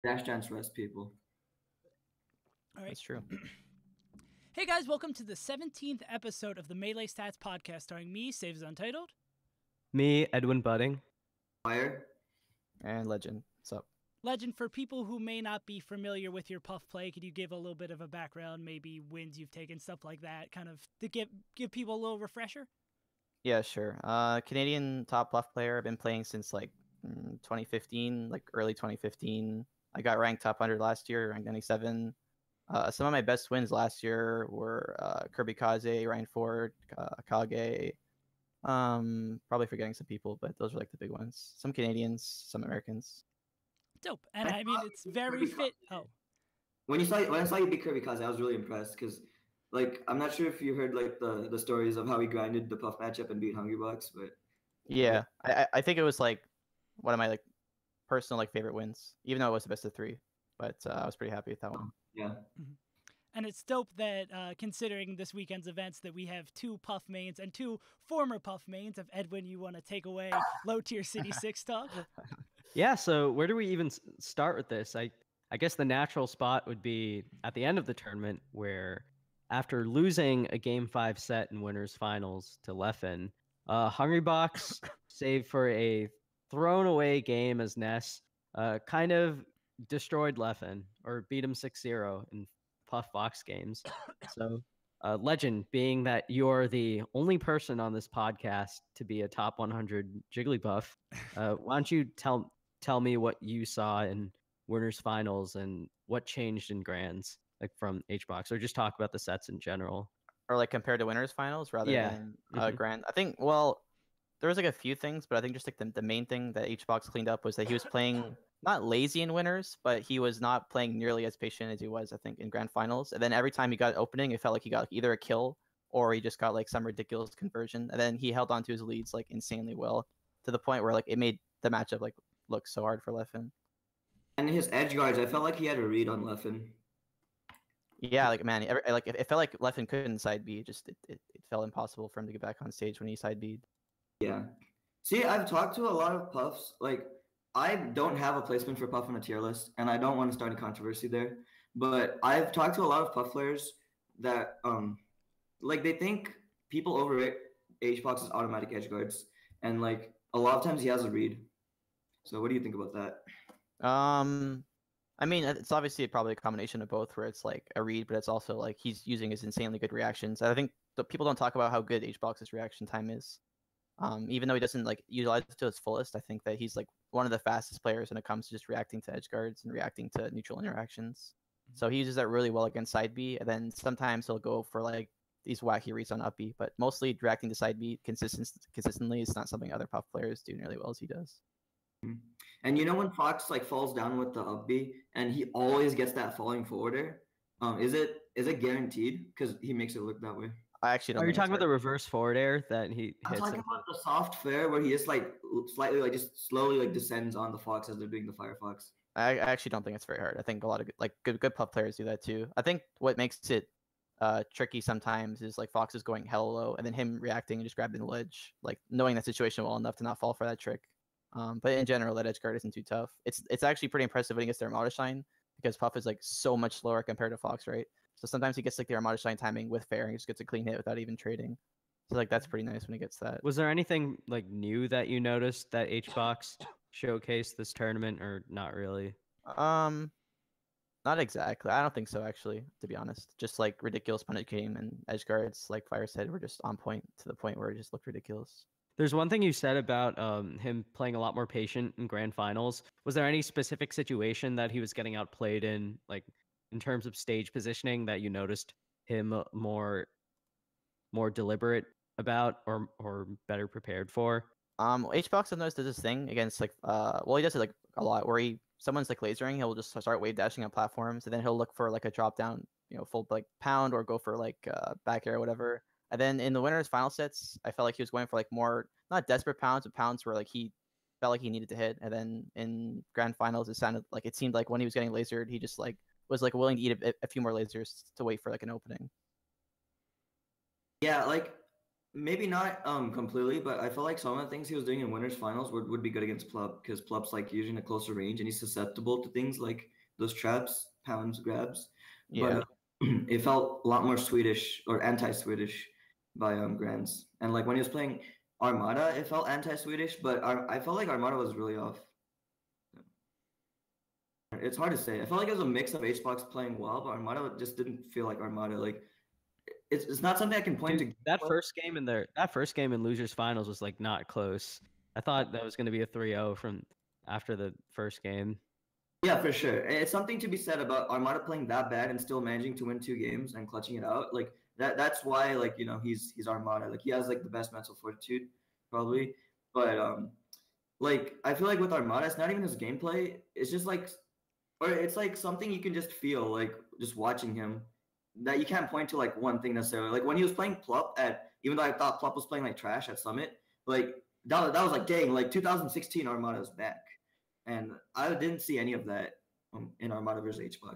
Dash Dance rest people. All right. That's true. Hey guys, welcome to the 17th episode of the Melee Stats podcast, starring me, SaveAsUntitled. Me, Edwin Budding. Fire. And Legend. What's up? Legend, for people who may not be familiar with your puff play, could you give a little bit of a background, maybe wins you've taken, stuff like that, kind of to give people a little refresher? Yeah, sure. Canadian top bluff player. I've been playing since like 2015, like early 2015. I got ranked top 100 last year, ranked 97. Some of my best wins last year were Kirby Kaze, Ryan Ford, Kage. Probably forgetting some people, but those are like the big ones. Some Canadians, some Americans. Dope. And I mean, it's very fit. Oh, When I saw you beat Kirby Kaze, I was really impressed because, like, I'm not sure if you heard like the stories of how he grinded the Puff matchup and beat Hungrybox, but Yeah, I think it was like one of my like personal like favorite wins, even though it was the best of 3. But I was pretty happy with that one. yeah. and it's dope that considering this weekend's events that we have 2 puff mains and 2 former puff mains. If Edwin, you want to take away low tier City 6 talk? Yeah, so where do we even start with this? I guess the natural spot would be at the end of the tournament, where after losing a Game 5 set in winners finals to Leffen, Hungrybox, save for a thrown away game as Ness, kind of destroyed Leffen, or beat him 6-0 in Puff Box games. So, Legend, being that you're the only person on this podcast to be a top 100 Jigglypuff, why don't you tell me what you saw in winners finals and what changed in grands, like from HBox, or just talk about the sets in general. Or like compared to winners finals rather than grand. I think, well, there was like a few things, but I think just like the main thing that HBox cleaned up was that he was playing not lazy in winners, but he was not playing nearly as patient as he was, I think, in grand finals. And then every time he got opening, it felt like he got like, either a kill or he just got like some ridiculous conversion. And then he held on to his leads like insanely well, to the point where like it made the matchup like look so hard for Leffen. And his edge guards, I felt like he had a read on Leffen. Yeah, like man, like it felt like Leffen couldn't side B. It felt impossible for him to get back on stage when he side B'd. Yeah. See, I've talked to a lot of Puffs. Like, I don't have a placement for Puff on a tier list, and I don't want to start a controversy there. But I've talked to a lot of Puff players that, like, they think people overrate HBox's automatic edge guards, and like a lot of times he has a read. So, what do you think about that? I mean, it's obviously probably a combination of both, where it's like a read, but it's also like he's using his insanely good reactions. I think the people don't talk about how good HBox's reaction time is. Even though he doesn't like utilize it to its fullest, I think that he's like one of the fastest players when it comes to just reacting to edge guards and reacting to neutral interactions. So he uses that really well against side B, and then sometimes he'll go for like these wacky reads on up B, but mostly reacting to side B consistently is not something other Puff players do nearly well as he does. And you know when Fox like falls down with the up B, and he always gets that falling forwarder. Is it guaranteed? Because he makes it look that way. I actually don't. Are you talking about the reverse forward air that he I'm hits? talking about the soft fair where he just like slightly like just slowly like descends on the Fox as they're doing the Firefox. I actually don't think it's very hard. I think a lot of good Puff players do that too. I think what makes it tricky sometimes is like Fox is going hella low and then him reacting and just grabbing the ledge, like knowing that situation well enough to not fall for that trick. But in general, that edge guard isn't too tough. It's actually pretty impressive when he gets their Armada Shine, because Puff is like so much slower compared to Fox, right? So sometimes he gets like the Armada Shine timing with fair and he just gets a clean hit without even trading. So like that's pretty nice when he gets that. Was there anything like new that you noticed that HBox showcased this tournament, or not really? Not exactly. I don't think so, actually, to be honest. Just like ridiculous punish game and edge guards, like Fire said, were just on point to the point where it just looked ridiculous. There's one thing you said about him playing a lot more patient in grand finals. Was there any specific situation that he was getting outplayed in, like in terms of stage positioning, that you noticed him more deliberate about, or better prepared for? HBox sometimes does this thing against like well, he does it like a lot where someone's like lasering, he'll just start wave dashing on platforms, and then he'll look for like a drop down, full like pound, or go for like back air or whatever. And then in the winners final sets, I felt like he was going for like more not desperate pounds, but pounds where like he felt like he needed to hit. And then in grand finals, it seemed like when he was getting lasered, he just like was like willing to eat a few more lasers to wait for like an opening. Yeah, like Maybe not completely, but I feel like some of the things he was doing in winners finals would be good against Plup because Plup's like using a closer range and he's susceptible to things like those traps, pounds, grabs. But Yeah. it felt a lot more Swedish or anti-Swedish by Grands. And like when he was playing Armada, it felt anti-Swedish, but I felt like Armada was really off. It's hard to say. I felt like it was a mix of HBox playing well, but Armada just didn't feel like Armada. Like it's not something I can point Dude, to. that first game in losers finals was like not close. I thought that was going to be a 3-0 from after the first game. Yeah, for sure. It's something to be said about Armada playing that bad and still managing to win 2 games and clutching it out. Like that's why like, you know, he's Armada. Like he has like the best mental fortitude probably. But like I feel like with Armada, it's not even his gameplay. It's just like or it's like something you can just feel like just watching him that you can't point to like one thing necessarily. Like when he was playing Plup at even though I thought Plup was playing like trash at Summit, like that was like dang, like 2016 Armada's back. And I didn't see any of that in Armada versus HBox. I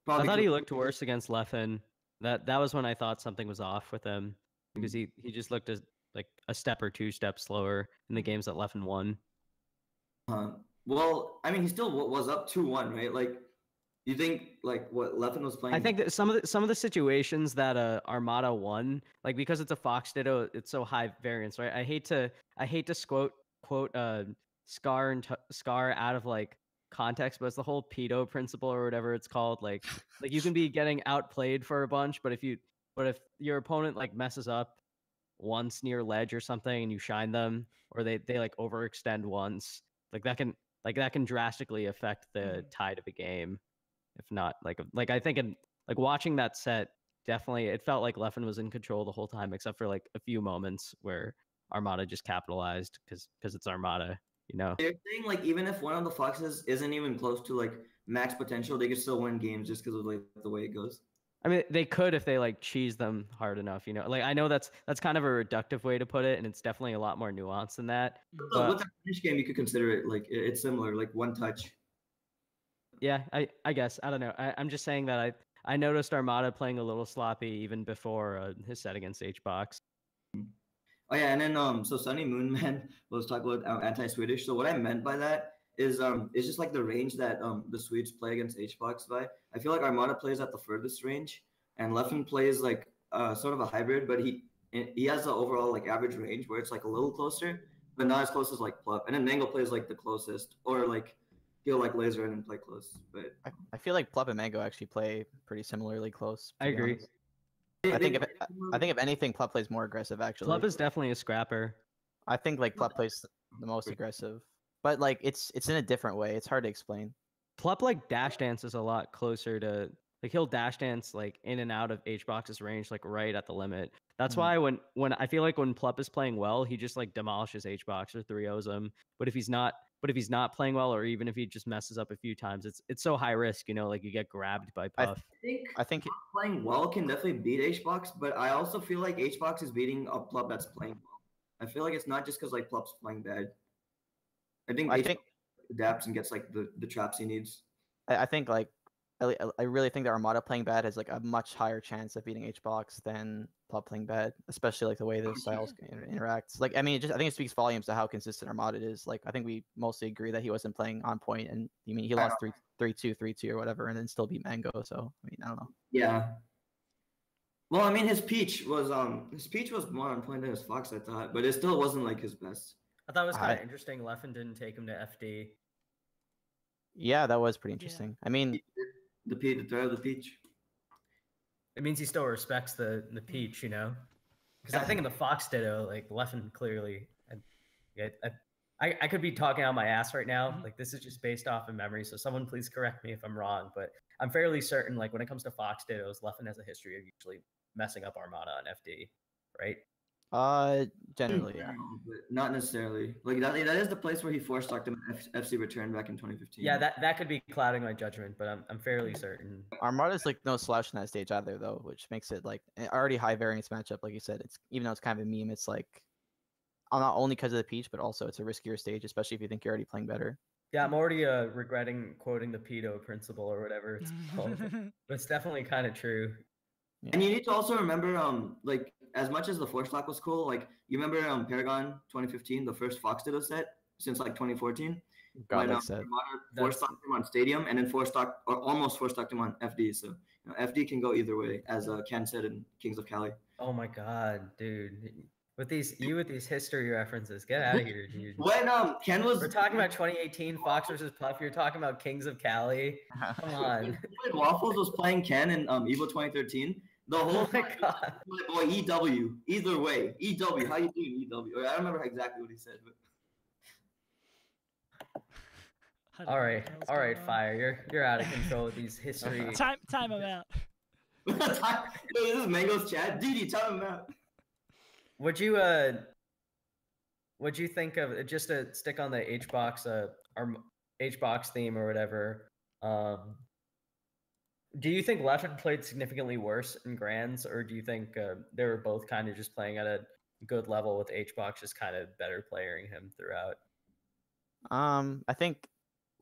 Probably thought he looked worse against Leffen. That was when I thought something was off with him because he just looked as like a step or 2 steps slower in the games that Leffen won. Well, I mean, he still was up 2-1, right? Like, you think like what Leffen was playing? I think that some of the situations that Armada won, like because it's a Fox Ditto, it's so high variance, right? I hate to quote Scar out of like context, but it's the whole pedo principle or whatever it's called. Like you can be getting outplayed for a bunch, but if your opponent like messes up once near ledge or something and you shine them, or they like overextend once, like that can drastically affect the tide of a game. If not, like I think in like watching that set, definitely it felt like Leffen was in control the whole time, except for like a few moments where Armada just capitalized because it's Armada, you know. They're saying like even if one of the Foxes isn't even close to like max potential, they could still win games just because of like the way it goes. I mean, they could if they like cheese them hard enough, you know. Like I know that's kind of a reductive way to put it, and it's definitely a lot more nuanced than that. So with that finish game, you could consider it like it's similar, like one touch. Yeah, I guess I don't know. I'm just saying that I noticed Armada playing a little sloppy even before his set against HBox. Oh yeah, and then so Sunny Moonman was talking about anti-Swedish. So what I meant by that is it's just like the range that the Swedes play against HBox by. I feel like Armada plays at the furthest range, and Leffen plays like sort of a hybrid, but he has the overall like average range where it's like a little closer, but not as close as like Plup. And then Mango plays like the closest, or like he'll like laser in and play close. But I feel like Plup and Mango actually play pretty similarly close. I agree. Honest. I think if anything, Plup plays more aggressive actually. Plup is definitely a scrapper. I think like Plup plays the most aggressive, but like it's in a different way. It's hard to explain. Plup like dash dances a lot closer to like he'll dash dance like in and out of HBox's range like right at the limit. That's why when I feel like when Plup is playing well, he just like demolishes HBox or 3-0s him. But if he's not playing well, or even if he just messes up a few times, it's so high risk, you know, like you get grabbed by Puff. I think playing well can definitely beat HBox, but I also feel like HBox is beating a Plup that's playing well. I feel like it's not just because like Plup's playing bad. I think adapts and gets like the traps he needs. I think like I really think that Armada playing bad has like a much higher chance of beating HBox than Plup playing bad, especially like the way the styles interacts. Like I mean, I think it speaks volumes to how consistent Armada is. Like I think we mostly agree that he wasn't playing on point, and I mean he lost 3-2, 3-2 or whatever, and then still beat Mango. So I mean I don't know. Yeah. Well, I mean his Peach was more on point than his Fox, I thought, but it still wasn't like his best. I thought it was kind of interesting. Leffen didn't take him to FD. Yeah, that was pretty interesting. Yeah. I mean, the throw of the Peach. It means he still respects the Peach, you know. Because I think in the Fox Ditto, like Leffen clearly, I could be talking out my ass right now. Like this is just based off of memory, so someone please correct me if I'm wrong. But I'm fairly certain, like when it comes to Fox Dittos, Leffen has a history of usually messing up Armada on FD, right? Generally, yeah. But not necessarily. Like that is the place where he forced locked him FC return back in 2015. Yeah, that could be clouding my judgment, but I'm fairly certain. Armada's like no slouch in that stage either, though, which makes it like an already high variance matchup. Like you said, it's even though it's kind of a meme, it's like not only because of the Peach, but also it's a riskier stage, especially if you think you're already playing better. Yeah, I'm already regretting quoting the pedo principle or whatever it's called, but it's definitely kind of true. And you need to also remember, like as much as the Force Lock was cool, like you remember Paragon 2015, the first Fox Ditto set since like 2014. God, When like said. Force stocked him on Stadium, and then Force stocked or almost Force stocked him on FD. So FD can go either way, as Ken said in Kings of Cali. Oh my god, dude! With these history references, get out of here, dude. When Ken was, We're talking about 2018 Fox versus Puff. You're talking about Kings of Cali. Come on. when Waffles was playing Ken in EVO 2013, the whole Oh my time, god. my boy EW, either way, EW, how you doing EW? Or I don't remember exactly what he said, but. All right, Fire. You're out of control with these history. Time him out. This is Mango's chat. Didi, time him out. Would you think of, just to stick on the HBox or HBox theme or whatever? Do you think Leffen played significantly worse in Grands, or do you think they were both kind of just playing at a good level with HBox just kind of better playing him throughout? I think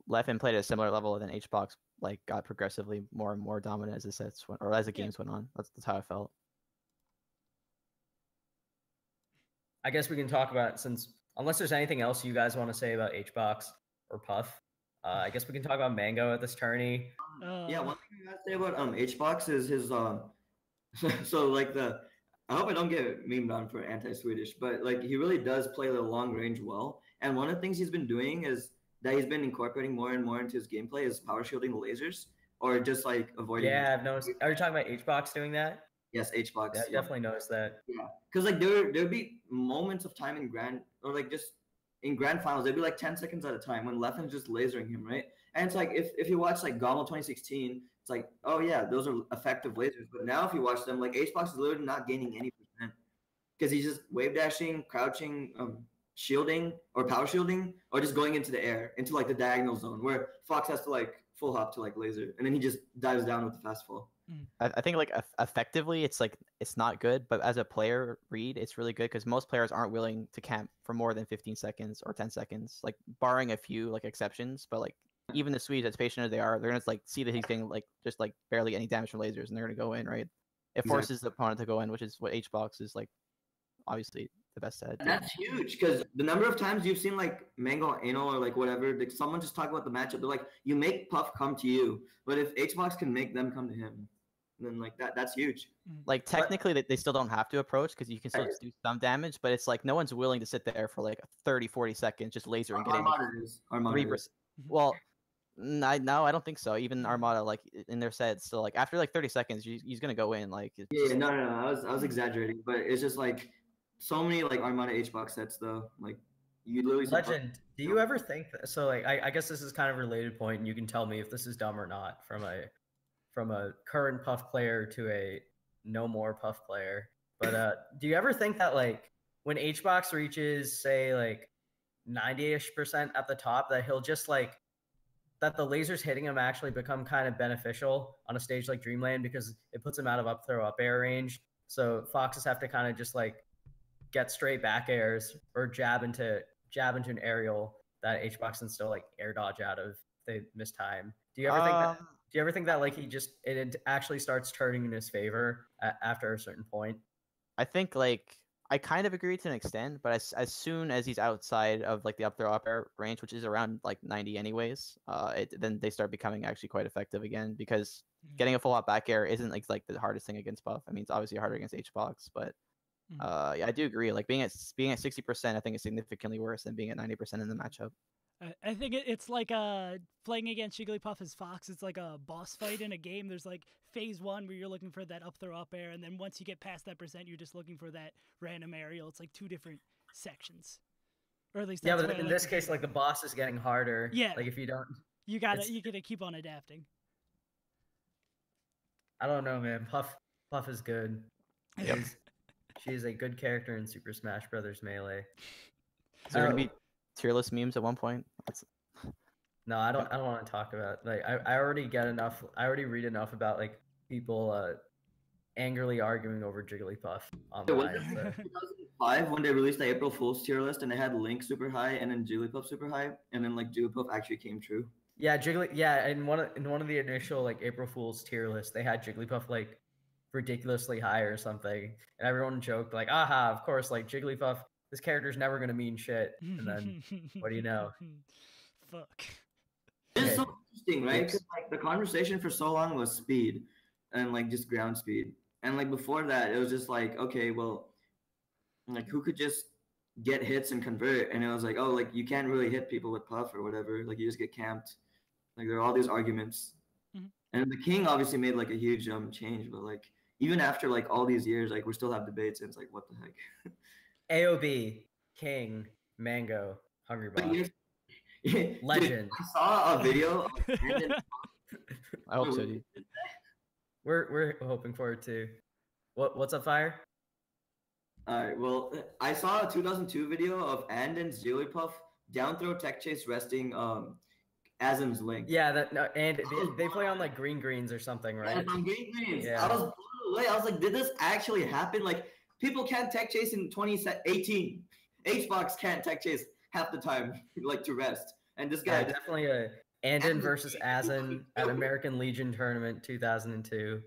Leffen played at a similar level, than HBox like got progressively more and more dominant as the sets went, or as the games went on. That's how I felt. I guess we can talk about, since unless there's anything else you guys want to say about HBox or Puff, I guess we can talk about Mango at this tourney. Yeah, one thing I gotta say about HBox is his so like I hope I don't get memed on for anti-Swedish, but like he really does play the long range well. And one of the things he's been doing is that he's been incorporating more and more into his gameplay is power shielding the lasers, or just like avoiding. Yeah, I've noticed. Are you talking about HBox doing that? Yes, HBox. Yeah, I definitely noticed that. Yeah, because like there'd be moments of time in grand, or like just in grand finals, there'd be like 10 seconds at a time when Leffen's just lasering him, right? And it's like if you watch like Gommel 2016, it's like, oh yeah, those are effective lasers. But now if you watch them, like HBox is literally not gaining any percent because he's just wave dashing, crouching, shielding or power shielding, or just going into the air into like the diagonal zone where Fox has to like full hop to like laser, and then he just dives down with the fast fall. I think like effectively it's like it's not good, but as a player read it's really good because most players aren't willing to camp for more than 15 seconds or 10 seconds, like barring a few like exceptions. But like even the Swedes, as patient as they are, they're gonna like see that he's getting like just like barely any damage from lasers, and they're gonna go in, right? It forces the opponent to go in, which is what HBox is like obviously the best at. And that's huge because the number of times you've seen like Mango Anal or like whatever, like, someone just talk about the matchup. They're like, you make Puff come to you, but if HBox can make them come to him, then like that's huge. Like technically they still don't have to approach because you can still do some damage, but it's like no one's willing to sit there for like 30-40 seconds just laser and getting Armada 3%. Well, no, I don't think so. Even Armada, like in their sets, still like after like 30 seconds, he's gonna go in. Like no, I was exaggerating, but it's just like so many like Armada HBox sets though. Like you literally. Legend, do you ever think that, so? Like I guess this is kind of a related point, and you can tell me if this is dumb or not from a current Puff player to a no more Puff player. But do you ever think that like when HBox reaches say like 90-ish% at the top, that he'll just like that the lasers hitting him actually become kind of beneficial on a stage like Dreamland because it puts him out of up throw up air range. So Foxes have to kind of just like get straight back airs or jab into an aerial that HBox can still like air dodge out of if they miss time. Do you ever think that? Do you ever think that like it actually starts turning in his favor after a certain point? I think like I kind of agree to an extent, but as soon as he's outside of like the up throw up air range, which is around like 90 anyways, then they start becoming actually quite effective again because getting a full out back air isn't like the hardest thing against Puff. I mean, it's obviously harder against HBox, but yeah, I do agree. Like being at 60%, I think is significantly worse than being at 90% in the matchup. I think it's like playing against Jigglypuff as Fox. It's like a boss fight in a game. There's like phase one where you're looking for that up throw up air, and then once you get past that percent, you're just looking for that random aerial. It's like two different sections, or at least yeah. But in this case, like the boss is getting harder. Yeah. Like if you don't, you gotta keep on adapting. I don't know, man. Puff is good. Yep. She is a good character in Super Smash Brothers Melee. Is there gonna be tier list memes at one point? No, I don't want to talk about like I already get enough. I already read enough about like people angrily arguing over Jigglypuff online. Was it 2005 when they released the April Fool's tier list and they had Link super high and then Jigglypuff super high, and then like Jigglypuff actually came true? Yeah, in one of the initial like April Fool's tier lists, they had Jigglypuff like ridiculously high or something, and everyone joked like, "Aha, of course, like Jigglypuff, this character's never gonna mean shit." And then what do you know? Fuck. It's so interesting, right? Because like the conversation for so long was speed and like just ground speed, and like before that it was just like, okay, well, like who could just get hits and convert, and it was like, oh, like you can't really hit people with Puff or whatever, like you just get camped. Like there are all these arguments, and the King obviously made like a huge change, but like even after like all these years, like we still have debates, and it's like, what the heck? AOB, King, Mango, Hungry Box. Legend. I saw a video of Brandon. I hope so, dude. We're hoping for it too. What's up, Fire? All right, well, I saw a 2002 video of Andon's Jigglypuff down throw tech chase resting Asm's Link. Yeah, and they play on like greens or something, right? And on greens. Yeah. I was blown away. I was like, did this actually happen? Like, people can't tech chase in 2018. H-Box can't tech chase half the time, like to rest. And this guy definitely a Andon versus Asin at American Legion tournament 2002.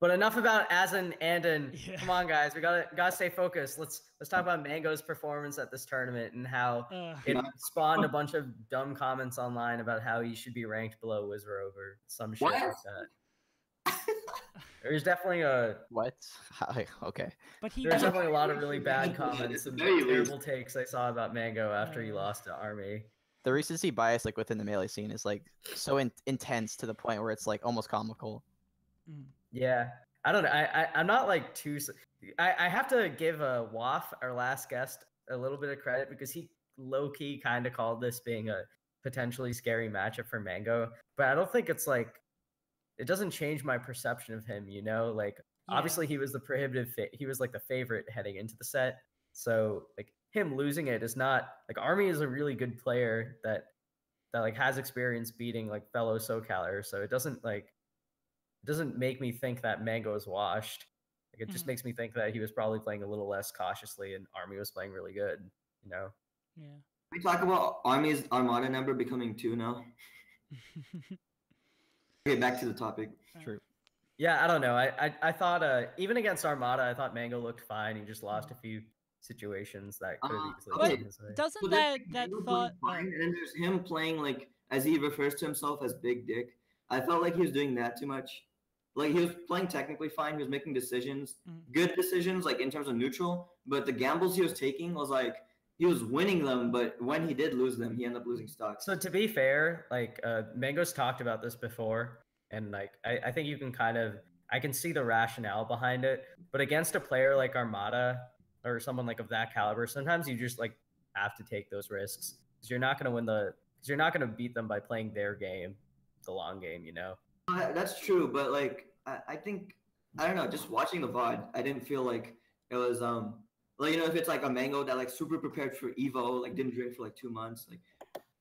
But enough about Asin, Andon. Yeah. Come on, guys, we gotta stay focused. Let's talk about Mango's performance at this tournament and how it spawned a bunch of dumb comments online about how he should be ranked below Wizard over some shit like that. There's definitely What? Okay. But there's definitely a lot of really bad comments and terrible takes I saw about Mango after he lost to Army. The recency bias, like within the Melee scene, is like so intense to the point where it's like almost comical. Yeah, I don't know. I'm not like too. I have to give Waff, our last guest, a little bit of credit because he low key kind of called this being a potentially scary matchup for Mango, but I don't think it's like it doesn't change my perception of him. You know, like obviously he was the he was like the favorite heading into the set, so like him losing it is not like Army is a really good player that like has experience beating like fellow SoCalers, so it doesn't make me think that Mango is washed. Like it just makes me think that he was probably playing a little less cautiously and Army was playing really good, you know? Yeah. We talk about Army's Armada number becoming 2 now. Okay, back to the topic. True. Yeah, I don't know. I thought even against Armada, I thought Mango looked fine. He just lost a few situations that could have easily gone his way. Doesn't So that Mango thought playing fine, and then there's him playing like, as he refers to himself as Big Dick. I felt like he was doing that too much. Like he was playing technically fine. He was making decisions, good decisions, like in terms of neutral. But the gambles he was taking was like he was winning them. But when he did lose them, he ended up losing stocks. So to be fair, like Mango's talked about this before, and like I think you can I can see the rationale behind it. But against a player like Armada or someone like of that caliber, sometimes you just like have to take those risks because you're not going to win because you're not going to beat them by playing their game, the long game, you know. That's true, but like I think I don't know. Just watching the VOD, I didn't feel like it was like, you know, if it's like a Mango that like super prepared for EVO, like didn't drink for like 2 months, like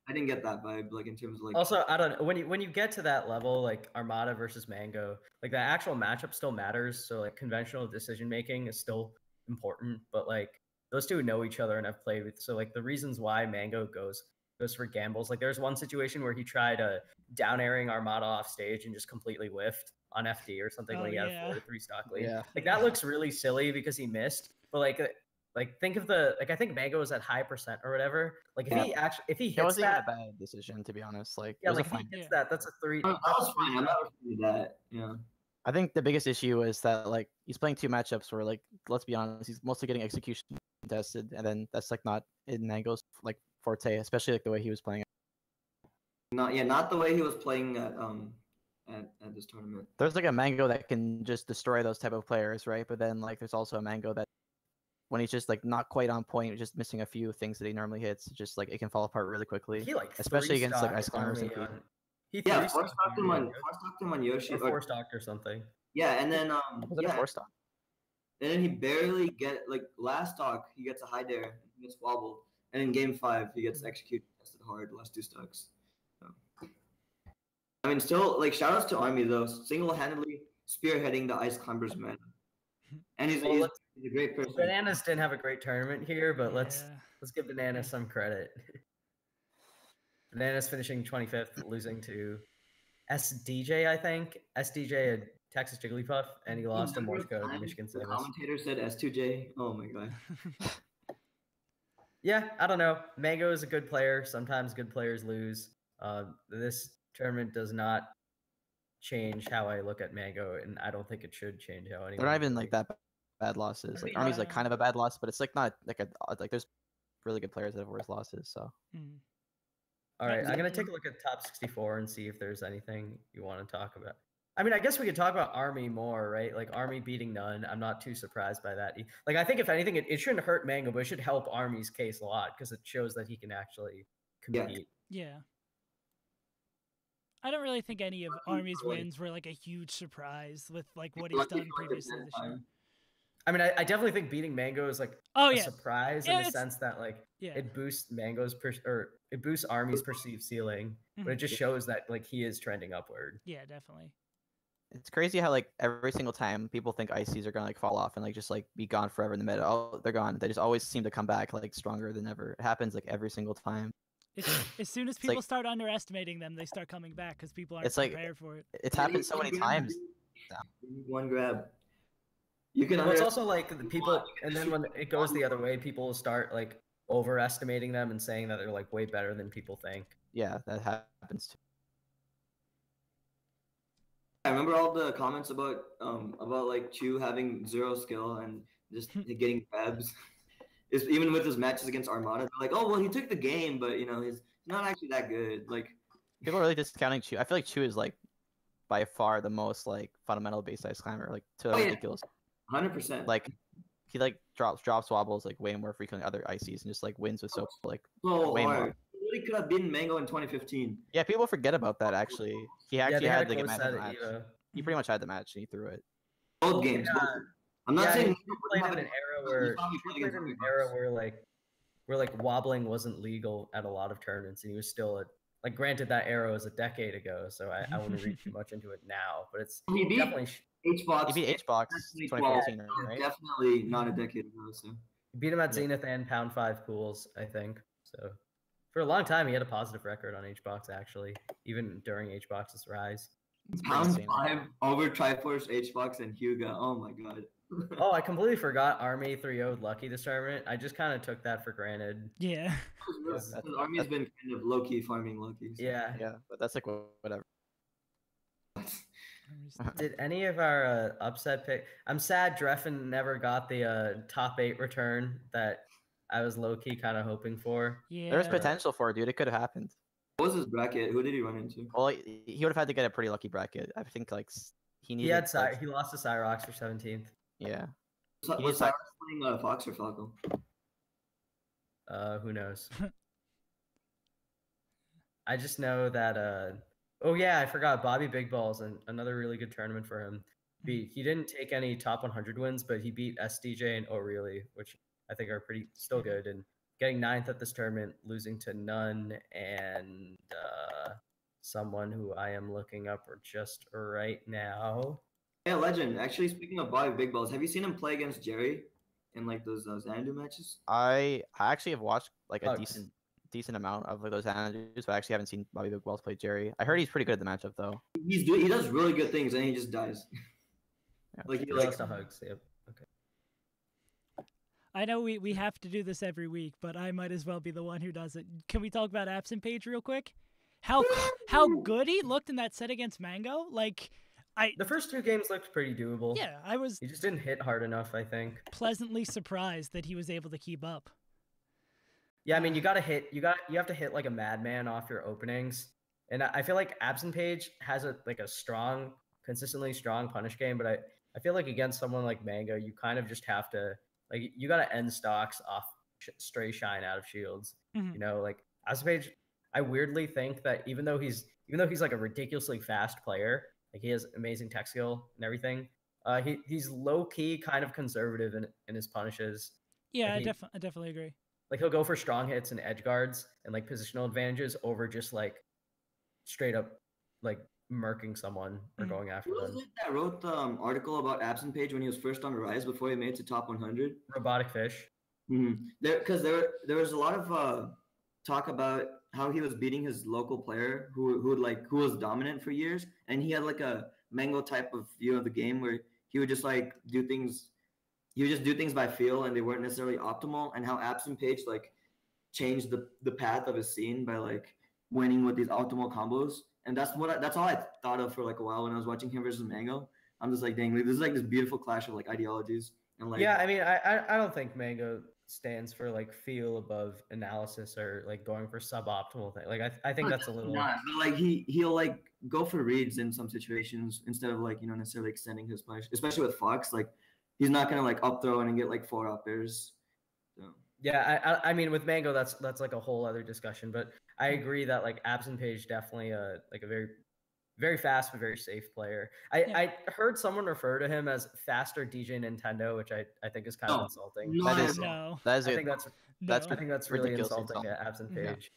I didn't get that vibe. Like in terms of like. Also, I don't know when you get to that level, like Armada versus Mango, like the actual matchup still matters. So like conventional decision making is still important, but like those two know each other and have played with. So like the reasons why Mango goes for gambles. Like there's one situation where he tried down airing Armada off stage and just completely whiffed on FD or something when he had a 4-3 stock lead. Yeah. Like that looks really silly because he missed. But like think of I think Mango was at high percent or whatever. Like if he hits That wasn't even that, a bad decision, to be honest. Like yeah, it was like a if fine. he hits that, that's a 3. That was fine. I'm not referring to that. Yeah. I think the biggest issue is that like he's playing 2 matchups where like let's be honest, he's mostly getting execution tested, and then that's like not in Mango's like forte, especially like the way he was playing. Not the way he was playing at this tournament. There's like a Mango that can just destroy those type of players, right? But then like there's also a Mango that when he's just like not quite on point, just missing a few things that he normally hits, just like it can fall apart really quickly. He like especially against like ice three-stocked climbers. Army And he Yeah, three-stocked four-stocked him on Yoshi. or 4-stocked or something. Yeah, and then was it a 4-stock? and then he barely last stock he gets a high dare, he gets wobbled, and in game 5 he gets executed, tested hard the last 2 stocks. So. I mean, still like shoutouts to Army though, single-handedly spearheading the ice climbers meta, and he's a great person. Bananas didn't have a great tournament here, but let's give Bananas some credit. Bananas finishing 25th, losing to SDJ, I think. SDJ had Texas Jigglypuff, and he lost to Remember Morse the Code time Michigan the Samus. commentator said S2J. Oh my god. Yeah, I don't know. Mango is a good player. Sometimes good players lose. This tournament does not change how I look at Mango, and I don't think it should change how anyone. They're not even really- like that bad losses. Like mean, Army's like yeah. kind of a bad loss, but it's like not like a like there's really good players that have worse losses. So Mm. All right, Is I'm that gonna the- take a look at top 64 and see if there's anything you want to talk about. I mean, I guess we could talk about Army more, right? Like Army beating None. I'm not too surprised by that. Like I think if anything, it shouldn't hurt Mango, but it should help Army's case a lot because it shows that he can actually Yeah. compete. Yeah. I don't really think any of Army's Really. wins were like a huge surprise with like what he's Lucky done for like the previously 10th this year. time. I mean, I definitely think beating Mango is like Oh a yeah, surprise Yeah, in the it's- sense that like yeah. it boosts it boosts Army's perceived ceiling, but it Mhm. just shows that like he is trending upward. Yeah, definitely. it's crazy how like every single time people think ICs are gonna like fall off and like just like be gone forever in the meta. Oh, they're gone. They just always seem to come back like stronger than ever. It happens like every single time. As soon as It's people like- start underestimating them, they start coming back because people aren't It's like- prepared for it. It's happened so many times. One grab. You can Well, it's under- also like the people, and then when it goes the other way, people will start like overestimating them and saying that they're like way better than people think. Yeah, that happens too. I remember all the comments about like Chu having zero skill and just getting grabs. Is even with his matches against Armada, they're like, oh well, he took the game, but you know he's not actually that good. Like People are really discounting Chu. I feel like Chu is like by far the most like fundamental base ice climber, like to Oh, yeah. ridiculous. 100%. Like he like drops wobbles like way more frequently than other ICs and just like wins with so like so way more. hard. He really could have beaten Mango in 2015. Yeah, people forget about that actually. He Yeah, actually they had a like a close match. set at EVO. He pretty much had the match and he threw it. Both games. Yeah. I'm not Yeah, saying he played in an era where like wobbling wasn't legal at a lot of tournaments, and he was still like granted that era was a decade ago, so I wouldn't read too much into it now, but it's He beat definitely H-Box. He beat H-Box 2014, right? Definitely not a decade ago. So beat him at Yeah. Zenith and Pound 5 pools, I think. So for a long time, he had a positive record on H-Box actually, even during H-Box's rise. It's pretty Pound insane. 5 over Triforce, H-Box, and Hyuga. Oh my god. Oh, I completely forgot Army 3-0'd Lucky this tournament. I just kind of took that for granted. Yeah. Because Army's been kind of low-key farming Luckies. Yeah. Yeah, but that's like whatever. Did any of our upset pick? I'm sad Dreffen never got the top 8 return that I was low-key kind of hoping for. Yeah. There was potential for it, dude. It could have happened. What was his bracket? Who did he run into? Well, he would have had to get a pretty lucky bracket. I think like he needed. He had like, he lost to Cyrox for 17th. yeah. Was He's Cyrus playing Fox or Falco? Who knows? I just know that oh yeah, I forgot Bobby Big Balls and another really good tournament for him. He didn't take any top 100 wins, but he beat SDJ and O'Reilly, which I think are pretty still good, and getting 9th at this tournament, losing to None and someone who I am looking up just right now. Yeah, legend. Actually, speaking of Bobby Big Balls, have you seen him play against Jerry in like those Xanadu matches? I actually have watched like a Bugs. decent amount of like those Xanadus, but I actually haven't seen Bobby Big Balls play Jerry. I heard he's pretty good at the matchup though. He does really good things, and he just dies. Yeah. Like he He like lost to Hugs. Yep. Okay. I know we have to do this every week, but I might as well be the one who does it. Can we talk about Absent Page real quick? How good he looked in that set against Mango? Like The first 2 games looked pretty doable. yeah, I was He just didn't hit hard enough, I think. pleasantly surprised that he was able to keep up. Yeah, I mean, you have to hit like a madman off your openings, and I feel like Absent Page has a strong, consistently strong punish game, but I feel like against someone like Mango, you kind of just have to you got to end stocks off stray shine out of shields. Mhm. You know, like Absent Page, I weirdly think that even though he's like a ridiculously fast player, like he has amazing tech skill and everything, he's low key kind of conservative in his punishes. Yeah, Like I definitely agree. Like he'll go for strong hits and edge guards and like positional advantages over just like straight up like murking someone or Mhm. going after who was them. it that wrote the article about Absent Page when he was first on the rise before he made it to top 100? Robotic fish. Because there was a lot of talk about how he was beating his local player who was dominant for years, and he had like a Mango type of view of the game where he would just like do things. He would just do things by feel, and they weren't necessarily optimal. And how Absent Page like changed the path of his scene by like winning with these optimal combos. And that's all I thought of for like a while when I was watching him versus Mango. I'm just like, dang, like, this is like this beautiful clash of like ideologies and like. Yeah, I mean, I don't think Mango stands for like feel above analysis or like going for suboptimal thing. Like I think that's a little. Not, but like he'll like go for reads in some situations instead of like necessarily extending his punish, especially with Fox. Like he's not gonna like up throw and get like 4 up airs. So. Yeah, I mean with Mango that's like a whole other discussion, but I agree that like Absent Page definitely like a very very fast but very safe player. I heard someone refer to him as faster DJ Nintendo, which I think is kind of insulting. No, that is I think that's really insulting to Absent Page.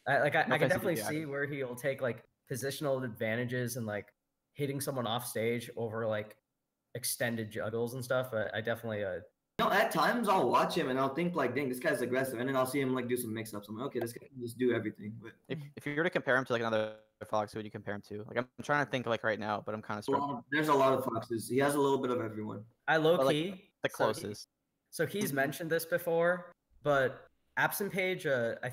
Yeah. I can definitely see where he'll take like positional advantages and like hitting someone off stage over like extended juggles and stuff. But I definitely at times I'll watch him and I'll think like, dang, this guy's aggressive, and then I'll see him like do some mix-ups. I'm like, okay, this guy can just do everything. But if you were to compare him to like another Fox, who would you compare him to? Like I'm trying to think like right now, but I'm kind of struggling. There's a lot of Foxes. He has a little bit of everyone. I low key like, the closest. So he's mentioned this before, but Absent Page, I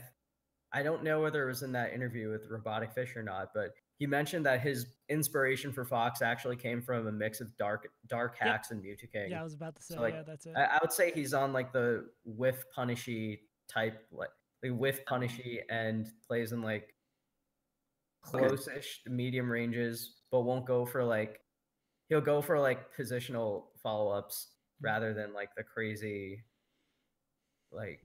don't know whether it was in that interview with Robotic Fish or not, but he mentioned that his inspiration for Fox actually came from a mix of dark hacks and Mewtwo King. Yeah, I was about to say, so, like, yeah, that's it. I would say he's on like the whiff punishy type, like the whiff punishy, and plays in like close-ish medium ranges, but won't go for like, he'll go for like positional follow-ups rather than like the crazy, like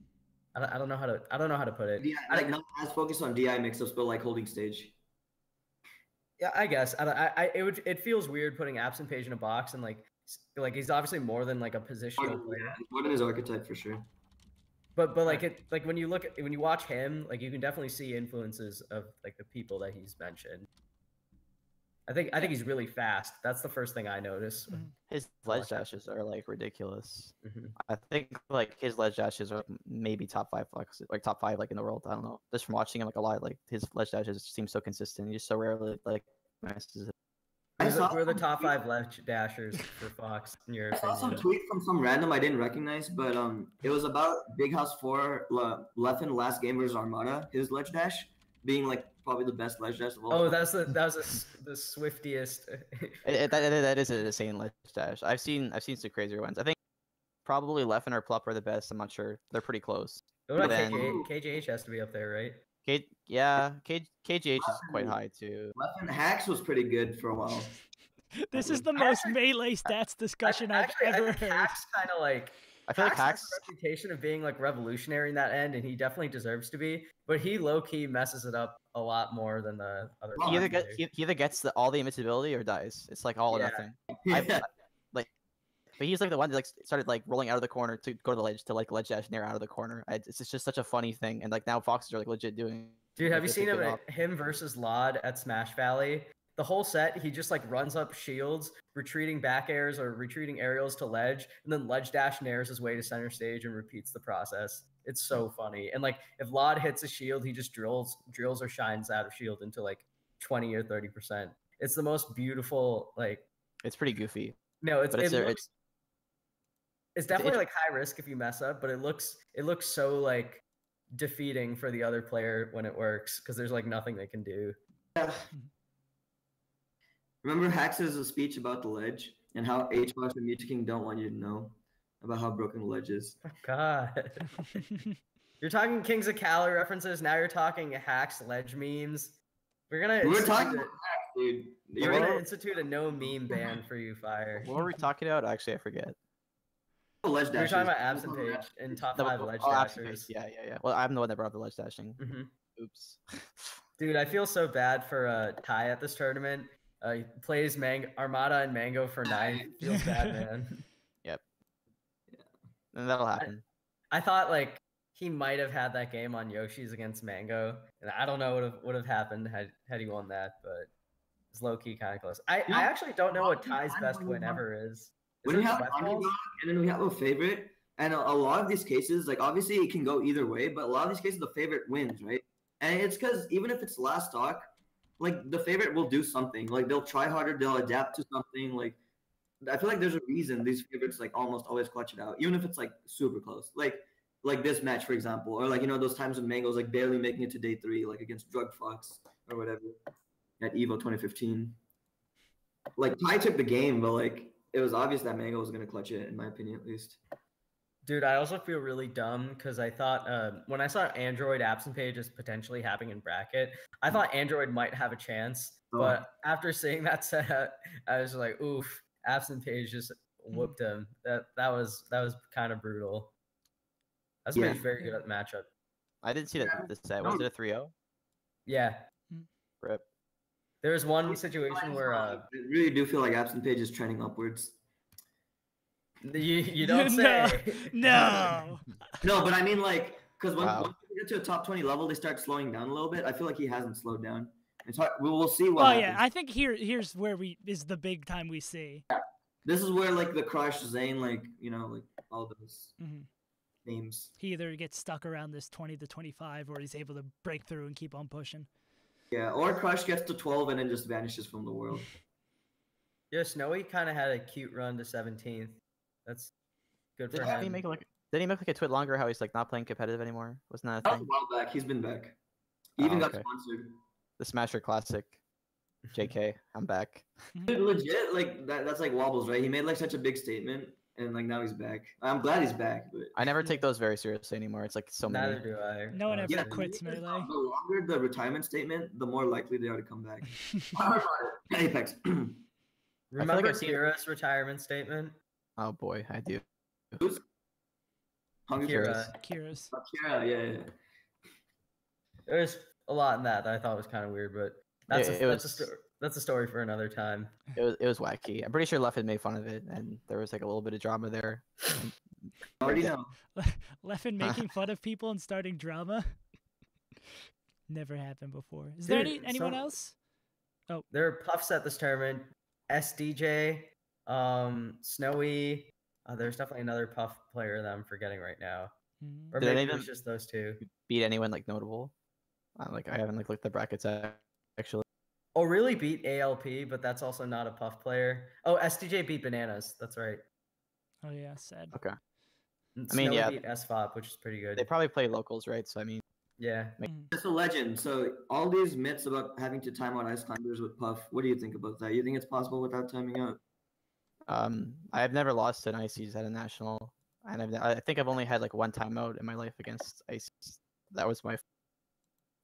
I don't know how to put it. Yeah, like not as focused on DI mix-ups, but like holding stage. Yeah, I guess. It feels weird putting Absent Page in a box and like he's obviously more than like a positional player. More than his archetype for sure. But like when you watch him, like you can definitely see influences of like the people that he's mentioned. I think he's really fast. That's the first thing I notice. Mm-hmm. His ledge dashes are like ridiculous. Mm-hmm. I think like his ledge dashes are maybe top 5 like top 5 like in the world. I don't know. Just from watching him like a lot, like his ledge dashes seem so consistent. He just so rarely like messes it. We're the top 5 ledge dashers for Fox in your opinion. I saw some tweet from some random I didn't recognize, but it was about Big House 4 left in the last game versus Armada. His ledge dash being like probably the best ledge dash of all. Oh, that was the swiftiest. that is an insane ledge dash. I've seen some crazier ones. I think probably Leffen or Plup are the best. I'm not sure. They're pretty close. What about KJH has to be up there, right? KGH is quite high too. Leffen Hacks was pretty good for a while. This is the most melee stats discussion I've ever heard. Hacks kind of like. I feel like Hacks has a reputation of being like revolutionary in that end, and he definitely deserves to be. But he low key messes it up a lot more than the other. He either gets all the invincibility or dies. It's like all or nothing. Yeah. But he's like the one that like started like rolling out of the corner to go to the ledge to like ledge dash near out of the corner. It's just such a funny thing, and like now Foxes are like legit doing. Dude, have you seen him versus Lod at Smash Valley? The whole set, he just like runs up shields, retreating back airs or retreating aerials to ledge, and then ledge dash nairs his way to center stage and repeats the process. It's so funny. And like if Lod hits a shield, he just drills or shines out of shield into like 20 or 30%. It's the most beautiful, like it's pretty goofy. No, it's definitely like high risk if you mess up, but it looks so like defeating for the other player when it works because there's like nothing they can do. Yeah. Remember Hacks' speech about the ledge and how HBox and Mewtwo King don't want you to know about how broken the ledge is? Oh, God. You're talking Kings of Cali references. Now you're talking Hacks ledge memes. We're talking about Hacks, dude. We're going to institute a no meme ban for you, Fire. What were we talking about? Actually, I forget. Ledge We're talking about Absent Page and top 5 ledge dashers. Yeah. Well, I'm the one that brought up the ledge dashing. Mm-hmm. Oops. Dude, I feel so bad for Ty at this tournament. He plays Armada and Mango for 9. Feels bad, man. Yep. Yeah. And that'll happen. I thought like he might have had that game on Yoshi's against Mango, and I don't know what would have happened had he won that, but it's low key kind of close. I actually don't know what Ty's best win ever is. When we have an underdog and then we have a favorite, and a lot of these cases, like obviously it can go either way, but a lot of these cases the favorite wins, right? And it's because even if it's last stock, like the favorite will do something. Like they'll try harder, they'll adapt to something. Like I feel like there's a reason these favorites like almost always clutch it out, even if it's like super close. Like this match, for example, or like those times when Mango's like barely making it to day 3, like against Drug Fox or whatever at EVO 2015. Like Ty took the game, but like it was obvious that Mango was gonna clutch it, in my opinion at least. Dude, I also feel really dumb because I thought when I saw Android absent pages potentially happening in bracket, I thought Android might have a chance. But after seeing that setup, I was like, oof, absent page just whooped him. That was kind of brutal. That's very good at the matchup. I didn't see that this set. Was it a 3-0? Yeah. Rip. There was one situation where I really do feel like absent page is trending upwards. You don't say. No. No, but I mean like because once you get to a top 20 level, they start slowing down a little bit. I feel like he hasn't slowed down. It's hard. We'll see what. Well, yeah, I think here's where is the big time we see. Yeah. This is where like the Crush, Zane, like like all those names. He either gets stuck around this 20 to 25, or he's able to break through and keep on pushing. Yeah, or Crush gets to 12 and then just vanishes from the world. Yeah, Snowy kind of had a cute run to 17th. That's good for him. Did he make like a tweet longer how he's like not playing competitive anymore? Wasn't that a That was thing? a while back. He's been back. He even got sponsored. The Smasher Classic. JK, I'm back. Dude, legit, like that's like Wobbles, right? He made like such a big statement, and like now he's back. I'm glad he's back, but I never take those very seriously anymore. It's like so many. Neither do I. No one ever quits Melee. The longer the retirement statement, the more likely they are to come back. Apex. Remember I've seen Kira's retirement statement? Oh boy, I do. Who's? Kira. Kira's. Oh, Kira, yeah. There's a lot in that I thought was kind of weird, but that's a story for another time. It was wacky. I'm pretty sure Leffen made fun of it, and there was like a little bit of drama there. I already know. Leffen making fun of people and starting drama. Never happened before. Is there anyone else? Oh, there are Puffs at this tournament. SDJ, Snowy. There's definitely another Puff player that I'm forgetting right now. Or Did maybe it's just those two. Beat anyone like notable? Like I haven't like looked at the brackets actually. Oh, really beat ALP, but that's also not a Puff player. Oh, SDJ beat Bananas. That's right. Oh yeah, sad. Okay. And I mean, Snowy yeah, beat SFOP, which is pretty good. They probably play locals, right? So I mean, Yeah. It's a legend. So all these myths about having to time out ice climbers with Puff, what do you think about that? You think it's possible without timing out? I've never lost an ICs at a national, and I think I've only had like one timeout in my life against ICs. That was my.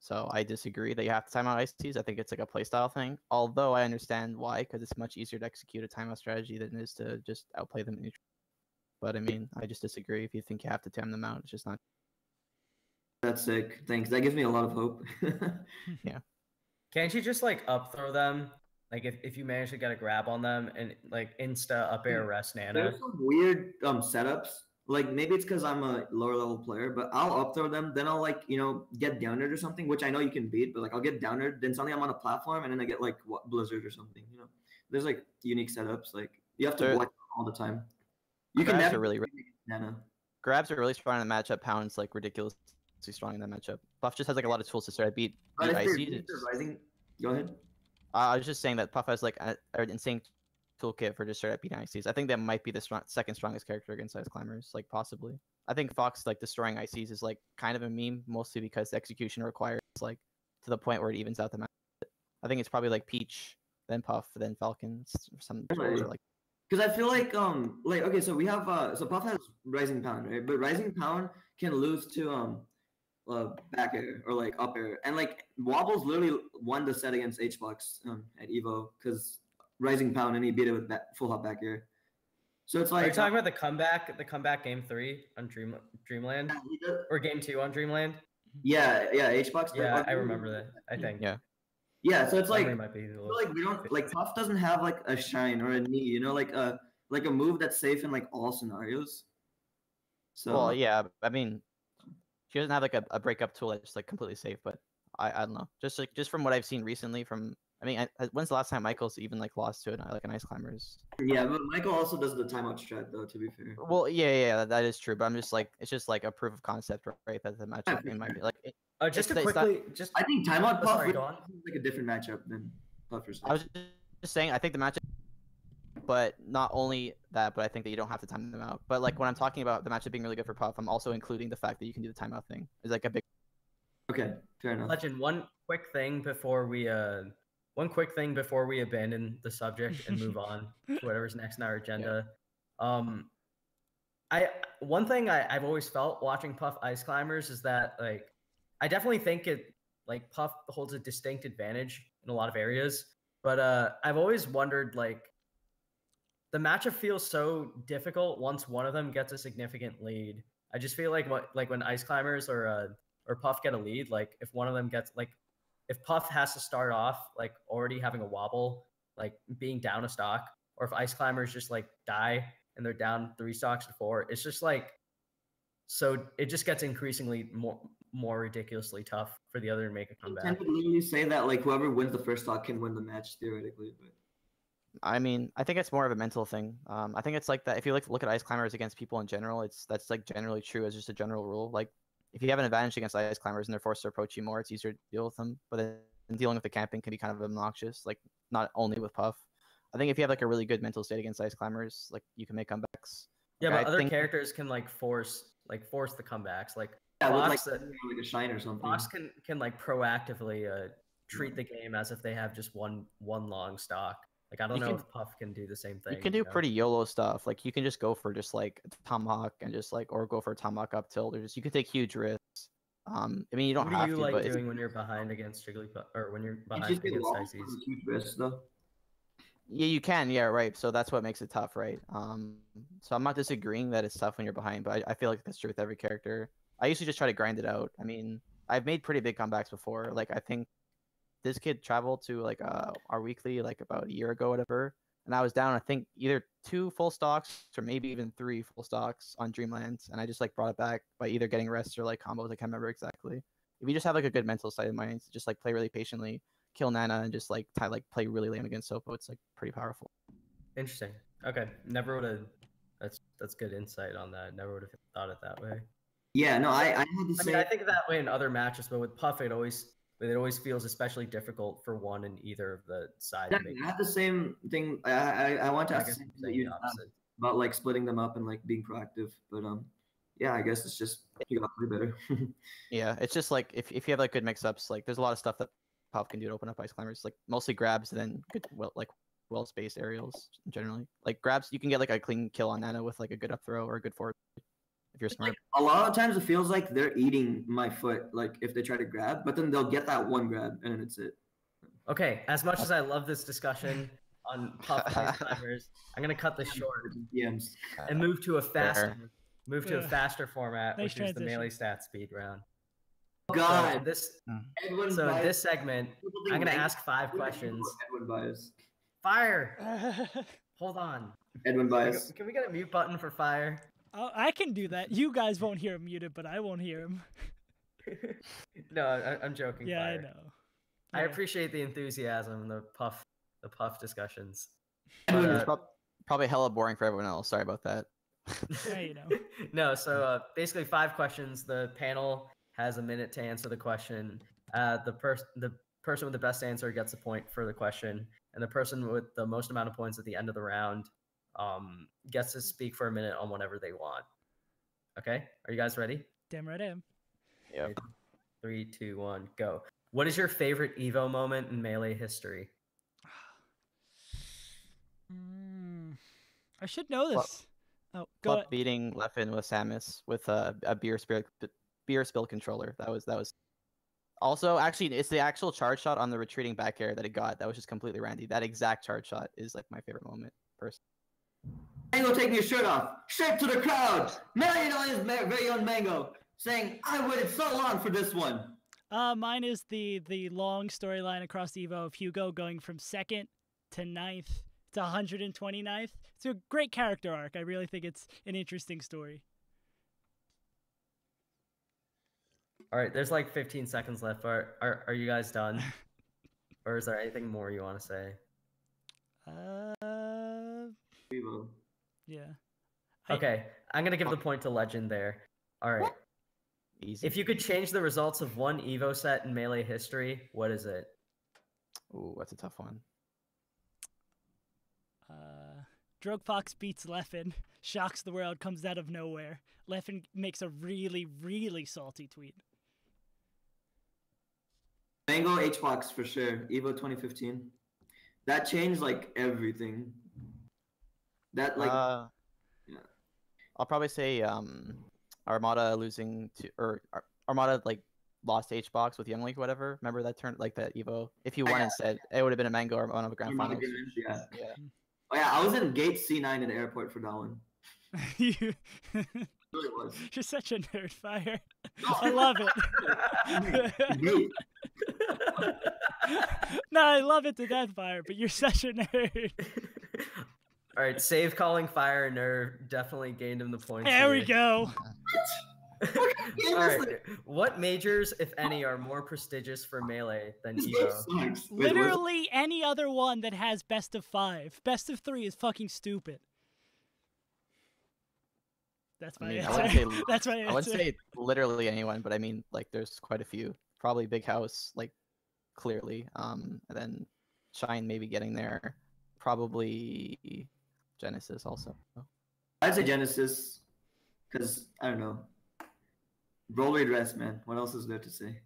So I disagree that you have to time out ICs. I think it's like a playstyle thing. Although I understand why, because it's much easier to execute a timeout strategy than it is to just outplay them in neutral. But I mean, I just disagree. If you think you have to time them out, it's just not. That's sick. Thanks. That gives me a lot of hope. Yeah. Can't you just like up throw them? Like if you manage to get a grab on them and like insta up air rest Nana. There's some weird setups. Like maybe it's because I'm a lower level player, but I'll up throw them, then I'll like get downed or something, which I know you can beat, but like I'll get downed, then suddenly I'm on a platform and then I get like blizzard or something. There's like unique setups. Like you have to block all the time. You can never really Nana. Grabs are really strong in the matchup. Pound's like ridiculously strong in that matchup. Puff just has like a lot of tools to start beat IC. Go ahead. I was just saying that Puff has like an insane toolkit for just straight up beating ICs. I think that might be the second strongest character against ice climbers, like possibly. I think Fox like destroying ICs is like kind of a meme, mostly because the execution requires like to the point where it evens out the match. I think it's probably like Peach, then Puff, then Falcons, or some like. Because I feel like okay, so we have so Puff has Rising Pound, right? But Rising Pound can lose to back air or like up air, and like Wobbles literally won the set against Hbox at EVO because Rising Pound, and he beat it with full hop back air. So it's like are you talking about the comeback game 3 on Dreamland or game 2 on Dreamland? Yeah, Hbox. Yeah, I remember that. I think. Yeah, so it's like might be like we don't like Puff doesn't have like a shine or a knee, like a move that's safe in like all scenarios. So well, yeah, I mean, she doesn't have like a breakup tool that's like completely safe, but I don't know. Just from what I've seen recently, when's the last time Michael's even like lost to an ice climbers? Yeah, but Michael also does the timeout strat though. To be fair. Well, yeah, that is true. But I'm just like it's just like a proof of concept, right? That the matchup might be like Just to it's not- quickly, just I think timeout Oh, Puff sorry, is go on. like a different matchup than Puff versus. I was just saying, I think the matchup, but not only that, but I think that you don't have to time them out. But like when I'm talking about the matchup being really good for Puff, I'm also including the fact that you can do the timeout thing. It's like a big. Okay, fair enough. Legend, one quick thing before we abandon the subject and move on to whatever's next on our agenda. One thing I've always felt watching Puff Ice Climbers is that like I definitely think Puff holds a distinct advantage in a lot of areas, but I've always wondered like the matchup feels so difficult once one of them gets a significant lead. I just feel like when Ice Climbers or Puff get a lead, like if one of them gets like if Puff has to start off like already having a wobble, like being down a stock, or if Ice Climbers just like die and they're down 3 stocks to 4, it's just like so it just gets increasingly more ridiculously tough for the other to make a I comeback. would literally say that like whoever wins the first stock can win the match theoretically, but I mean, I think it's more of a mental thing. I think it's like that. If you look at Ice Climbers against people in general, that's like generally true as just a general rule. Like if you have an advantage against Ice Climbers and they're forced to approach you more, it's easier to deal with them. But then dealing with the camping can be kind of obnoxious. Like not only with Puff. I think if you have like a really good mental state against Ice Climbers, like you can make comebacks. Yeah, Like, but I other think- characters can like force the comebacks. Like yeah, with Fox, like a shine or something. Fox can like proactively treat the game as if they have just one long stock. Like I don't You know can- if Puff can do the same thing. You can do pretty YOLO stuff. Like you can just go for just like tomahawk and just like or go for a tomahawk up tilt or just you can take huge risks. I mean you don't What have do you to, like but it's- doing when you're behind against Jigglypuff or when you're You behind just get against lost Ices? on huge risks though. yeah, you can. Yeah, right. So that's what makes it tough, right? So I'm not disagreeing that it's tough when you're behind, but I feel like that's true with every character. I usually just try to grind it out. I mean, I've made pretty big comebacks before. Like I think this kid traveled to like our weekly like about a year ago, whatever, and I was down. I think either 2 full stocks or maybe even 3 full stocks on Dreamland, and I just like brought it back by either getting rests or like combos. I can't remember exactly. If you just have like a good mental state of mind, just like play really patiently, kill Nana, and just like play really lame against Sopo, it's like pretty powerful. Interesting. Okay, never would have. That's good insight on that. Never would have thought it that way. Yeah, no, I had the I same. mean, I think that way in other matches, but with Puff, it always feels especially difficult for one in either of the sides. Yeah, I had the same thing. I want to I ask guess the I'm same thing that saying you the asked opposite. about like splitting them up and like being proactive, but yeah, I guess it's just you gotta play better. Yeah, it's just like if you have like good mix-ups, like there's a lot of stuff that Puff can do to open up Ice Climbers, like mostly grabs and then good well-spaced aerials generally. Like grabs, you can get like a clean kill on Nana with like a good up throw or a good forward if you're smart. Like a lot of times it feels like they're eating my foot, like if they try to grab, but then they'll get that one grab and then it's it. Okay, as much as I love this discussion on Puff Ice Climbers, I'm gonna cut this short DMs. and move to a faster Yeah. format, Nice which is the transition. melee stat speed round. Oh, God, So this Edwin so in bias. this segment, People think I'm gonna Edwin- ask 5 questions. Edwin bias. Fire! Hold on. Edwin bias. Can we get a mute button for Fire? Oh, I can do that. You guys won't hear him muted, but I won't hear him. No, I'm joking. Yeah, Fire. I know. I Yeah. appreciate the enthusiasm, the puff discussions. Edwin But, is Probably hella boring for everyone else. Sorry about that. Yeah, you know. No, so basically 5 questions. The panel has a minute to answer the question. The person with the best answer gets a point for the question, and the person with the most amount of points at the end of the round gets to speak for a minute on whatever they want. Okay, are you guys ready? Damn right I am. Yep. 3, 2, 1, go. What is your favorite EVO moment in Melee history? I should know Well, this. Oh, go Club ahead. beating Leffen with Samus with a beer spill controller. That was also actually it's the actual charge shot on the retreating back air that it got. That was just completely randy. That exact charge shot is like my favorite moment. Personally. Mango taking his shirt off, straight to the crowd. Million on his very own Mango, saying, "I waited so long for this one." Mine is the long storyline across EVO of Hugo going from 2nd to 9th to 129th. It's a great character arc. I really think it's an interesting story. All right, there's like 15 seconds left. Are you guys done? Or is there anything more you want to say? Evo. Yeah. Okay, I'm gonna give the point to Legend there. All right. Easy. If you could change the results of one EVO set in Melee history, what is it? Ooh, that's a tough one. Drogfox beats Leffen, shocks the world, comes out of nowhere. Leffen makes a really, really salty tweet. Mango HBox for sure. EVO 2015. That changed like everything. That like yeah. I'll probably say Armada losing to Armada like lost HBox with Young League or whatever. Remember that turn like that EVO? If he won instead, it would have been a Mango or one of the grand finals. Yeah. Yeah. Oh yeah, I was in gate C9 in the airport for that one. You... It really was. You're such a nerd, Fire. I love it. Gate. No, I love it to death, Fire, but you're such a nerd. All right, save calling Fire Nerve definitely gained him the points. There we go. All right, what majors, if any, are more prestigious for Melee than EVO? Literally any other one that has best of 5. Best of 3 is fucking stupid. That's my answer. That's my answer. I wouldn't say literally anyone, but I mean, like, there's quite a few. Probably Big House, like, clearly. And then Shine maybe getting there. Probably Genesis also. I'd say Genesis, because, I don't know. Roller dress, man. What else is there to say?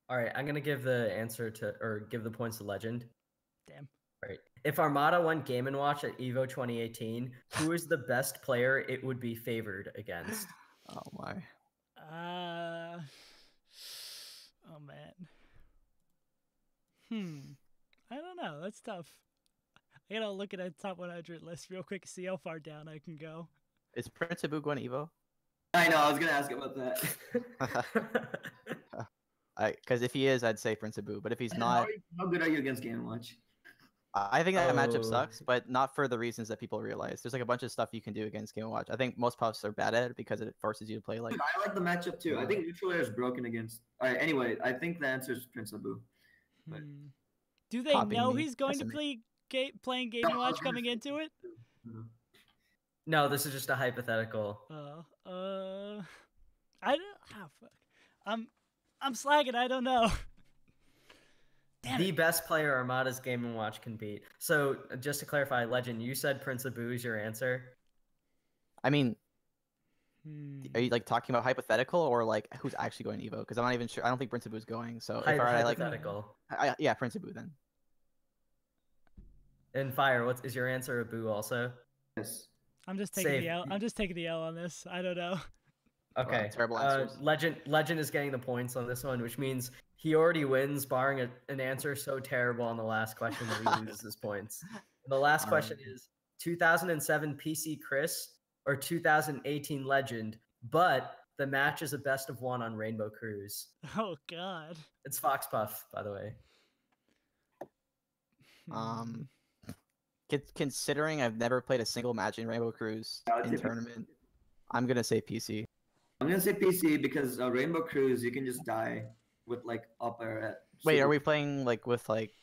All right, I'm going to give the answer to, or give the points to Legend. Damn. Right. If Armada won Game & Watch at EVO 2018, who is the best player it would be favored against? Oh my. Oh man. I don't know. That's tough. I gotta look at a top 100 list real quick to see how far down I can go. Is Prince Abu going EVO? I know. I was gonna ask about that. Because if he is, I'd say Prince Abu. But if he's not, how good are you against Game & Watch? I think that matchup sucks, but not for the reasons that people realize. There's like a bunch of stuff you can do against Game & Watch. I think most puffs are bad at it because it forces you to play like. I like the matchup too. I think neutral air is broken against. All right. Anyway, I think the answer is Prince Abu. But... Do they know he's going to play playing Game & Watch coming into it? No, this is just a hypothetical. I don't. Oh, fuck. I'm slagging. I don't know. The best player Armada's Game & Watch can beat. So, just to clarify, Legend, you said Prince Abu is your answer? I mean, are you like talking about hypothetical or like who's actually going to EVO? Because I'm not even sure. I don't think Prince Abu is going. So if I like hypothetical. Yeah, Prince Abu then. And Fire, what is your answer? Abu also? Yes. I'm just taking the L. I'm just taking the L on this. I don't know. Okay. Wow, terrible answers. Legend is getting the points on this one, which means he already wins, barring an answer so terrible on the last question that he loses his points. And the last question is 2007 PC Chris or 2018 Legend, but the match is a best of 1 on Rainbow Cruise. Oh God. It's Fox Puff, by the way. Considering I've never played a single match in Rainbow Cruise in tournament, I'm gonna say PC. I'm gonna say PC because Rainbow Cruise, you can just die with like up air at. Wait, are we playing like with like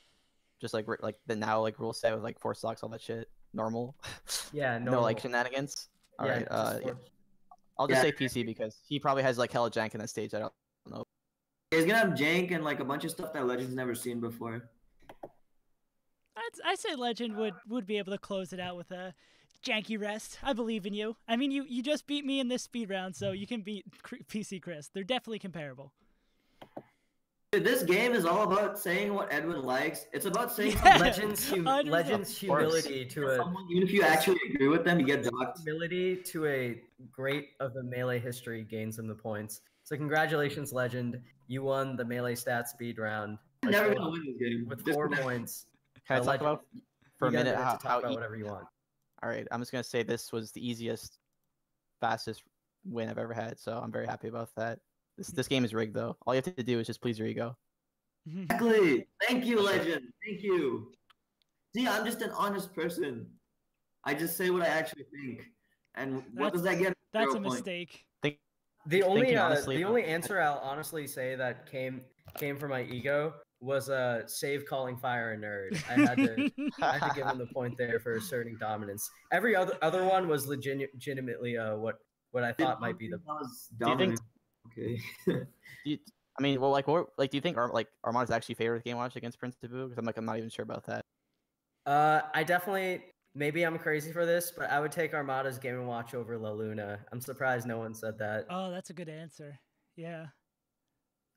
just like the now like rule set with like 4 stocks, all that shit? Normal? Yeah, no like shenanigans. All right. I'll just say PC because he probably has like hella jank in that stage. I don't know. He's gonna have jank and like a bunch of stuff that Legend's never seen before. I say Legend would be able to close it out with a janky rest. I believe in you. I mean, you just beat me in this speed round, so you can beat PC Chris. They're definitely comparable. Dude, this game is all about saying what Edwin likes. It's about saying Legend's humility to a. Even if you actually agree with them, you get docked. Humility to a great of the Melee history gains him the points. So congratulations, Legend. You won the Melee stat speed round. I'm never gonna win this game with 4 points. Can I talk about for a minute how about whatever you want? All right, I'm just gonna say this was the easiest, fastest win I've ever had, so I'm very happy about that. This game is rigged though. All you have to do is just please your ego. Exactly. Thank you, Legend. Thank you. See, I'm just an honest person. I just say what I actually think. And what does that get? That's a mistake. The only answer I'll honestly say that came from my ego was save calling Fire a nerd. I had to give him the point there for asserting dominance. Every other one was legitimately what what I thought might be the. That was Do you think? Okay. Do you, I mean, well, do you think Armada's actually favored with Game Watch against Prince Taboo? Because I'm not even sure about that. I definitely. Maybe I'm crazy for this, but I would take Armada's Game & Watch over La Luna. I'm surprised no one said that. Oh, that's a good answer. Yeah.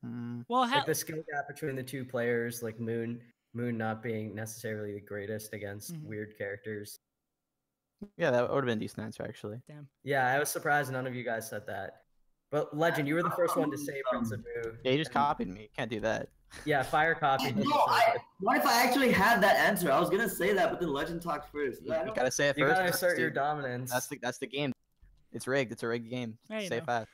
Mm. Well, Like the skill gap between the two players, like Moon not being necessarily the greatest against weird characters. Yeah, that would have been a decent answer actually. Damn. Yeah, I was surprised none of you guys said that. But Legend, you were the first one to say Prince Abu. Yeah, you just copied me. Can't do that. Yeah, Fire copied. No, what if I actually had that answer? I was gonna say that, but then Legend talked first. You gotta say it You first. gotta assert your dude. dominance. That's the game. It's rigged. It's a rigged game. There you Say go. fast.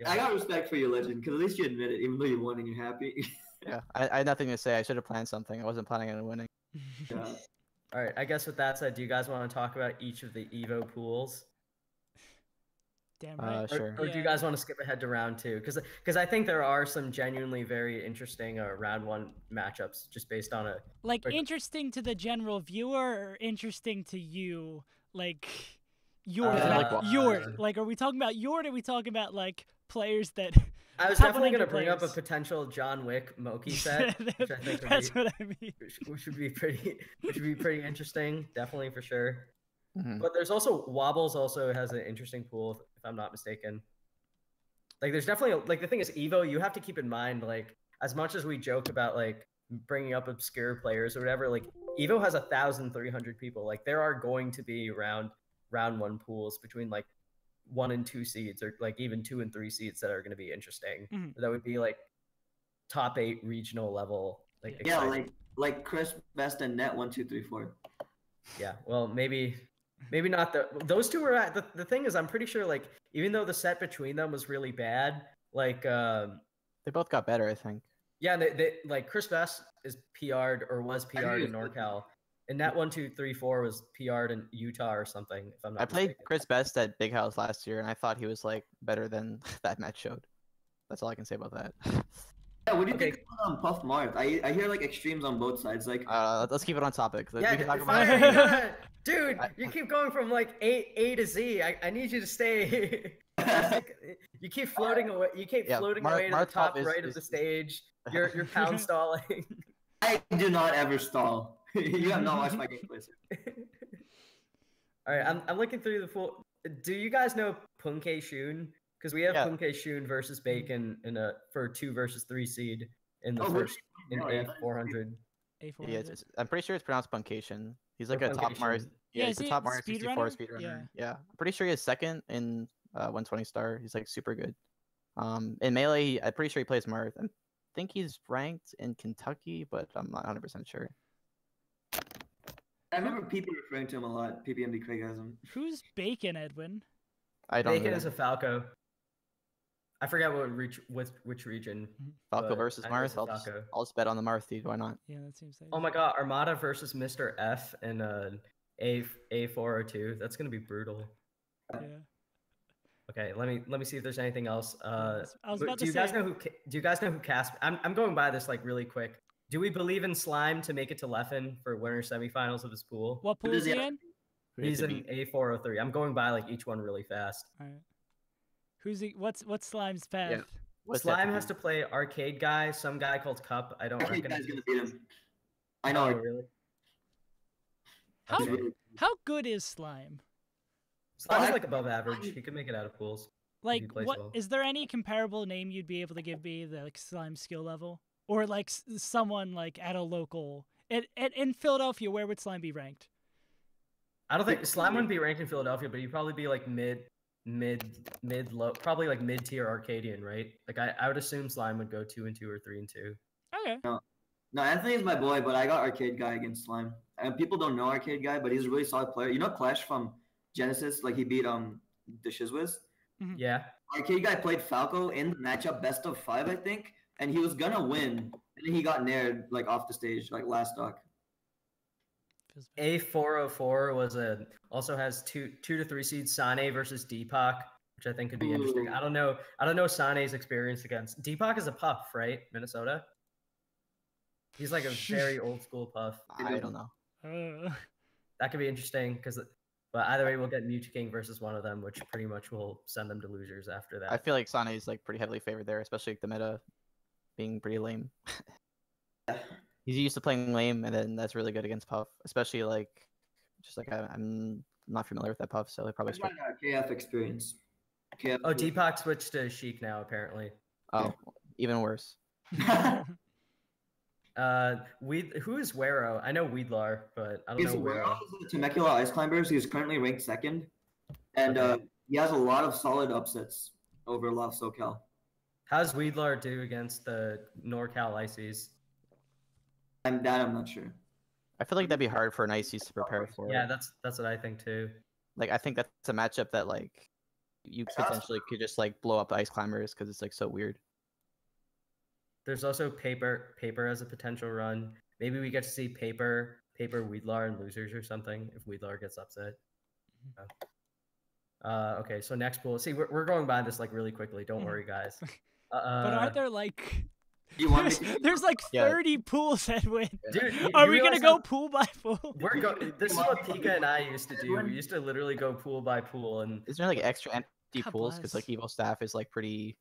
I got respect for you, Legend, because at least you admit it, even though you won and you're happy. Yeah, I had nothing to say. I should have planned something. I wasn't planning on winning. Yeah. All right, I guess with that said, do you guys want to talk about each of the EVO pools? Damn right. Sure. Or do you guys want to skip ahead to round two? Because I think there are some genuinely very interesting round one matchups just based on a Like interesting to the general viewer or interesting to you? Like Yord. Like are we talking about Yord or are we talking about like players that I was definitely going to bring up a potential John Wick Moki set, which I think what I mean. Which would be pretty interesting, definitely for sure. Mm-hmm. But there's also Wobbles also has an interesting pool, if I'm not mistaken. Like there's definitely like the thing is EVO, you have to keep in mind like as much as we joke about like bringing up obscure players or whatever, like EVO has 1,300 people. Like there are going to be round one pools between like 1 and 2 seeds or like even 2 and 3 seeds that are going to be interesting. That would be like top 8 regional level. Like yeah, exciting. like Chris Best and Net 1, 2, 3, 4. Yeah, well maybe not those two were at the thing is I'm pretty sure like even though the set between them was really bad, like they both got better, I think. Yeah, they like Chris Best is PR'd or was PR'd in NorCal. And that 1, 2, 3, 4 was PR'd in Utah or something. If I'm not I played mistaken. Chris Best at Big House last year, and I thought he was like better than that match showed. That's all I can say about that. Yeah, what do you think about Puff Marth? I hear like extremes on both sides. Like, let's keep it on topic. Yeah, we can talk Fire, about dude, you keep going from like A to Z. I need you to stay. You keep floating away. You keep floating away to the top right of the stage. You're pound stalling. I do not ever stall. You have not watched my gameplay. All right, I'm looking through the full. Do you guys know Punke Shun? Because we have Punke Shun versus Bacon in for 2 versus 3 seed in the first in A400. Yeah, I'm pretty sure it's pronounced Puncation. He's like a top Mario. Yeah, he's a top Mario 64 speedrunner. Yeah, I'm pretty sure he is second in 120 star. He's like super good. In Melee, I'm pretty sure he plays Marth. I think he's ranked in Kentucky, but I'm not 100% sure. I remember PP referring to him a lot. PPMD Craig has him. Who's Bacon, Edwin? I don't know. Bacon is a Falco. I forgot which region. Falco versus Marth. I'll just bet on the Marth, dude. Why not? Yeah, that seems safe. Oh my god, Armada versus Mr. F in A402. That's gonna be brutal. Yeah. Okay, let me see if there's anything else. I was about do to you say. guys know who Casp? I'm going by this like really quick. Do we believe in Slime to make it to Leffen for winter semifinals of his pool? What pool is he in? He's in A403. I'm going by like each one really fast. All right. Who's he? What's Slime's path? Yeah. Slime has to play Arcade Guy, some guy called Cup. I don't Arcade recognize. Guy's gonna beat him. I know. Really? How good is Slime? Slime's like above average. He could make it out of pools. Like, what is there any comparable name you'd be able to give me the like Slime skill level, or like someone like at a local in Philadelphia? Where would Slime be ranked? I don't think Slime wouldn't be ranked in Philadelphia, but he'd probably be like mid low, probably like mid tier Arcadian, right? Like I would assume Slime would go 2 and 2 or 3 and 2. Okay. No, Anthony is my boy, but I got Arcade Guy against Slime. And people don't know Arcade Guy, but he's a really solid player. You know Clash from Genesis, like he beat the Shizwiz. Yeah. Arcade Guy played Falco in the matchup best of 5, I think, and he was gonna win, and then he got nared like off the stage, like last stock. A404 was also has 2 to 3 seeds Sane versus Deepak, which I think could be interesting. I don't know Sane's experience against Deepak is a Puff, right? Minnesota. He's like a very old school Puff. I don't know. That could be interesting because But either way, we'll get Mewtwo King versus one of them, which pretty much will send them to losers after that. I feel like Sane is like pretty heavily favored there, especially like, the meta being pretty lame. He's used to playing lame, and then that's really good against Puff, especially like just like I'm not familiar with that Puff, so they probably. That's my KF experience. KF Oh, Deepak switched to Sheik now apparently. Oh, even worse. Who is Wero? I know Weedlar, but I don't know Wero. He's Temecula Ice Climbers. He's currently ranked 2nd, and he has a lot of solid upsets over a lot of SoCal. How's Weedlar do against the NorCal Ices? I'm not sure. I feel like that'd be hard for an Ices to prepare for. Yeah, that's what I think too. Like I think that's a matchup that like you potentially could just like blow up the Ice Climbers because it's like so weird. There's also Paper as a potential run. Maybe we get to see Paper, Weedlar, and losers or something if Weedlar gets upset. Okay, so next pool. See, we're going by this like really quickly. Don't worry, guys. But aren't there like? You want me There's like 30 pools, Edwin. Dude, are we gonna go pool by pool? This is what Pika and I used to do. We used to literally go pool by pool, and is there like extra empty God pools because bless. like EVO staff is like pretty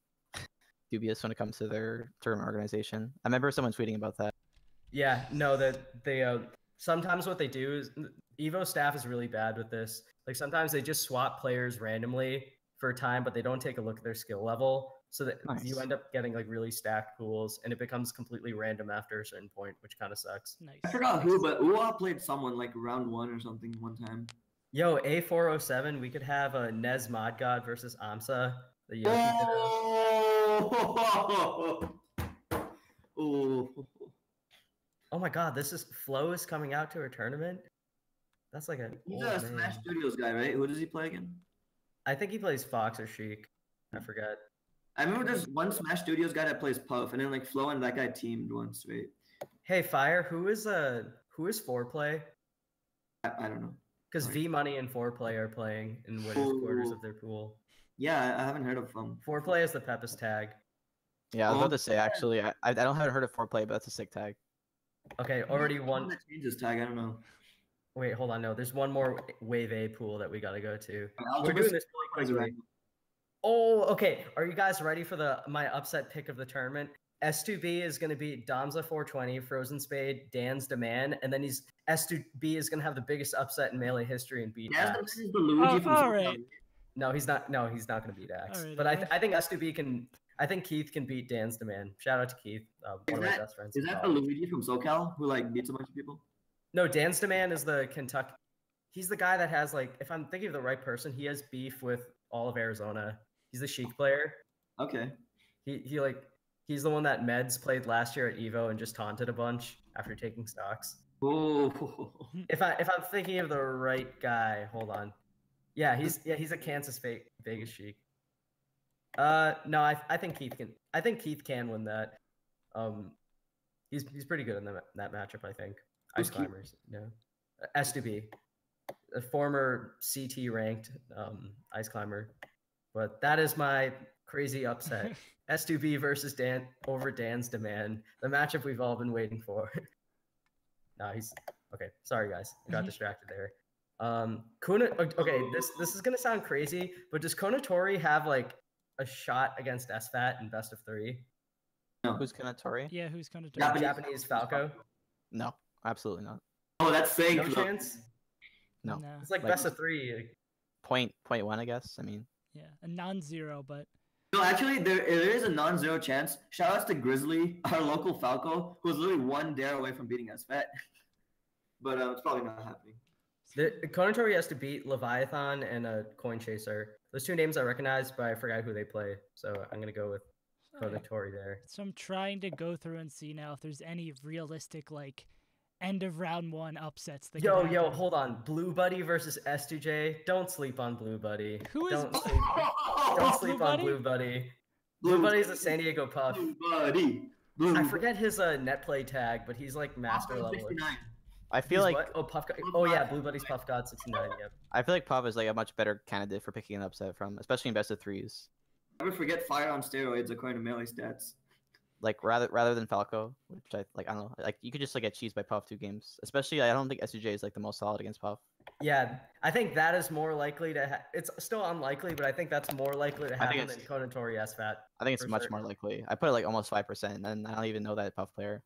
dubious when it comes to their tournament organization. I remember someone tweeting about that. yeah, no, that they sometimes what they do is EVO staff is really bad with this. Like sometimes they just swap players randomly for a time, but they don't take a look at their skill level. So that you end up getting like really stacked pools, and it becomes completely random after a certain point, which kind of sucks. Nice. I forgot who, but Uwa played someone like round 1 or something one time. Yo, A407, we could have a Nez Mod God versus Amsa. The Yoshi Oh my god, Flo is coming out to a tournament? That's like a He's a Smash Studios guy, right? Who does he play again? I think he plays Fox or Sheik. I forget. I remember there's one Smash Studios guy that plays Puff, and then like Flo and that guy teamed once, right? Hey, Fire, who is 4Play? I don't know. Because V Money and 4Play are playing in winners quarters of their pool. Yeah, I haven't heard of them. 4Play is the Pepis tag. Yeah, I was about to say actually, I haven't heard of 4Play, but that's a sick tag. Okay, already one. That changes tag. I don't know. Wait, hold on. No, there's one more Wave A pool that we gotta go to. I'll We're do doing this really quickly. Oh, okay. Are you guys ready for my upset pick of the tournament? S2B is going to beat Damza 420, Frozen Spade, Dan's Demand, and then S2B is going to have the biggest upset in Melee history and beat Axe. Is the Luigi from all right. No, he's not. No, he's not going to beat Axe. Right, but I think S2B can. I think Keith can beat Dan's Demand. Shout out to Keith, one of my best friends. Is that the Luigi from SoCal who like beats a bunch of people? No, Dan's Demand is the Kentucky. He's the guy that has like, if I'm thinking of the right person, he has beef with all of Arizona. He's the Sheik player. Okay. He's the one that Meds played last year at EVO and just taunted a bunch after taking stocks. Oh. If I'm thinking of the right guy, hold on. Yeah, he's a Kansas Vegas Sheik. No, I think Keith can win that. He's pretty good in that matchup, I think. Ice Climbers, no. S2B, a former CT ranked Ice Climber. But that is my crazy upset. S2B versus Dan over Dan's Demand. The matchup we've all been waiting for. No, he's okay. Sorry guys, I got distracted there. Okay, this is gonna sound crazy, but does Konatori have like a shot against SFAT in best of 3? No. Who's Konatori? Yeah, who's Konatori? Japanese Falco? No, absolutely not. Oh, that's fake. No chance? No. It's like best of 3. Point 1, I guess. I mean. Yeah, a non-zero, but. No, actually, there is a non-zero chance. Shout outs to Grizzly, our local Falco, who was literally one dare away from beating SFAT. But it's probably not happening. Konatori has to beat Leviathan and a Coin Chaser. Those two names I recognize, but I forgot who they play. So I'm going to go with Konatori there. So I'm trying to go through and see now if there's any realistic, like, end of round 1 upsets. That Yo, hold on. Blue Buddy versus S2J. Don't sleep on Blue Buddy. Don't sleep on Blue Buddy. Blue Buddy's a San Diego Puff. Blue Buddy. I forget his net play tag, but he's like master level. 69. I feel like Blue Buddy's Puff God 69. Yep. I feel like Puff is like a much better candidate for picking an upset from, especially in best of 3s. Never forget Fire on steroids according to Melee stats. Like rather than Falco, which I don't know. Like you could just like get cheesed by Puff 2 games. Especially I don't think S2J is like the most solid against Puff. Yeah, I think that is more likely to. It's still unlikely, but I think that's more likely to I think happen than it's- Konatori SFAT. I think it's For much sure. more likely. I put it like almost 5%, and I don't even know that Puff player.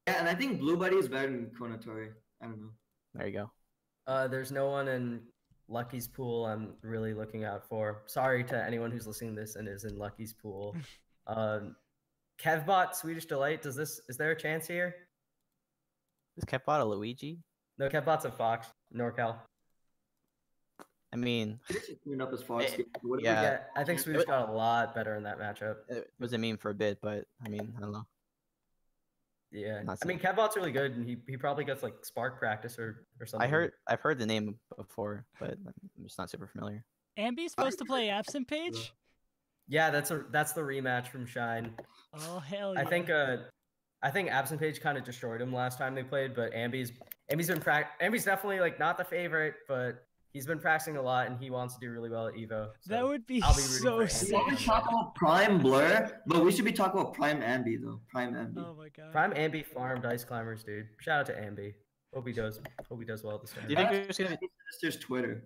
Yeah, and I think Blue Buddy is better than Konatori. I don't know. There you go. There's no one in Lucky's pool I'm really looking out for. Sorry to anyone who's listening to this and is in Lucky's pool. Kevbot, Swedish Delight, is there a chance here? Is Kepbot a Luigi? No, Kevbot's a Fox, NorCal. I mean, He should tune up his Fox Eh, game. What if we yeah. get- I think Swedish got a lot better in that matchup. it was a meme for a bit, but I mean, I don't know. Yeah, Not I mean Kevbot's really good, and he probably gets like Spark practice or something. I've heard the name before, but I'm just not super familiar. Ambi's supposed to play Absent Page? Yeah, that's the rematch from Shine. Oh hell yeah! I think Absent Page kind of destroyed him last time they played, but Ambi's definitely like not the favorite, but he's been practicing a lot and he wants to do really well at EVO. So that would be I'll be rooting so for sick. We always talk about Prime Blur, but we should be talking about Prime Ambi though. Prime Ambi. Oh my god. Prime Ambi farmed Ice Climbers, dude. Shout out to Ambi. Hope he does well this time. Do you think there's gonna be? There's Twitter.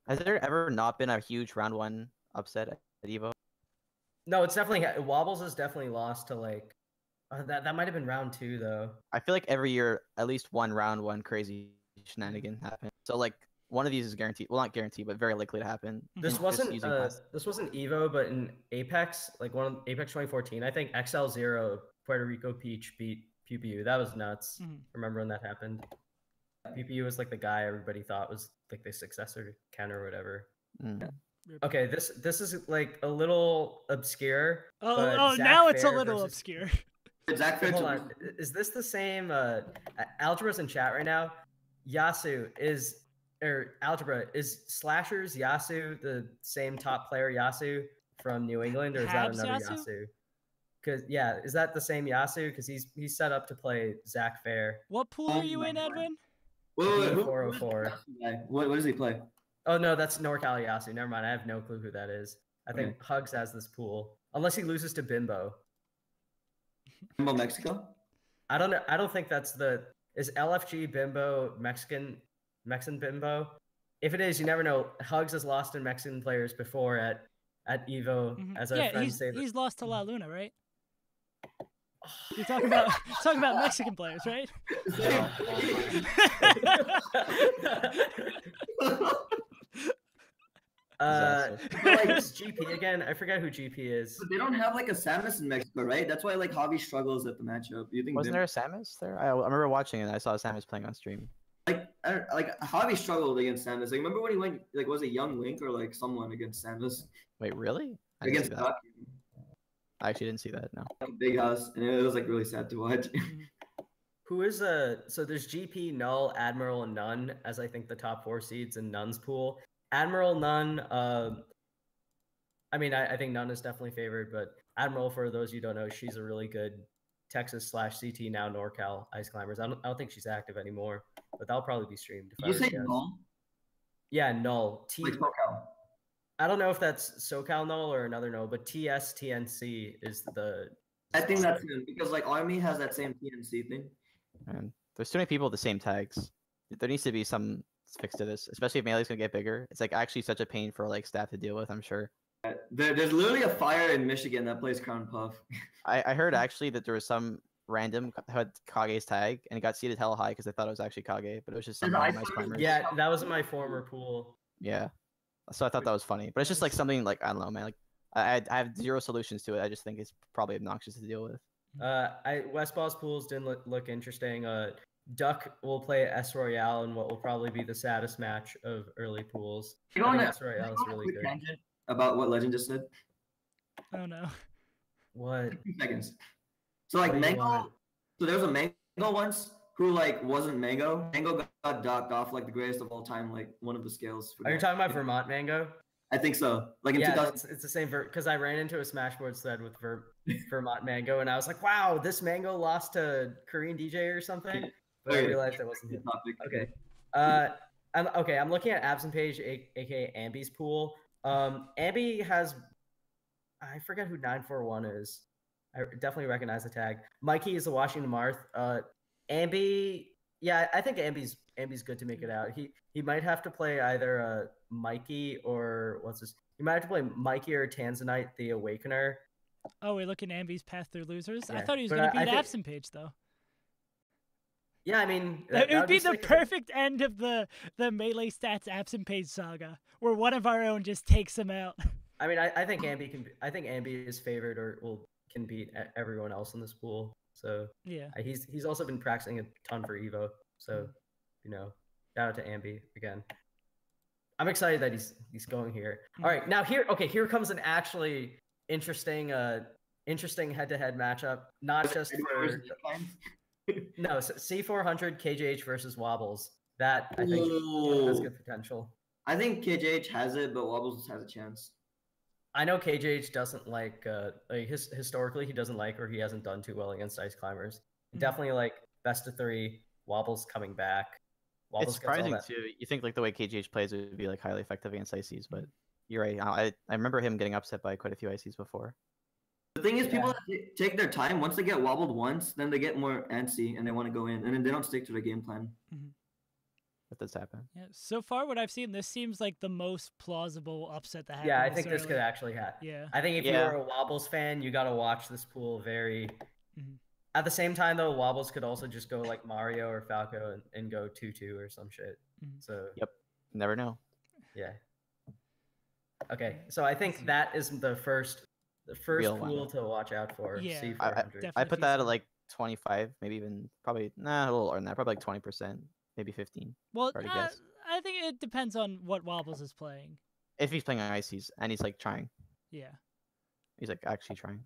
Has there ever not been a huge round 1 upset at EVO? No, it's definitely Wobbles has definitely lost to like that might have been round 2 though. I feel like every year at least one round 1 crazy shenanigan happens. So like one of these is guaranteed. Well, not guaranteed, but very likely to happen. This Just wasn't using past- this wasn't EVO, but in Apex, like Apex 2014, I think XL0 Puerto Rico Peach beat PPU. That was nuts. Mhm. Remember when that happened? PPU was like the guy everybody thought was like the successor to Ken or whatever. Mm. Okay, this is like a little obscure. but Oh, Zach now it's a Fair little versus- obscure. Zach Fair. Hold on, is this the same? Algebra's in chat right now. Yasu Algebra is Slashers Yasu the same top player Yasu from New England, or is that Habs another Yasu? Yasu? Because yeah, is that the same Yasu? Because he's set up to play Zach Fair. What pool Oh are you my in, God. Edwin? Wait, who's 404. the guy? What does he play? Oh no, that's NorCal Yasu. Never mind, I have no clue who that is. I think Hugs has this pool, unless he loses to Bimbo. Bimbo Mexico? I don't know. I don't think that's is LFG Bimbo Mexican Bimbo. If it is, you never know. Hugs has lost to Mexican players before at EVO, Mhm. as our Yeah, friend said. he's lost to La Luna, right? You're talking about Mexican players, right? Like it's GP again. I forget who GP is. But they don't have like a Samus in Mexico, right? That's why like Javi struggles at the matchup. You think Wasn't there a Samus there? I remember watching it. I saw Samus playing on stream. like Javi struggled against Samus? Like remember when he went like was it Young Link or like someone against Samus Wait, really? I didn't against see that. Duck, I actually didn't see that. No. like, Big House, and it was like really sad to watch. Who is so there's GP, Null, Admiral, and None as I think the top 4 seeds in Nunn's pool. Admiral, None, I mean I think None is definitely favored, but Admiral, for those you don't know, she's a really good Texas/CT now NorCal Ice Climbers. I don't think she's active anymore, but that'll probably be streamed. if I You were to say guess. Null? Yeah, Null. Like SoCal. I don't know if that's SoCal Null or another Null, but TSTNC is the. I think that's him because like Army has that same TNC thing. And there's too many people with the same tags. There needs to be some fix to this, especially if Melee's gonna get bigger. It's like actually such a pain for like staff to deal with. I'm sure. There's literally a fire in Michigan that plays Crown Puff. I heard actually that there was some random who had Kage's tag and it got seated hella high because they thought it was actually Kage, but it was just some Is random Ice Ice Climbers- climbers. Yeah, that was in my former pool. Yeah. So I thought that was funny, but it's just like something like I don't know, man. Like I have zero solutions to it. I just think it's probably obnoxious to deal with. Westball's pools didn't look interesting. Duck will play S Royale in what will probably be the saddest match of early pools. I Going think to- S Royale is really Quick good. tangent about what Legend just said. Oh no. What? 2 seconds. So like What do you Mango. want? So there was a Mango once who like wasn't Mango. Mango got docked off like the greatest of all time, like one of the scales. Are you talking about Vermont Mango? I think so. Like in Yeah, 2000. it's the same because I ran into a Smashboards thread with Vermont Mango, and I was like, "Wow, this Mango lost to Korean DJ or something." But I Wait. realized it wasn't him. topic. Okay. I'm looking at Absent Page, aka Ambi's pool. Ambi has, I forget who 941 is. I definitely recognize the tag. Mikey is the Washington Marth. Ambi, Yeah, I think Ambi's good to make it out. He might have to play either Mikey or what's this? He might have to play Mikey or Tanzanite the Awakener. Oh, we're looking at Ambi's path through losers. I Yeah, thought he was but going to I beat think- Absent Page though. Yeah, I mean It would would be the sick if it- perfect end of the Melee Stats Absent Page saga, where one of our own just takes him out. I mean, I think Ambi can. I think Ambi is favored or can beat everyone else in this pool. So Yeah. he's also been practicing a ton for EVO. So shout out to Ambi again. I'm excited that he's going here. All right, now here comes an actually interesting head-to-head matchup. Not just for no C400 KJH versus Wobbles. That I think has good potential. I think KJH has it, but Wobbles has a chance. I know KJH doesn't like historically he doesn't like or he hasn't done too well against ice climbers. Definitely like best of 3. Wobbles coming back. It's surprising too. You think like the way KGH plays would be like highly effective against ICs, but you're right. I remember him getting upset by quite a few ICs before. The thing is, people take their time. Once they get wobbled once, then they get more antsy and they want to go in, and then they don't stick to their game plan. If this happen. Yeah. So far, what I've seen, this seems like the most plausible upset that happened. Yeah, I think this could actually happen. Yeah. I think if you're a Wobbles fan, you got to watch this pool very. At the same time, though, Wobbles could also just go like Mario or Falco and go 2-2 or some shit. So. Yep. Never know. Yeah. Okay, so I think that is the first Real pool to watch out for. Yeah, C400. I put that at like 25, maybe even probably a little more than that, probably like 20%, maybe 15. Well, Hard to guess. I think it depends on what Wobbles is playing. If he's playing on ICs and he's like trying. Yeah. He's like actually trying.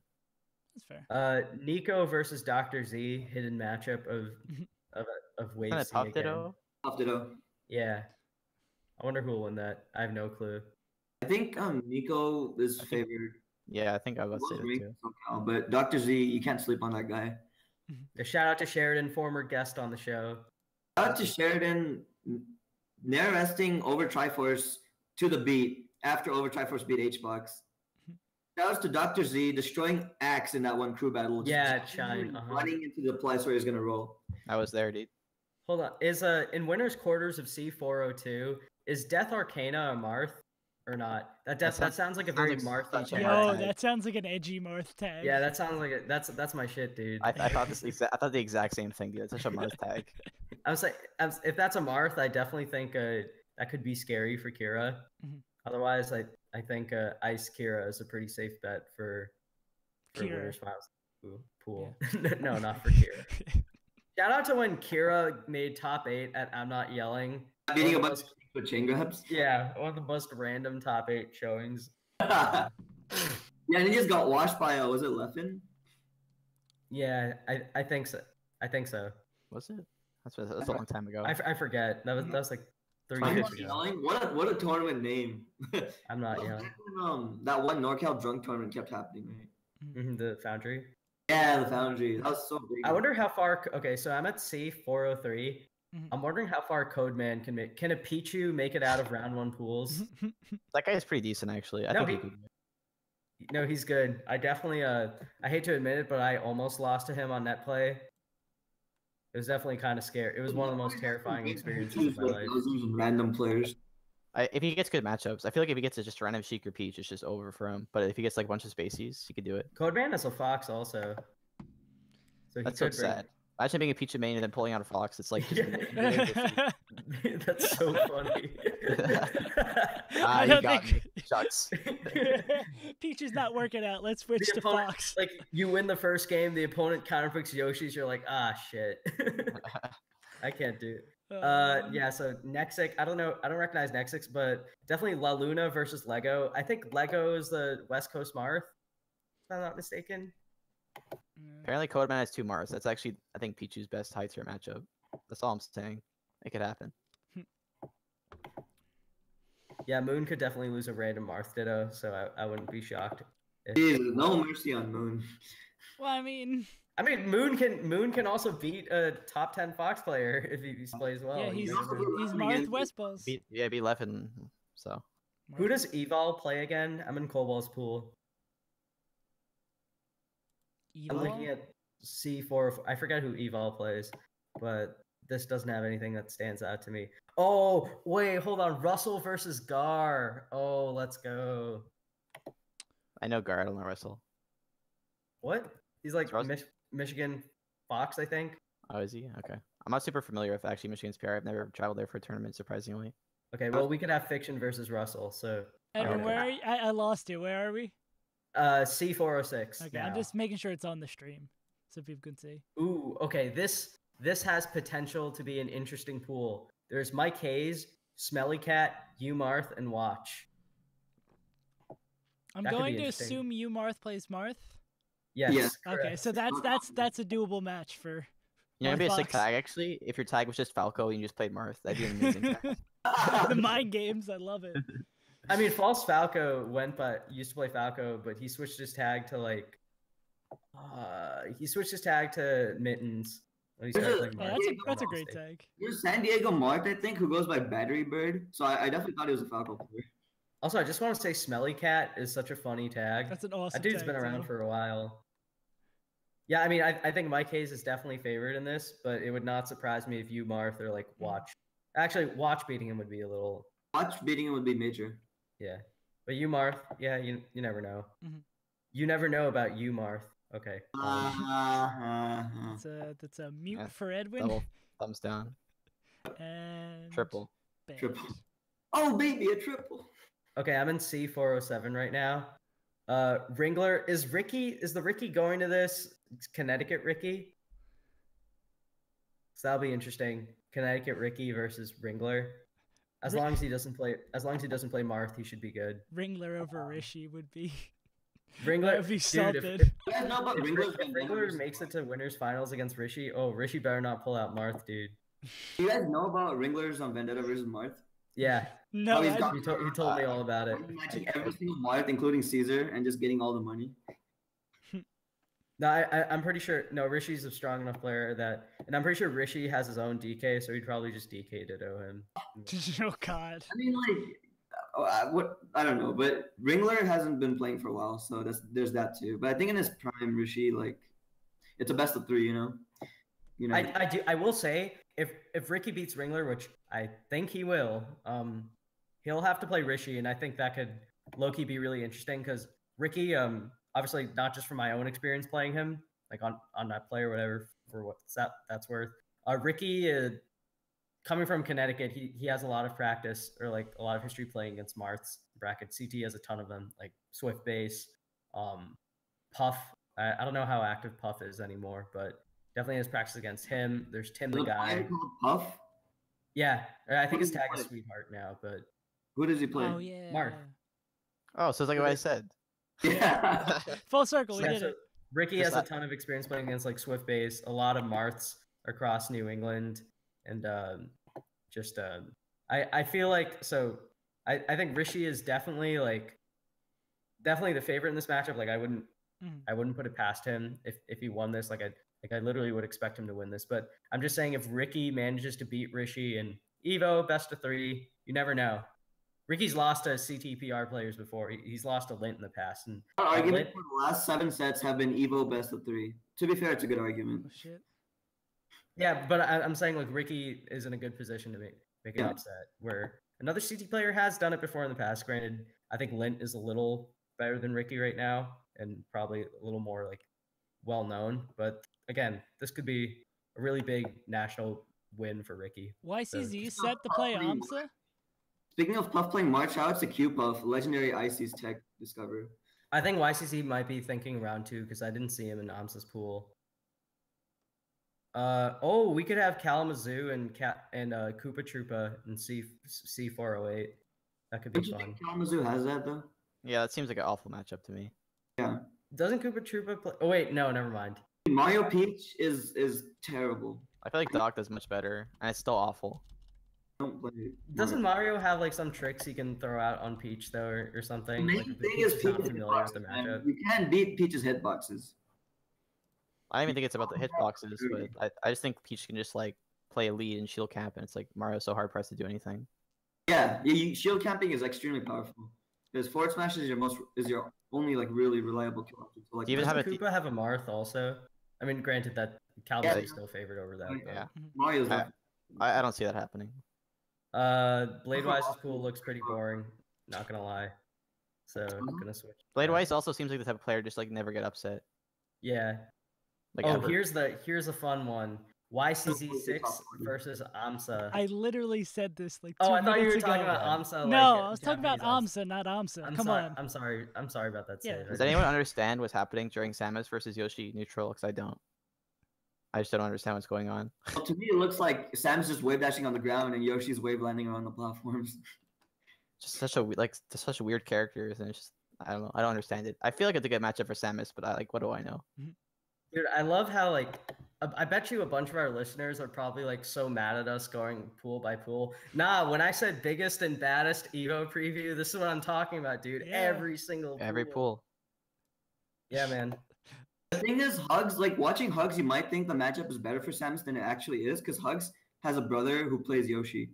That's fair. Nico versus Dr. Z, hidden matchup of Wave Kind of C tough again. ditto. Tough ditto. Yeah. I wonder who will win that. I have no clue. I think Nico is favored. Yeah, I think I would say that too. SoCal, but Dr. Z, you can't sleep on that guy. A shout out to Sheridan, former guest on the show. Shout out to Sheridan, Nair resting over Triforce to the beat after over Triforce beat H-Box. Shout out to Dr. Z destroying Axe in that one crew battle. Yeah, Just Shine. running into the place where he's gonna roll. I was there, dude. Hold on. Is in winners quarters of C402, is Death Arcana a Marth or not? That sounds like a very Marthy such a tag. Yo, tag. that sounds like an edgy Marth tag. Yeah, that sounds like that's my shit, dude. I thought I thought the exact same thing, dude. It's such a Marth tag. I was like, if that's a Marth, I definitely think that could be scary for Kira. Otherwise, I think Ice Kira is a pretty safe bet for Kira. winners finals pool. Yeah. No, not for Kira. Shout out to when Kira made top 8 at I'm Not Yelling. Beating a bunch of with chain grabs. Yeah, one of the most random top 8 showings. Yeah, and he just got washed by was it Leffen? Yeah, I think so. Was it? That's a long time ago. I forget. That was like 3 I'm years not ago. yelling. What a tournament name. I'm Not Yelling. That one NorCal drunk tournament kept happening, right? The Foundry. Yeah, the Foundry. That was so big. I wonder how far. Okay, so I'm at C403. I'm wondering how far Codeman can make. Can a Pichu make it out of round 1 pools? That guy is pretty decent, actually. I No, think he could. No, he's good. I definitely. I hate to admit it, but I almost lost to him on net play. It was definitely kind of scary. It was one of the most terrifying experiences of my life. I was using random players. If he gets good matchups, I feel like if he gets just a random Sheik or Peach, it's just over for him. But if he gets like a bunch of spacies, he could do it. Codeman is a Fox also. So he That's so could bring- sad. Imagine being a Peach main and then pulling out a Fox. It's like just That's so funny. I you don't got think- me. Shucks. Peach is not working out. Let's switch The to opponent- Fox. Like you win the first game, the opponent counterpicks Yoshi's. You're like, ah, shit. I can't do it. Yeah. So Nexix, I don't know. I don't recognize Nexix, but definitely La Luna versus Lego. I think Lego is the West Coast Marth, if I'm not mistaken. Apparently, Codeman has 2 Mars. That's actually, I think, Pichu's best high tier matchup. That's all I'm saying. It could happen. Yeah, Moon could definitely lose a random Marth Ditto, so I wouldn't be shocked. Jesus, no mercy on Moon. Well, I mean, Moon can also beat a top 10 Fox player if he plays well. yeah, he's He's Marth Westballs. Be 11. So Who does Evol play again? I'm in Cobal's pool. I'm looking Evil? at C4. I forget who Evol plays, but this doesn't have anything that stands out to me. Oh, wait, hold on. Russell versus Gar. Oh, let's go. I know Gar, I don't know Russell. What? He's like Russell? Michigan Fox, I think. Oh, is he? Okay. I'm not super familiar with actually Michigan's PR. I've never traveled there for a tournament, surprisingly. Okay, well, we could have Fiction versus Russell, so... Edwin, Okay. where are you? I lost you. Where are we? C406 Okay, now. I'm just making sure it's on the stream so people can see. Ooh, okay, this has potential to be an interesting pool. There's Mike Hayes, Smelly Cat, Marth, and Watch. I'm That could going be to interesting. assume Marth plays Marth. Yes. Yes. Okay, correct. so that's a doable match for. You know, it'd be a Marth sick Fox. tag, actually. If your tag was just Falco and you just played Marth, that'd be an amazing tag. The mind games, I love it. I mean, False Falco used to play Falco, but he switched his tag to like, Mittens when he started playing Yeah, Marth. that's a great tag. There's San Diego Mark, I think, who goes by Battery Bird. So I definitely thought he was a Falco player. Also, I just want to say Smelly Cat is such a funny tag. That's an awesome. That dude's tag, been around too. for a while. Yeah, I mean, I think Mike Hayes is definitely favored in this, but it would not surprise me if Marth or like Watch. Actually, Watch beating him would be a little, Watch beating him would be major. yeah. But Marth, yeah, you never know. Mhm. You never know about Marth. Okay. That's a mute Yeah, for Edwin. Double thumbs down. And Triple. banned. Triple. Oh, baby, a triple. Okay, I'm in C407 right now. Ringler, is the Ricky going to this? Connecticut Ricky? So that'll be interesting. Connecticut Ricky versus Ringler. As long as he doesn't play Marth, he should be good. Ringler over Rishi would be. Ringler, That would be dude, something. You guys know about if Ringler's Ringler makes it to winners finals against Rishi, oh, Rishi better not pull out Marth, dude. You guys know about Ringler's on Vendetta versus Marth? Yeah, No, Oh, he's I- got- he told me all about it. Matching every single Marth, including Caesar, and just getting all the money. No, I'm pretty sure. No, Rishi's a strong enough player and I'm pretty sure Rishi has his own DK, so he'd probably just DK Ditto him. oh God. I mean, I don't know, but Ringler hasn't been playing for a while, so there's that too. But I think in his prime, Rishi, it's a best of three, you know. I will say if Ricky beats Ringler, which I think he will, he'll have to play Rishi, and I think that could low-key be really interesting because Ricky, obviously not just from my own experience playing him, like on that play or whatever, for what that's worth. Ricky, coming from Connecticut, he has a lot of practice or like a lot of history playing against Marth's bracket. CT has a ton of them, like Swift Base, Puff. I don't know how active Puff is anymore, but definitely has practice against him. There's Tim the guy. Puff. Yeah, I think his Who does he tag is play? Sweetheart now, but Who does he play? Oh yeah. Marth. Oh, so it's like what I said. Yeah. Full circle. We Yeah, did so it. Ricky Just has a that- ton of experience playing against like Swift Base, a lot of Marths across New England, and I feel like I think Rishi is definitely the favorite in this matchup. Like I wouldn't put it past him if he won this. I literally would expect him to win this. But I'm just saying if Ricky manages to beat Rishi and EVO best of 3, you never know. Ricky's lost to CTPR players before. He's lost to Lint in the past, and Our argument Lint- for the last 7 sets have been Evo best of 3. To be fair, it's a good argument. Oh shit. yeah, but I'm saying like Ricky is in a good position to make an Yeah. upset where another CT player has done it before in the past. Granted, I think Lint is a little better than Ricky right now and probably a little more like well known. But again, this could be a really big national win for Ricky. YCZ set to play AMSA. Speaking of Puff playing March, shout out to Q-Puff, legendary IC's tech discoverer. I think YCC might be thinking round 2 because I didn't see him in AMSA's pool. We could have Kalamazoo and Koopa Troopa in C408. That could be Don't you fun. think Kalamazoo has that though? Yeah, that seems like an awful matchup to me. Yeah. Doesn't Koopa Troopa play? Oh wait, no, never mind. Mario Peach is terrible. I feel like Doc does much better, and it's still awful. Don't play Doesn't Mario have like some tricks he can throw out on Peach though, or The something? main Like, if thing Peach is not Peach's familiar with the hitboxes, man. matchup. You can't beat Peach's hitboxes. I don't even think it's about the hitboxes, but I just think Peach can just like play a lead and shield camp, and it's like Mario's so hard pressed to do anything. Yeah, shield camping is extremely powerful. Because forward smash is your only like really reliable kill option. So, like, Do you even Doesn't have a Koopa have a Marth also? I mean, granted that Kalamazoo is still favored over that. Yeah. but- Yeah. Mario's I, left. I don't see that happening. Bladewise's pool looks pretty boring. Not gonna lie. So I'm gonna switch. Bladewise also seems like the type of player just like never get upset. Yeah. Like Oh, ever. here's a fun one. YCZ6 versus AMSA. I literally said this like 2 Oh, I thought you were minutes talking ago. about AMSA. No, like, I was talking about Japanese AMSA, not AMSA. I'm Come sorry, on. I'm sorry about that. Yeah. Save. Does anyone understand what's happening during Samus versus Yoshi neutral? Because I don't. I just don't understand what's going on. Well, to me, it looks like Sam's just wave dashing on the ground and Yoshi's wave landing on the platforms. Just such a weird characters, and it's just I don't know. I don't understand it. I feel like it's a good matchup for Samus, but what do I know? Dude, I love how like I bet you a bunch of our listeners are probably like so mad at us going pool by pool. Nah, when I said biggest and baddest EVO preview, this is what I'm talking about, dude. Yeah. Every single Every pool. Yeah, man. The thing is, Hugs, like watching Hugs, you might think the matchup is better for Samus than it actually is, because Hugs has a brother who plays Yoshi.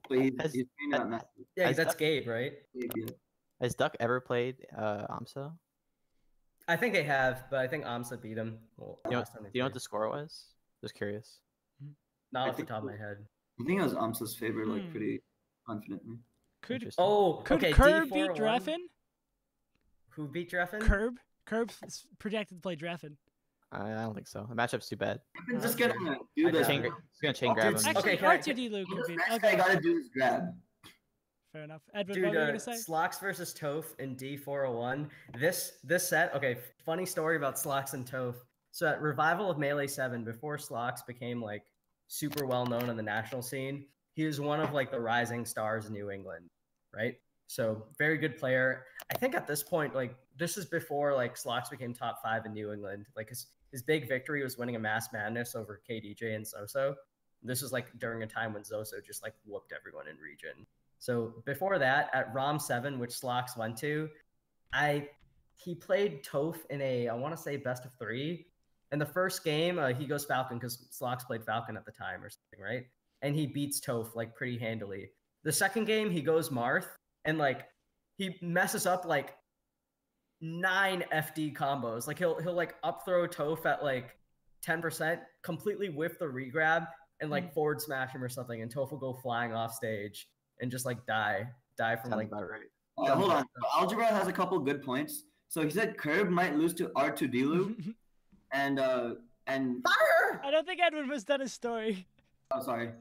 But he's not Master. Yeah, Has that's Duck- Gabe, right? Has Duck ever played AMSA? I think they have, but I think AMSA beat him. Well, Do you know last time they what played. the score was? Just curious. Not I off the think- top of my head. I think it was Amsa's favorite, like pretty confidently. Could Interesting. Oh, could okay. Curb D4-1. beat Dreffin? Who beat Dreffin? Curb is projected to play Dreffin. I don't think so. The matchup's too bad. I'm just gonna do I this. got He's gonna chain grab him. Actually, Okay, can I- R2D Luke could This beat. next Okay, guy gotta do his grab. fair enough. Edwin, Dude, what were you gonna say? Slox versus Toph in D401. This set, okay, funny story about Slox and Toph. So at Revival of Melee 7, before Slox became like super well known in the national scene, he was one of like the rising stars in New England, right? So very good player. I think at this point, like this is before like Slox became top 5 in New England. Like his big victory was winning a Mass Madness over KDJ and Zoso. This was like during a time when Zoso just like whooped everyone in region. So before that, at ROM 7, which Slox went to, he played Toph in a, I want to say, best of 3. In the first game, he goes Falcon because Slox played Falcon at the time or something, right? And he beats Toph like pretty handily. The second game, he goes Marth and like he messes up like 9 FD combos. Like he'll like up throw Toph at like 10%, completely whiff the regrab and like forward smash him or something, and Toph will go flying off stage and just like die from Sounds like about right. Hold on. Algebra has a couple good points. So he said Curb might lose to R2D and fire. I don't think Edwin was done his story. oh sorry.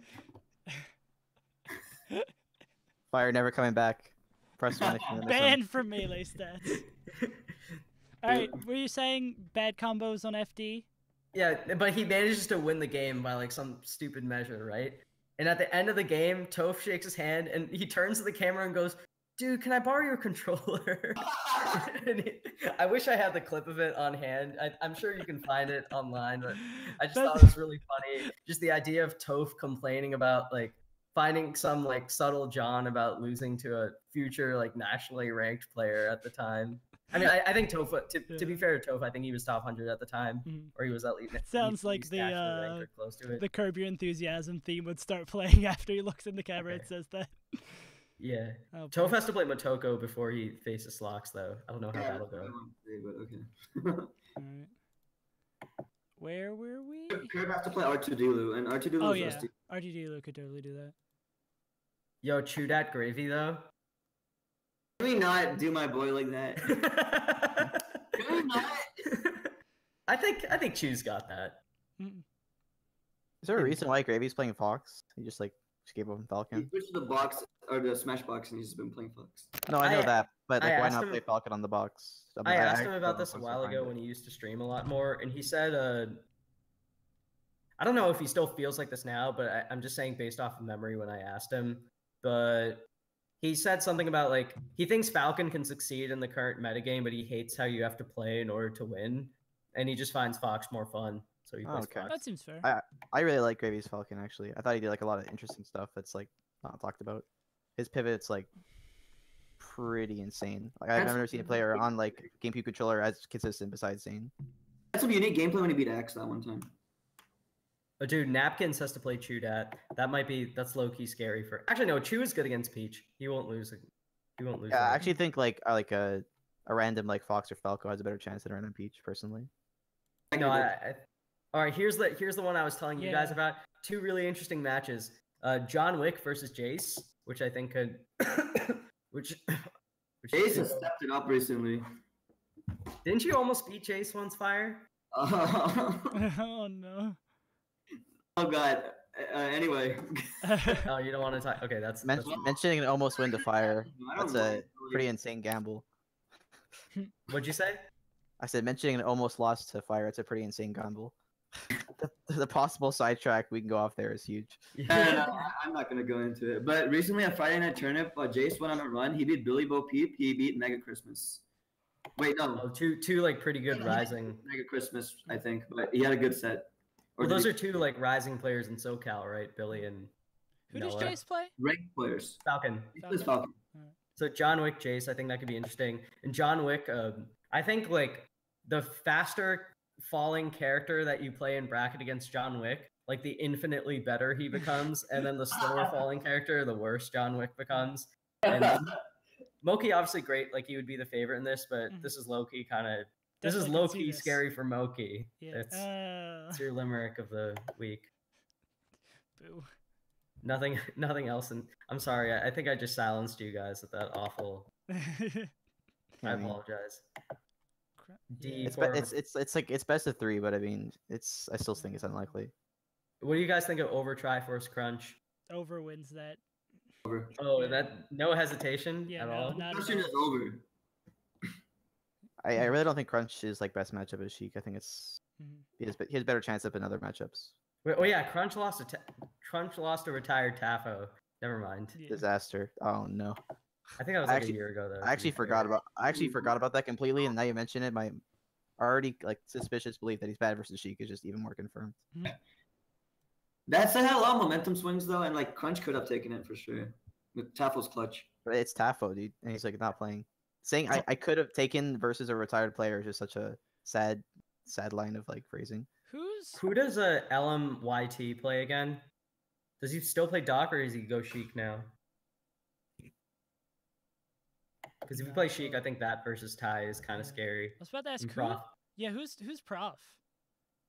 Fire never coming back. Press one if you want to miss him. Banned from melee stats. All right, were you saying bad combos on FD? Yeah, but he manages to win the game by like some stupid measure, right? And at the end of the game, Toph shakes his hand and he turns to the camera and goes, "Dude, can I borrow your controller?" I wish I had the clip of it on hand. I'm sure you can find it online, but I just thought it was really funny. Just the idea of Toph complaining about like finding some like subtle John about losing to a future like nationally ranked player at the time. I mean, I think Toph, to be fair to Toph, I think he was top 100 at the time, or he was at least. Sounds like least nationally ranked or close to it. the Curb Your Enthusiasm theme would start playing after he looks in the camera and says that. Yeah. Oh, Toph has to play Motoko before he faces Slox, though. I don't know how that'll go. But okay. Alright. Where were we? Curb has to play R2D and R2D Oh is yeah, rusty. RTD could totally do that. Yo, chew that gravy, though. Can we not do my boy like that? Can we not? I think Chew's got that. Is there a reason why Gravy's playing Fox? He just gave up on He Falcon. switched to the box or the Smash box, and he's just been playing Fox. No, I know I- that, but I why asked not him- play Falcon on the box? I asked him don't about know this a what's while behind ago it. when he used to stream a lot more, and he said, I don't know if he still feels like this now, but I'm just saying based off of memory when I asked him, but he said something about like he thinks Falcon can succeed in the current metagame, but he hates how you have to play in order to win, and he just finds Fox more fun, so he plays okay. Fox. That seems fair. I really like Gravy's Falcon actually. I thought he did a lot of interesting stuff that's not talked about. His pivot's pretty insane. I've That's- never seen a player on GameCube controller as consistent besides Zane. That's some unique gameplay when he beat Axe that one time. Oh, dude, Napkins has to play Chew Dat. That's low key scary for. Actually, no, Chew is good against Peach. He won't lose. He won't lose. Yeah, I that. actually think a random Fox or Falco has a better chance than a random Peach personally. No, all right. Here's the one I was telling you guys Yeah. about. two really interesting matches. John Wick versus Jace, which I think could, which Jace has stepped it up recently. Didn't you almost beat Jace once, Fire? Oh no. Oh god. Anyway. Oh, you don't want to talk. Okay, that's Mentioning an almost win to Fire. I don't That's a mind. pretty insane gamble. What'd you say? I said mentioning an almost loss to Fire. It's a pretty insane gamble. The possible sidetrack we can go off there is huge. No, I'm not gonna go into it. But recently, at Friday Night Turnip, Jace went on a run. He beat Billy Bo Peep. He beat Mega Christmas. Wait, no. Oh, two like pretty good rising. Mega Christmas, I think, but he had a good set. Well, those are two like rising players in SoCal, right? Billy and Who does Noah. Jace play? ranked players. Falcon. He plays Falcon. So John Wick, Jace, I think that could be interesting. And John Wick, I think like the faster falling character that you play in bracket against John Wick, like the infinitely better he becomes, and then the slower falling character, the worse John Wick becomes. And Moki obviously great, like he would be the favorite in this, but this is low key kind of this is low key scary for Moki. Yeah. It's your limerick of the week. Boo. Nothing else, and I'm sorry. I think I just silenced you guys with that awful. I apologize. D It's like it's best of 3, but I mean I still think it's unlikely. What do you guys think of over Triforce Crunch? Over wins that. Over. Oh, that no hesitation Yeah, at no, all. not Question at is all. over. I really don't think Crunch is like best matchup as Sheik. I think it's Mhm. he has better chance up in other matchups. Wait, oh yeah, Crunch lost to retired Tafo. Never mind. Yeah. Disaster. Oh no. I think that was like a year ago though. I actually forgot about that completely, and now you mention it, my already like suspicious belief that he's bad versus Sheik is just even more confirmed. That set had a lot of momentum swings though, and like Crunch could have taken it for sure. With Tafel's clutch. But it's Tafo, dude, and he's like not playing. Saying I could have taken versus a retired player is just such a sad line of like phrasing. Who does LMYT play again? Does he still play Doc or does he go Sheik now? Because if you play Sheik, I think that versus Ty is kind of scary. I was about to ask And who. Prof. Yeah, who's Prof?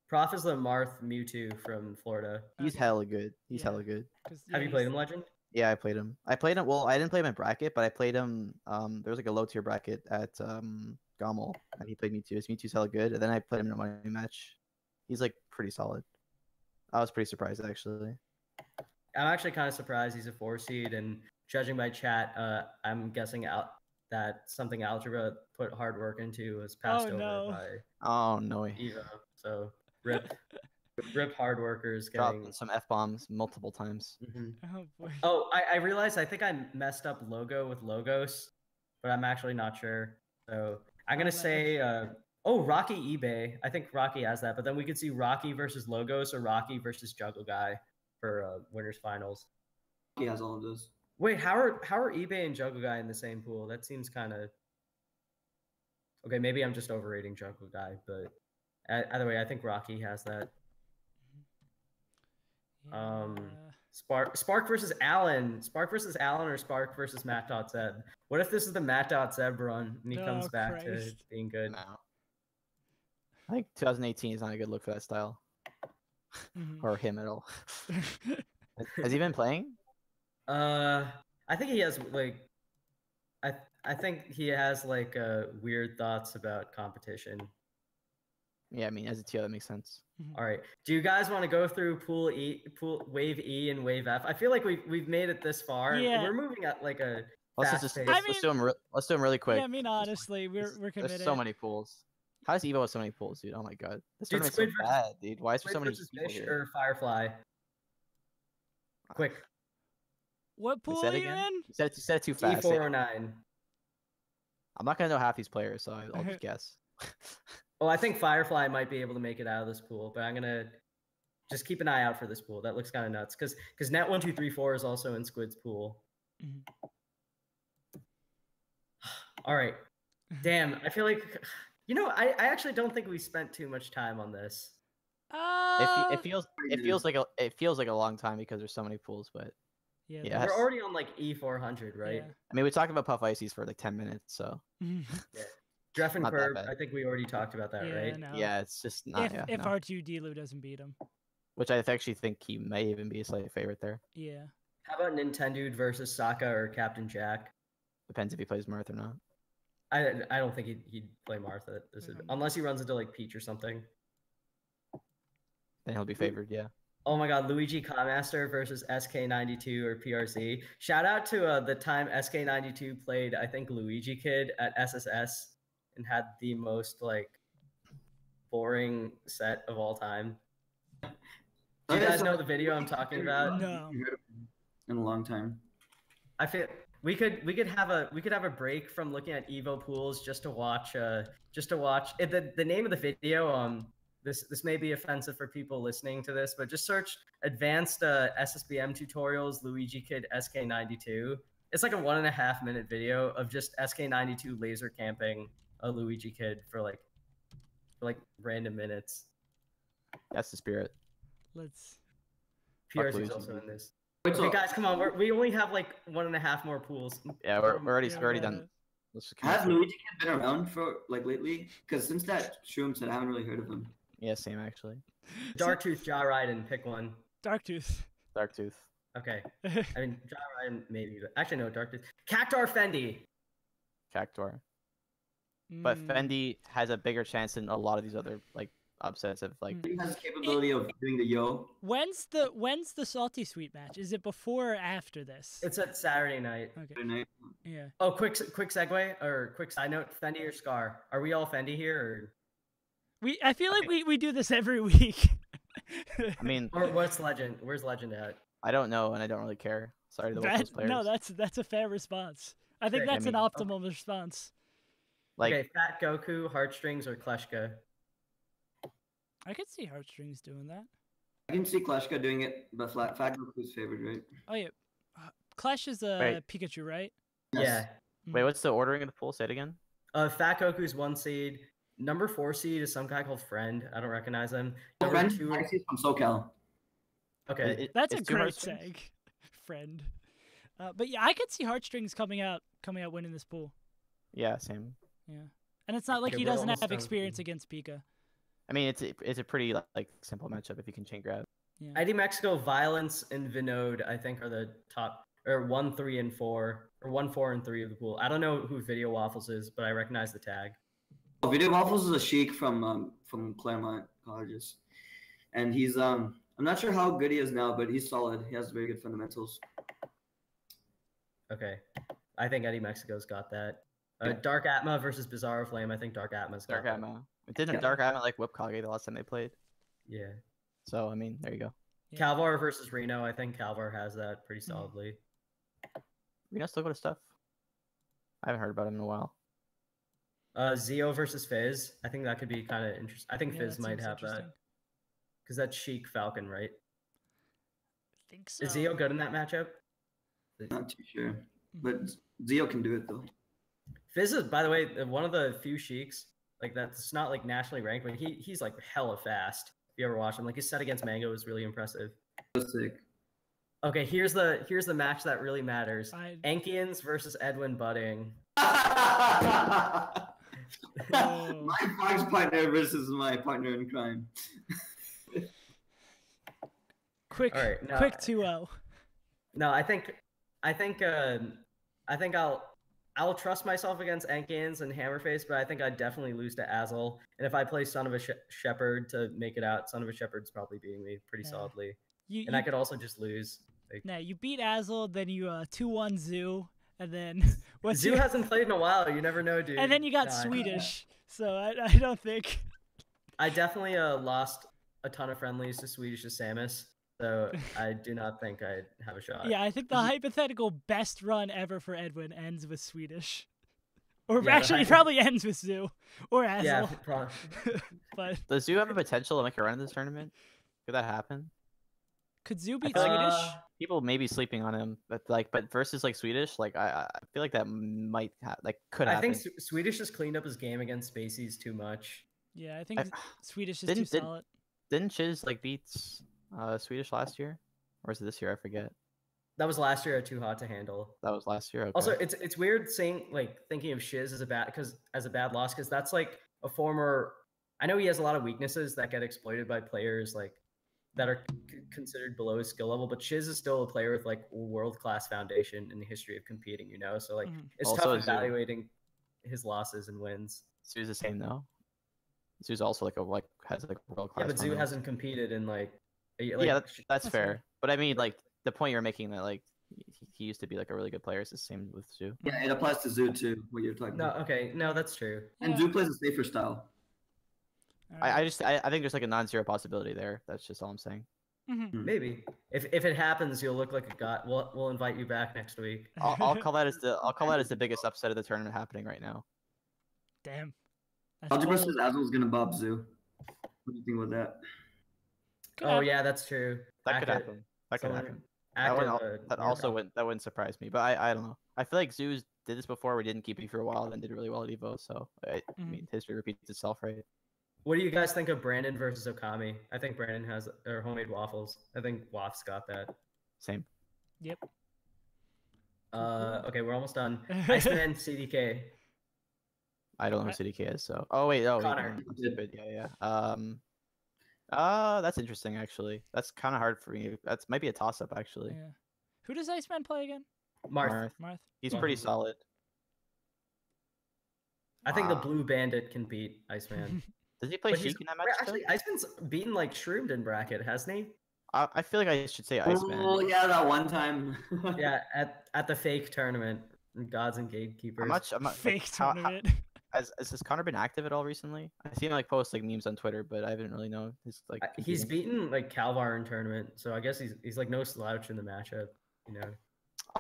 Prof is the Marth Mewtwo from Florida. He's Okay. hella good. He's Yeah. hella good. Have you played him, Legend? Yeah, I played him. Well, I didn't play him in bracket, but I played him. There was like a low tier bracket at Gommel, and he played Mewtwo. His Mewtwo's hella good. And then I played him in a money match. He's like pretty solid. I was pretty surprised actually. I'm actually kind of surprised he's a 4 seed, and judging by chat, I'm guessing that something Algebra put hard work into was passed over by Oh no. EVO. So rip hard workers Dropping getting some F-bombs multiple times. Mhm. Oh boy. Oh, I realized I think I messed up logo with Logos, but I'm actually not sure. So I'm gonna say Rocky eBay. I think Rocky has that, but then we could see Rocky versus Logos or Rocky versus Juggle Guy for winners finals. He has all of those. Wait, how are eBay and Juggle Guy in the same pool? That seems kind of okay. Maybe I'm just overrating Juggle Guy, but either way, I think Rocky has that. Spark versus Allen. Spark versus Allen or Spark versus Matt.Zeb. What if this is the Matt.Zeb run and he comes back to Christ. being good? No. I think 2018 is not a good look for that style or him at all. Has he been playing? I think he has like, I think he has like weird thoughts about competition. Yeah, I mean, as a TO, that makes sense. All right. Do you guys want to go through Wave E and Wave F? I feel like we've made it this far. Yeah. We're moving at like a Let's fast pace. let's do them really quick. Yeah, I mean, honestly, we're committed. There's so many pools. How does EVO have so many pools, dude? Oh my god, this Dude, tournament's so Squid versus- bad, dude. Why is there so Squid many versus people Fish here? or Firefly? Quick. What pool Say are it you again? in? You said it too fast. D409. I'm not gonna know half these players, so I'll just guess. Well, I think Firefly might be able to make it out of this pool, but I'm gonna just keep an eye out for this pool. That looks kind of nuts because Net 1234 is also in Squid's pool. All right, damn. I feel like I actually don't think we spent too much time on this. It feels like a long time because there's so many pools, but Yeah. Yeah. We're already on like E400, right? Yeah. I mean, we talked about Puff Ices for like 10 minutes, so Dreff and Not that Quirb, bad. I think we already talked about that, Yeah, right? no. yeah, it's just not. If yeah, if no. R2 Delu doesn't beat him. which I actually think he may even be a slight favorite there. Yeah. How about Nintendo versus Sokka or Captain Jack? Depends if he plays Marth or not. I don't think he'd play Martha unless he runs into like Peach or something. Then he'll be favored, yeah. Oh my God, Luigi Codmaster versus SK92 or PRC. Shout out to the time SK92 played, I think, Luigi Kid at SSS and had the most like boring set of all time. Do you guys know the video I'm talking about? No. In a long time. I feel we could have a break from looking at EVO pools just to watch the name of the video. This may be offensive for people listening to this, but just search advanced SSBM tutorials Luigi Kid SK92. It's like a 1.5 minute video of just SK92 laser camping a Luigi Kid for like random minutes. That's the spirit. Let's. PRC's also in this. Wait, Okay, guys, come on. We only have like 1.5 more pools. Yeah, we're already done. Let's just Has continue. Luigi Kid been around for like lately? Because since that Shroom said, I haven't really heard of him. Yeah, same actually. Darktooth, Jaw Raiden, pick one. Darktooth. Darktooth. Okay. I mean, Jaw Raiden maybe, but actually no, Darktooth. Cactar Fendi. Cactuar. But Mm, Fendi has a bigger chance than a lot of these other like upsets of like. He has the capability of doing the yo. When's the Salty Sweet match? Is it before or after this? It's at Saturday night. Okay. Yeah. Oh, quick segue or quick side note. Fendi or Scar? Are we all Fendi here, I feel like we do this every week. I mean, or what's Legend? Where's Legend at? I don't know, and I don't really care. Sorry to those players. No, that's a fair response. I think Sick. that's an I mean, optimal response. Like, Okay, Fat Goku, Heartstrings, or Kleshka? I could see Heartstrings doing that. I can see Kleshka doing it, but Fat Goku's favored, right? Oh yeah, Clash is Wait. Pikachu, right? Yeah. wait, what's the ordering of the pool? Say it again. Fat Goku's 1 seed. Number 4 seed is some guy called Friend. I don't recognize him. My Number friend, 2. he's from SoCal. Okay. That's a it's two great Heartstrings? seg, friend. But yeah, I could see Heartstrings coming out winning this pool. Yeah, same. Yeah, and it's not like Okay, he we're doesn't almost have done. experience against Pika. I mean, it's a pretty like simple matchup if you can chain grab. Yeah. ID Mexico, Violence, and Vinod, I think, are the top, or 1, 3, and 4, or 1, 4, and 3 of the pool. I don't know who Video Waffles is, but I recognize the tag. Oh, Video Waffles is a sheik from Claremont Colleges, and he's I'm not sure how good he is now, but he's solid. He has very good fundamentals. Okay. I think Eddie Mexico's got that. Yeah. Dark Atma versus Bizarro Flame. I think Dark Atma's got Dark that. Atma. Didn't Yeah. Dark Atma like whip Kage the last time they played? Yeah. So I mean, there you go. Yeah. Calvar versus Reno. I think Calvar has that pretty solidly. Reno still got stuff. I haven't heard about him in a while. Zio versus Fizz. I think that could be kind of interesting. I think Yeah, Fizz that might seems have interesting. that. Because that's Sheik Falcon, right? I think so. Is Zio good in that matchup? Not too sure, but Zio can do it though. Fizz is, by the way, one of the few Sheiks like that's not like nationally ranked, but he's like hella fast. If you ever watch him, like his set against Mango is really impressive. That's sick. Okay, here's the match that really matters: I- Ankians versus Edwin Budding. Oh. My Fox partner versus my partner in crime. Quick, All right, no, quick 2-0. No, I think I'll trust myself against Ankians and Hammerface, but I think I'd definitely lose to Azel. And if I play Son of a Shepherd to make it out, Son of a Shepherd's probably beating me pretty Yeah. solidly. You, And I could also just lose. Like, nah, you beat Azel, then you 2-1 Zoo, and then what's Zoo your, hasn't played in a while. You never know, dude. and then you got No, Swedish. So I don't think. I definitely lost a ton of friendlies to Swedish Samus, so I do not think I'd have a shot. Yeah, I think the hypothetical best run ever for Edwin ends with Swedish. Or Yeah, the actually, it hypo- probably ends with Zoo or Azel. Yeah, probably. But Does Zoo have a potential to make a run in this tournament? Could that happen? could Zoo beat feel like- Swedish? People may be sleeping on him, but versus like Swedish, like I feel like that might could I happen. think Swedish has cleaned up his game against Spaceys too much. Yeah, I think I- Swedish is didn't- too solid. Didn't Chiz like beat Swedish last year, or is it this year? I forget. That was last year at Too Hot to Handle. That was last year. Okay. Also, it's weird saying thinking of Shiz as a bad loss because that's like a former. I know he has a lot of weaknesses that get exploited by players like that are considered below his skill level, but Shiz is still a player with like world-class foundation in the history of competing, you know? So like it's Also, tough Zoo. evaluating his losses and wins. Zoo's the same though. Zoo's also has like world Yeah, class. but Zoo hasn't competed in like yeah, that's That's fair. fair. But I mean, like the point you're making that like he used to be like a really good player is the same with Zoo. Yeah, it applies to Zoo too. What you're talking no, about. okay, no, that's true. And Yeah. Zoo plays a safer style. I think there's like a non-zero possibility there. That's just all I'm saying. Maybe if it happens, you'll look like a god. We'll invite you back next week. I'll call that as the biggest upset of the tournament happening right now. Damn. That's Algebra bold. says Azul's gonna bob Zoo. What do you think about that? Could Oh happen. yeah, that's true. That could Active- happen. That could someone- happen. active, That also wouldn't surprise me. But I don't know. I feel like Zeus did this before. We didn't keep it for a while, then did really well at EVO. So I mean, history repeats itself, right? What do you guys think of Brandon versus Okami? I think Brandon has or homemade waffles. I think Waff's got that. Same. Yep. Okay, we're almost done. Iceman CDK. I don't know who CDK is. So wait, I'm Connor. stupid. Yeah. That's interesting actually. That's kind of hard for me. That's might be a toss up actually. Yeah. Who does Iceman play again? Marth. Marth. He's pretty solid. I think the Wow. Blue Bandit can beat Iceman. Does he play But he's- Sheik in that match? Actually, Iceman's beaten like shroomed in bracket, hasn't he? I feel like I should say Iceman. Oh yeah, that one time. Yeah, at the fake tournament, Gods and Gatekeepers. I'm not Fake like, how- tournament. has Connor been active at all recently? I see him like post like memes on Twitter, but I haven't really known his like. He's competing. beaten like Calvar in tournament, so I guess he's like no slouch in the matchup, you know.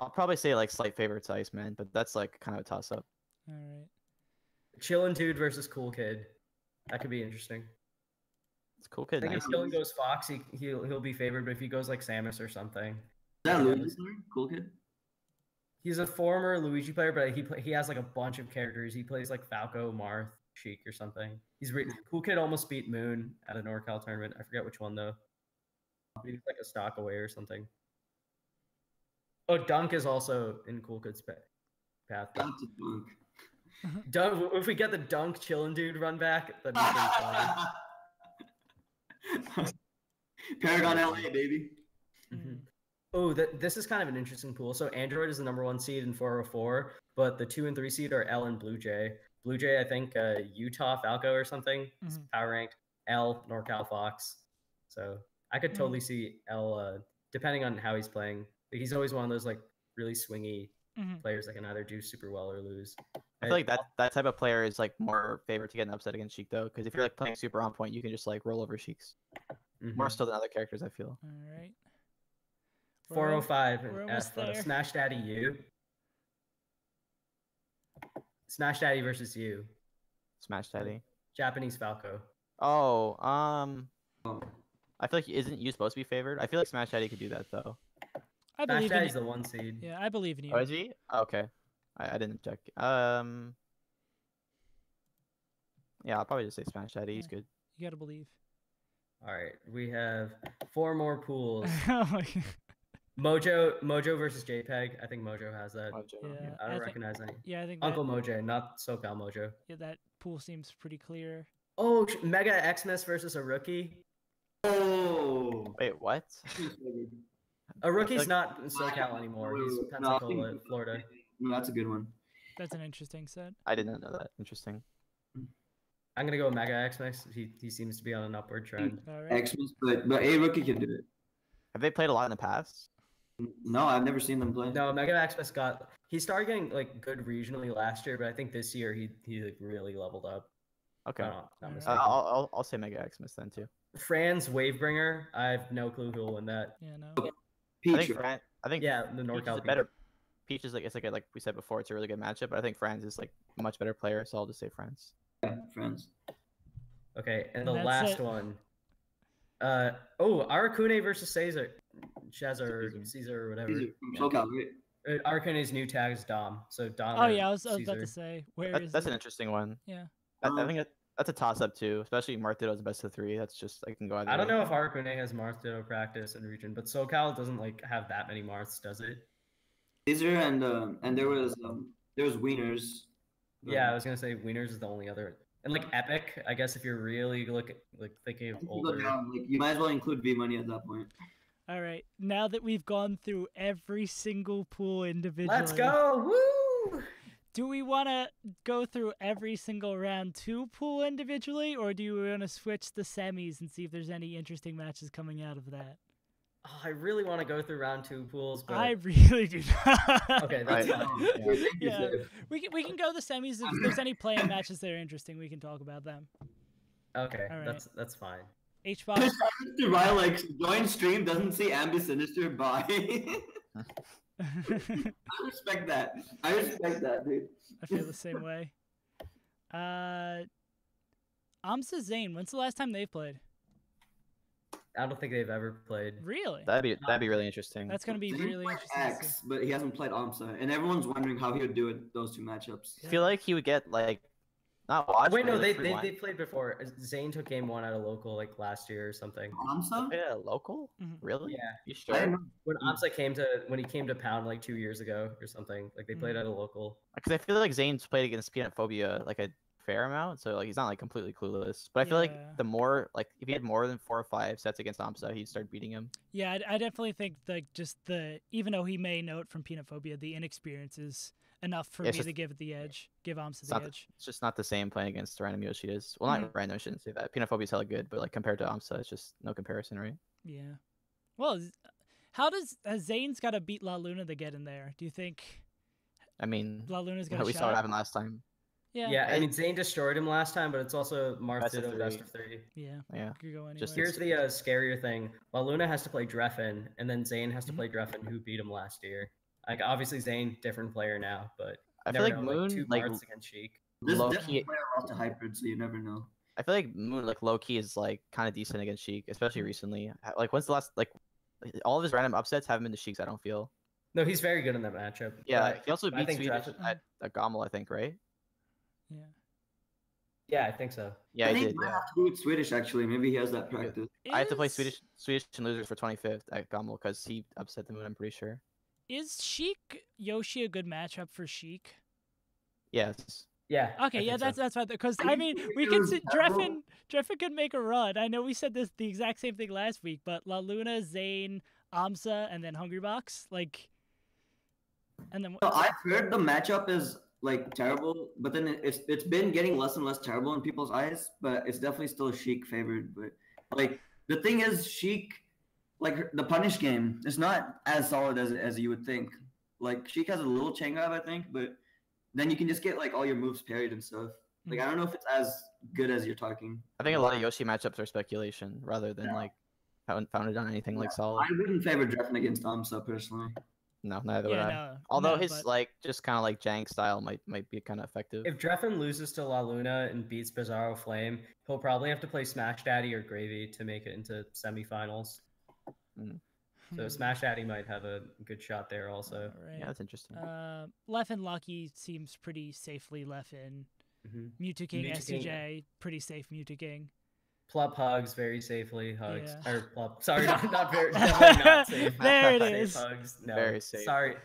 I'll probably say like slight favorite to Iceman, but that's like kind of a toss up. All right. Chillin' Dude versus Cool Kid. That could be interesting. It's a cool I kid. think Nice. if Chillin goes Fox, he'll be favored, but if he goes like Samus or something. Is that Luigi? Cool kid. He's a former Luigi player, but he has like a bunch of characters. He plays like Falco, Marth, Sheik, or something. Cool Kid almost beat Moon at a NorCal tournament. I forget which one though. Maybe it's like a stock away or something. Oh, Dunk is also in Cool Kid's path. That's a dunk. Dunk, if we get the Dunk Chillin' Dude run back, that'd be pretty funny. Paragon LA, baby. Mm-hmm. Oh, this is kind of an interesting pool. So Android is the #1 seed in 404, but the 2 and 3 seed are L and Blue Jay. Blue Jay, I think Utah Falco or something. Is power ranked. L NorCal Fox. So I could totally see L, depending on how he's playing. He's always one of those like really swingy players that can either do super well or lose. I feel like that type of player is like more favored to get an upset against Sheik though, because if you're like playing super on point, you can just like roll over Sheiks. More so than other characters, I feel. All right. 405 we're and almost there. Smash Daddy U. Smash Daddy versus you. Smash Daddy. Japanese Falco. Oh, I feel like isn't you supposed to be favored? I feel like Smash Daddy could do that though. I Smash believe in Daddy's you. the 1 seed. Yeah, I believe in you. Oh, is he? Okay, I didn't check. Yeah, I'll probably just say Smash Daddy. He's good. You gotta believe. All right, we have 4 more pools. Oh my God. Mojo versus JPEG. I think Mojo has that. Yeah, I don't recognize any. Yeah, I think Uncle Mojo, not SoCal Mojo. Yeah, that pool seems pretty clear. Oh, Mega Xmas versus a rookie. Oh. Wait, what? A rookie's like- not in SoCal anymore. He's No, I Pensacola, think- Florida. No, that's a good one. That's an interesting set. I did not know that. Interesting. I'm gonna go Mega Xmas. He seems to be on an upward trend. All right. Xmas, but a rookie can do it. Have they played a lot in the past? No, I've never seen them play. No, Mega Xmas he started getting like good regionally last year, but I think this year he like really leveled up. Okay. Not Alright. mistaken. I'll say Mega Xmas then too. Franz Wavebringer. I have no clue who will win that. Yeah, no. I Peach. think I think Yeah, the Peach is NorCal a better. Peach is like we said before, it's a really good matchup, but I think Franz is like a much better player, so I'll just say Franz. Yeah, friends. Okay, and the That's last it. one. Arakune versus Caesar, Caesar or whatever. These are from SoCal, right? Arakune's new tag is Dom. So Dom. Oh or yeah, I was about Caesar. to say where is That's it? an interesting one. Yeah. I think that's a toss up too, especially Martito's best of 3. That's just I can go either I don't way. know if Arakune has Marth Ditto practice in region, but SoCal doesn't like have that many Marths, does it? Caesar and there was Wieners. Yeah, I was gonna say Wieners is the only other And like Epic, I guess if you're really thinking of If you go older. down, like, you might as well include V Money at that point. All right. Now that we've gone through every single pool individually, Let's go! Woo! do we want to go through every single round 2 pool individually, or do you want to switch the semis and see if there's any interesting matches coming out of that? Oh, I really want to go through round 2 pools, but I really do not. okay, that's Right. fine. Yeah, we can go the semis. If there's any play-in matches that are interesting, we can talk about them. Okay, All right. that's fine. HBox. Ryan, like, join stream, doesn't see Ambi Sinister, bye. I respect that. I respect that, dude. I feel the same way. Amsa Zane, when's the last time they've played? I don't think they've ever played. Really? That'd be really interesting. That's going to be Zane's really played interesting. to see. X, but he hasn't played Amsa, and everyone's wondering how he would do it those 2 matchups. I feel like he would get like not watched. Wait, but no, like, they rewind. played before. Zane took game 1 at a local like last year or something. Amsa? Yeah, local? Mhm. Really? Yeah. You I don't sure? know. When he came to Pound like 2 years ago or something, like they played at a local. Because I feel like Zane's played against Peanut Phobia like a fair amount, so like he's not like completely clueless. But I feel Yeah. like the more like if he had more than 4 or 5 sets against Amsa, he'd start beating him. Yeah, I definitely think like just even though he may note from Peanut Phobia, the inexperience is enough for Yeah, me it's to just- give it the edge, give Amsa It's the not edge. It's just not the same playing against Random Yoshidas. Well, Mhm. not Random, I shouldn't say that. Peanut Phobia is hella good, but like compared to Amsa, it's just no comparison, right? Yeah. Well, how has Zane's got to beat La Luna to get in there? Do you think I mean, La Luna's got a we shot? saw what happened last time. Yeah. I mean Zane destroyed him last time, but it's also Marth Best of Ditto best three. of 3. Yeah. Yeah. Could go anywhere. Just Here's the scarier thing: La Luna has to play Dreffen, and then Zane has to play Dreffen, who beat him last year. Like obviously Zane, different player now, but I feel never like know, Moon, 2 like Marths against Sheik. This low definitely key. player lost to hybrid, so you never know. I feel like Moon, like low key, is like kind of decent against Sheik, especially recently. Like, when's the last like all of his random upsets haven't been to Sheiks? I don't feel. No, he's very good in that matchup. Yeah, but he also I beat think Swedish Dreffen- at Gommel, I think, right? Yeah. Yeah, I think so. Yeah, I he think did. it might Yeah. have to do with Swedish, actually. Maybe he has that practice. I had to play Is- Swedish and losers for 25th at Gommel because he upset the Moon. I'm pretty sure. Is Sheik Yoshi a good matchup for Sheik? Yes. Yeah. I Okay, yeah, think so. that's fine. Because I I mean, think we it could was see terrible. Dreffen could make a run. I know we said this the exact same thing last week, but La Luna, Zane, Amsa, and then Hungrybox, like, and then So I've heard the matchup is like terrible, but then it's been getting less and less terrible in people's eyes. But it's definitely still Sheik favored. But like the thing is, Sheik, like the punish game, is not as solid as you would think. Like Sheik has a little chain grab, I think, but then you can just get like all your moves parried and stuff. Like I don't know if it's as good as you're talking. I think a lot of Yoshi matchups are speculation rather than like founded on anything like solid. I wouldn't favor Dreffen against Amsa personally. No, neither would yeah, I. no. Although no, his but- like just kind of like jank style might be kind of effective. If Dreffen loses to La Luna and beats Bizarro Flame, he'll probably have to play Smash Daddy or Gravy to make it into semifinals. So Smash Daddy might have a good shot there also. Alright. Yeah, that's interesting. Leffen Lucky seems pretty safely Leffen. Mm-hmm. Mewtwo King, Mewtwo King. SCJ, pretty safe Mewtwo King. Plup Hugs very safely. Hugs. Yeah. Or Plup. Sorry, not very. Definitely not safe. There it Safe is. Hugs. No. Very safe.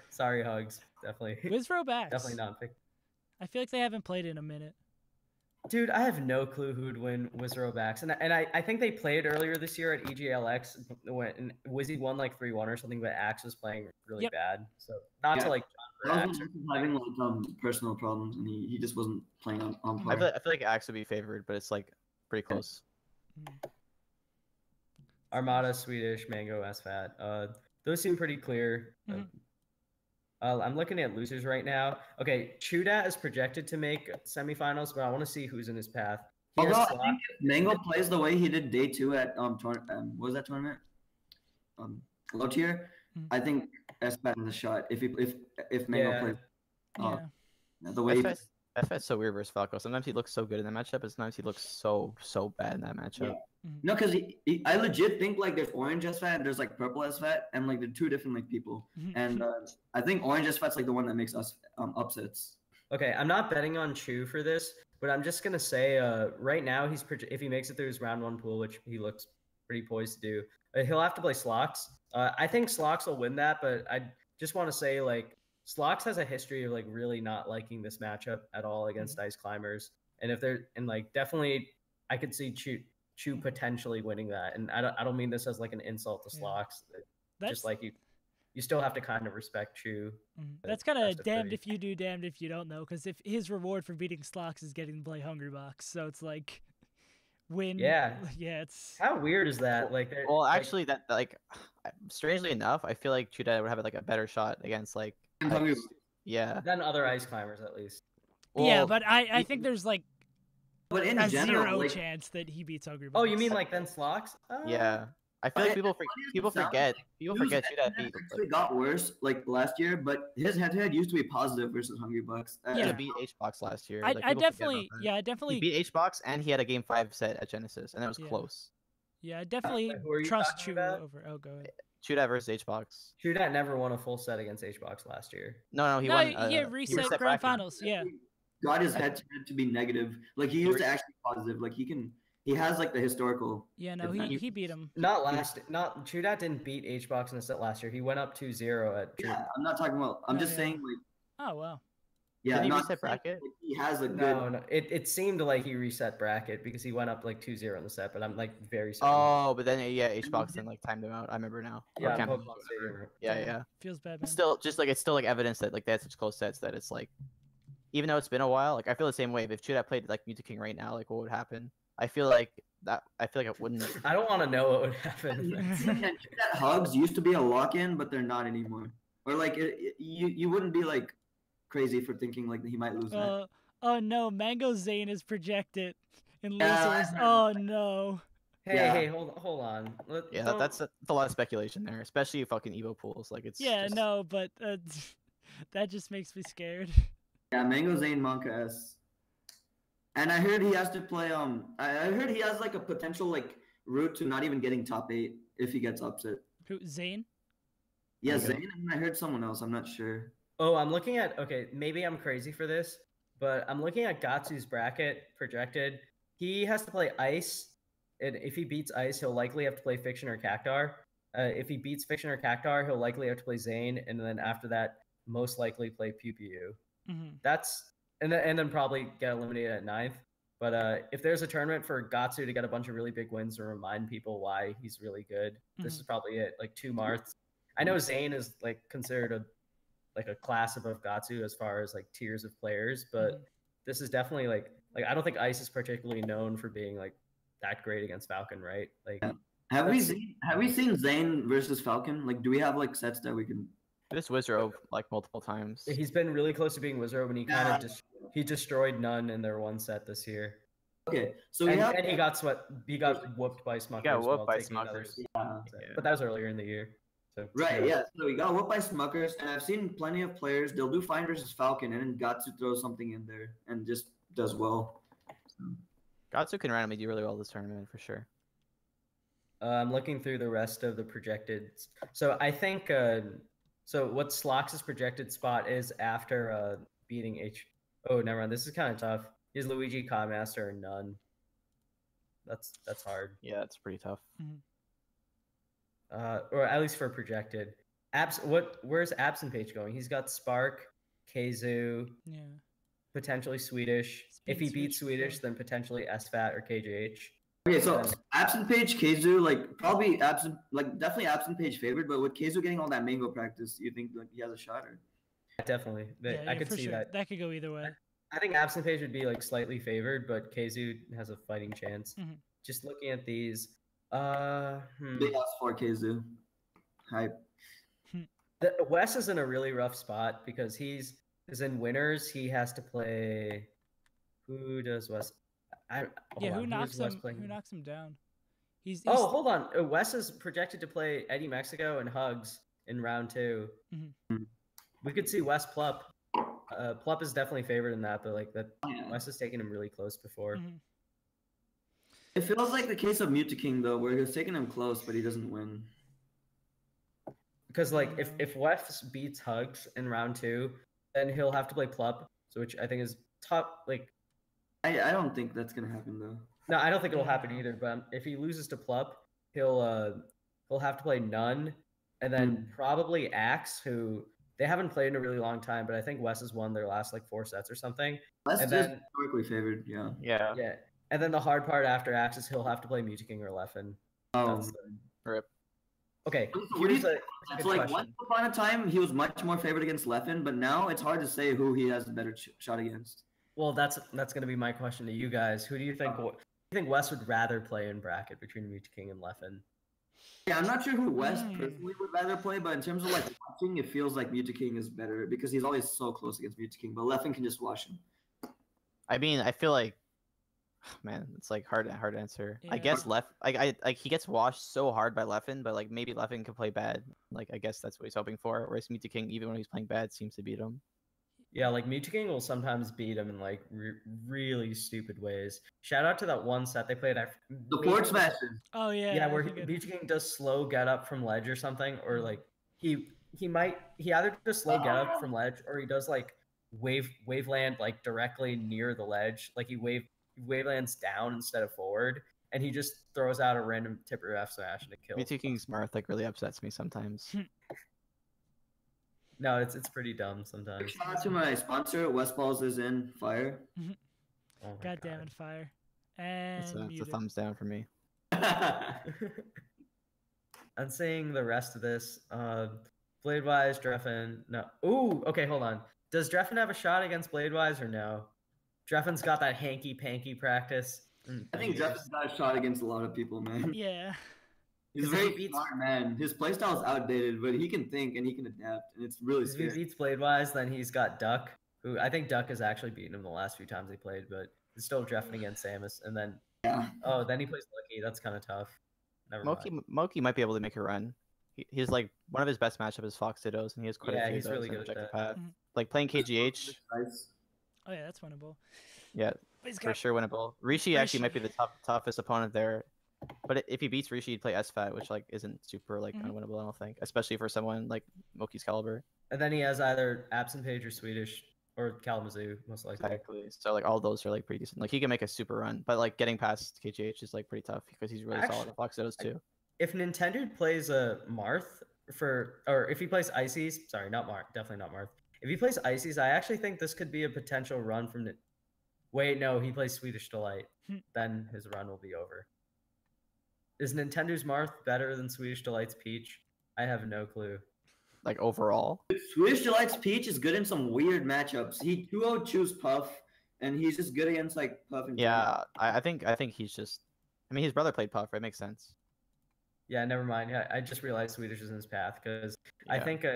Sorry, Hugs. Definitely. Wizro backs. Definitely not pick. I feel like they haven't played in a minute. Dude, I have no clue who'd win Wizro backs, and I think they played earlier this year at EGLX when Wizzy won like 3-1 or something, but Axe was playing really Yep. bad. So not Yeah. to like That John was for Axe. when he was having like personal problems, and he just wasn't playing on I par. feel like Axe would be favored, but it's like pretty close. Armada, Swedish, Mango, SFAT. Those seem pretty clear. Mhm. I'm looking at losers right now. Okay, Chudat is projected to make semifinals, but I want to see who's in his path. Here's Although I Sloth. think if Mango plays the way he did day 2 at what was that tournament? Low tier. Mhm. I think SBAT has a shot if Mango Yeah. plays Yeah. the way. FS so weird versus Falco. Sometimes he looks so good in that matchup, and sometimes he looks so bad in that matchup. No, because I legit think like there's orange SFAT, there's like purple SFAT, and like they're 2 different like people. And I think orange SFAT's like the one that makes us upsets. Okay, I'm not betting on Chu for this, but I'm just gonna say, right now if he makes it through his round 1 pool, which he looks pretty poised to do, he'll have to play Slox. I think Slox will win that, but I just want to say like Slox has a history of like really not liking this matchup at all against Ice Climbers. And if they're and like definitely, I could see Chu potentially winning that. And I don't mean this as like an insult to Slox. Just like you still have to kind of respect Chu. That's kind of damned if you do, damned if you don't know. Because if his reward for beating Slox is getting to play Hungry Box, so it's like win. Yeah, it's how weird is that? Like, well, actually, that like strangely enough, I feel like Chuda would have like a better shot against like yeah, than other ice climbers at least. Well, yeah, but I think there's like but in a general, 0 chance that he beats Hungry Box. Oh, you mean like then Slox? Yeah. I feel like people forget Chuda beat. Actually got worse like last year, but his head-to-head used to be positive versus Hungry Bucks. Yeah, beat HBox last year. I definitely, He beat HBox and he had a game 5 set at Genesis, and that was close. Yeah, I definitely trust Chu over. Oh, go ahead. Chuda versus HBox. Chuda never won a full set against HBox last year. No, he won. Yeah, reset grand finals. Yeah. Got his head-to-head to be negative. Like he used to actually be positive. Like he has like the historical. Yeah, no, he beat him. Not Chuda didn't beat HBox in a set last year. He went up 2-0 at. Yeah, I'm not talking about. I'm just saying like. Oh wow. Yeah, did he reset bracket? Like, he has a good. No. It seemed like he reset bracket because he went up like 2-0 in the set, but I'm like very certain. Oh, but then HBox then like timed him out. I remember now. Yeah. Feels bad, man. Still, just like it's still like evidence that like they had such close sets that it's like, even though it's been a while, like I feel the same way. If Chuda played like Music King right now, like what would happen? I feel like it wouldn't. I don't want to know what would happen. That hugs used to be a lock-in, but they're not anymore. Or like you wouldn't be like crazy for thinking like he might lose that. Oh no, Mango Zane is projected in losers. Oh no. Hey, hold on. That's a lot of speculation there, especially fucking EVO pools. Like it's. Yeah, no, but that just makes me scared. Yeah, Mango Zane Monka S. And I heard he has to play. I heard he has like a potential like route to not even getting top 8 if he gets upset. Who, Zane? Yeah, Zane. And I heard someone else. I'm not sure. Oh, I'm looking at. Okay, maybe I'm crazy for this, but I'm looking at Gatsu's bracket projected. He has to play Ice, and if he beats Ice, he'll likely have to play Fiction or Cactar. If he beats Fiction or Cactar, he'll likely have to play Zane, and then after that, most likely play Pew Pew. That's and then probably get eliminated at 9th. But if there's a tournament for Gatsu to get a bunch of really big wins and remind people why he's really good, this is probably it. Like 2 Marths. I know Zane is like considered a class above Gatsu as far as like tiers of players, but this is definitely like I don't think Ice is particularly known for being like that great against Falcon, right? Like have we seen Zane versus Falcon? Like do we have like sets that we can this Wizro like multiple times? He's been really close to being Wizro when he kind of he destroyed None in their 1 set this year. Okay, so he got whooped by Smuckers. He got whooped by Smuckers. But that was earlier in the year. So, right, yeah. So he got whooped by Smuckers, and I've seen plenty of players. They'll do fine versus Falcon, and then Gatsu throws something in there and just does well. Gatsu can randomly do really well this tournament for sure. I'm looking through the rest of the projected. So I think. So what Slox's projected spot is after beating H. Oh, never mind. This is kind of tough. He's Luigi, Codmaster, and None. That's hard. Yeah, it's pretty tough. Or at least for projected. Where's Absent Page going? He's got Spark, Keizu, potentially Swedish. If he beats Swedish, then potentially SFAT or KJH. Okay, so Absent Page, Keizu, like probably definitely Absent Page favored, but with Keizu getting all that mango practice, you think like he has a shot or? Definitely. I could see that. That could go either way. I think Absent Page would be like slightly favored, but Keizu has a fighting chance. Just looking at these. Big loss for Keizu. Hype. Wes is in a really rough spot because he's in winners. He has to play. Who does Wes? Who knocks him down? He's hold on. Wes is projected to play Eddie Mexico and Hugs in round 2. We could see Wes Plup. Plup is definitely favored in that, but like that, Wes has taken him really close before. It feels like the case of Muta King though, where he's taking him close, but he doesn't win. Because like if Wes beats Hugs in round 2, then he'll have to play Plup, so which I think is tough. Like. I don't think that's gonna happen though. No, I don't think it'll happen either. But if he loses to Plup, he'll have to play None, and then probably Axe, who they haven't played in a really long time, but I think Wes has won their last like 4 sets or something. That's And just then- historically favored. Yeah. Yeah. Yeah, and then the hard part after Axe is he'll have to play King or Leffen. Oh. That's Rip. Okay, So what do you here's a think? good So like question. once upon a time, he was much more favored against Leffen, but now it's hard to say who he has a better shot against. Well, that's going to be my question to you guys. Who do you think? What do you think Wes would rather play in bracket between King and Leffen? Yeah, I'm not sure who West personally would rather play, but in terms of like watching, it feels like King is better because he's always so close against King, but Leffen can just wash him. I mean, I feel like, man, it's like hard to answer. I Yeah. guess like he gets washed so hard by Leffen, but like maybe Leffen can play bad. Like I guess that's what he's hoping for. Whereas King, even when he's playing bad, seems to beat him. Yeah, like King will sometimes beat him in like really stupid ways. Shout out to that one set they played. The Fort Smashers. Oh yeah. Yeah, I where think it- King does slow get up from ledge or something, or like he either does slow get up from ledge or he does like waveland like directly near the ledge. Like he wavelands down instead of forward, and he just throws out a random tipper F smash and it kills. King's Marth like really upsets me sometimes. No, it's pretty dumb sometimes. Shout out to my sponsor, Westballs is in Fire. Oh my God damn it, Fire. And It's a muted. thumbs down for me. I'm saying the rest of this. Bladewise, Dreffen. No. Ooh, okay, hold on. Does Dreffen have a shot against Bladewise or no? Dreffen's got that hanky-panky practice. I think Jeff's got a shot against a lot of people, man. Yeah. He's a Because he very beats- smart man. His playstyle is outdated, but he can think and he can adapt, and it's really If he scary. beats Bladewise, then he's got Duck, who I think Duck has actually beaten him the last few times he played, but it's still Dreffen against Samus. And then, Yeah. oh, then he plays Lucky. That's kind of tough. Never mind. Moki might be able to make a run. He's like one of his best matchups is Fox Dittos, and he has quite a Yeah, few he's of those really in good at Objective that. Path. Like playing KGH, Nice. Oh yeah, that's winnable. yeah, But he's for got sure winnable. Rishi actually might be Rishi. the toughest opponent there. But if he beats Rishi, he'd play SFAT, which like isn't super like Mhm. unwinnable, I don't think, especially for someone like Moki's caliber. And then he has either Absent Page or Swedish or Kalamazoo, most likely. Exactly. So like all those are like pretty decent. Like he can make a super run, but like getting past KGH is like pretty tough because he's really solid Actually, at Fox Dittos too. If Nintendo plays a Marth or if he plays Ices, sorry, not Marth, definitely not Marth. If he plays Ices, I actually think this could be a potential run from. Wait, no, he plays Swedish Delight. Then his run will be over. Is Nintendo's Marth better than Swedish Delight's Peach? I have no clue. Like overall. Swedish Delight's Peach is good in some weird matchups. He 2-0 choose Puff, and he's just good against like Puff and Yeah, I think he's just. I mean, his brother played Puff, right? Makes sense. Yeah, never mind. Yeah, I just realized Swedish is in his path because I Yeah. think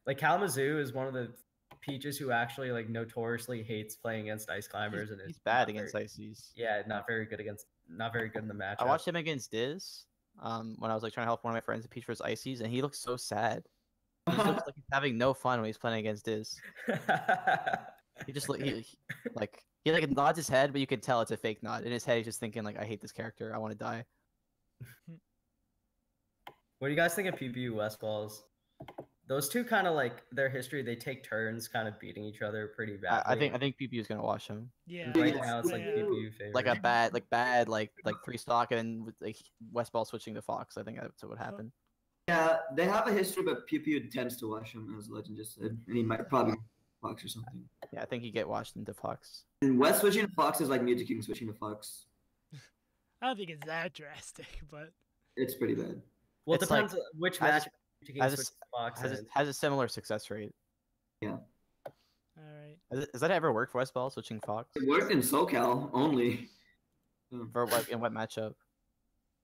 like Kalamazoo is one of the Peaches who actually like notoriously hates playing against Ice Climbers and He's is bad not against very, Ices. Yeah, not very good in the match. I watched him against Diz when I was like trying to help one of my friends Peach versus Ices, and he looks so sad. He just looks like he's having no fun when he's playing against Diz. He just he like nods his head, but you can tell it's a fake nod. In his head, he's just thinking like, "I hate this character. I want to die." What do you guys think of PPU Westballs? Those two kind of like their history. They take turns, kind of beating each other pretty badly. I think PPU is gonna wash him. Yeah. right now it's like Yeah. PPU favorite. Like a bad like 3 stock, and then with, like Westball switching to Fox. I think that's what would happen. Yeah, they have a history, but Pew Pew tends to wash him, as Legend just said, and he might probably Fox or something. Yeah, I think you get washed into Fox. And West switching to Fox is like King switching to Fox. I don't think it's that drastic, but It's pretty bad. Well, it it's like- depends on which has- match has a switch s- to Fox Has a similar success rate. all right. Has that ever worked for Westball switching Fox? It worked in SoCal only. For what in what matchup?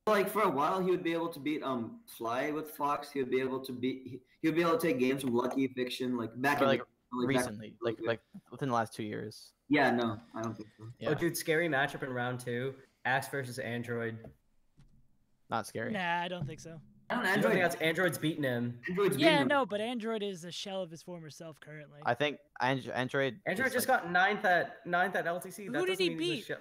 Like for a while, he would be able to beat Fly with Fox. He would be able to take games from Lucky Fiction like back But, in like, back- Recently, like within the last 2 years. Yeah, no, I don't think so. Yeah, Oh, dude, scary matchup in round 2. Axe versus Android. not scary. Nah, I don't think so. I don't know, I don't think Android. that's Android's beating him. Android's Yeah, beating him. no, but Android is a shell of his former self currently. I think Android. Android is, just like- got ninth at LTC. Who That did doesn't he mean he's a beat? shell.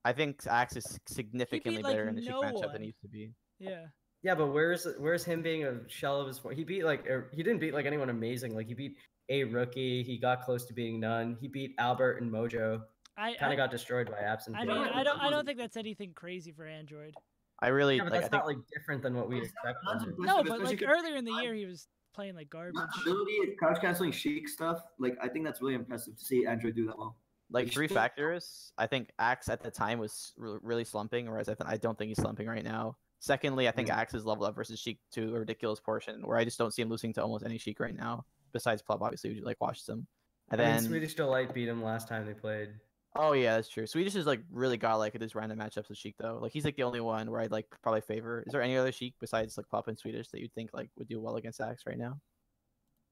I think Axe is significantly like, better in the no Sheik matchup one. than he used to be. Yeah. Yeah, but where's him being a shell of his form? He beat he didn't beat like anyone amazing. Like he beat a rookie. He got close to beating none. He beat Albert and Mojo. Kind I of got destroyed by Absent. I mean, I don't think that's anything crazy for Android. I really Yeah, but like. that's I not think like different than what we expect. Not from him. impressive, No, but especially like if- earlier in the year he was playing like garbage. Ability, crouch canceling Sheik stuff. Like I think that's really impressive to see Android do that well. Like Like, three she- factors, I think Axe at the time was really slumping, whereas I don't think he's slumping right now. Secondly, I think Axe is leveled up versus Sheik to a ridiculous portion, where I just don't see him losing to almost any Sheik right now, besides Plub, obviously, who like watched him. And I mean, then, Swedish Delight beat him last time they played. oh yeah, that's true. Swedish is like really godlike at his random matchups with Sheik though. Like he's like the only one where I'd like probably favor. Is there any other Sheik besides like Plub and Swedish that you'd think like would do well against Axe right now?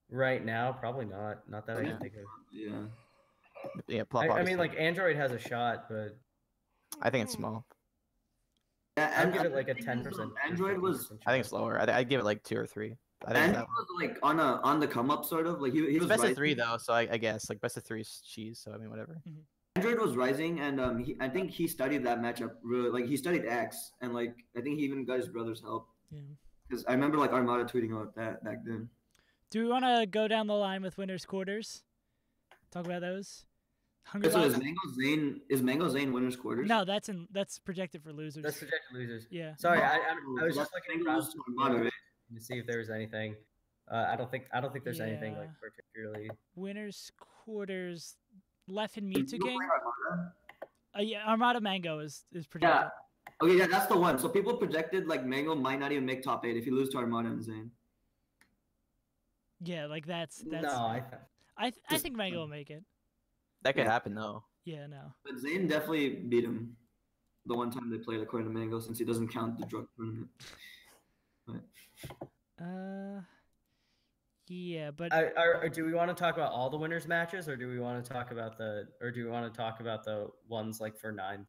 Right now, probably not. Not that I can think of. Yeah. Yeah, Plub. I mean, obviously. like Android has a shot, but I think it's small. Yeah, I'd and give it the like a thing 10%. is, Android was I think it's lower. I'd give it like 2 or 3. I think Android was like on the come up sort of. Like he it's was best of rising. 3 though, so I guess like best of 3 is cheese. So I mean, whatever. Android was rising, and I think he studied that matchup really. Like he studied X, and like I think he even got his brother's help. Yeah. Because I remember like Armada tweeting about that back then. Do we want to go down the line with winners quarters? Talk about those. Hunger So Box- is Mango Zane winners quarters? No, that's projected for losers. That's projected losers. Yeah. Sorry, Oh, I was so just that's looking Mango around loses to Armada, right? to see if there was anything. I don't think there's anything like Yeah. particularly. Winners quarters. Left and Did Mewtwo you King. play Armada? Yeah, Armada Mango is projected. Yeah. Okay, yeah, that's the one. So people projected like Mango might not even make top 8 if he loses to Armada and Zane. Yeah, like that's. No, I think Mango will make it. That could Yeah. happen though. Yeah, no. But Zane definitely beat him the one time they played according to Mango, since he doesn't count the drug tournament. Yeah, but do we want to talk about all the winners matches, or do we want to talk about the ones like for 9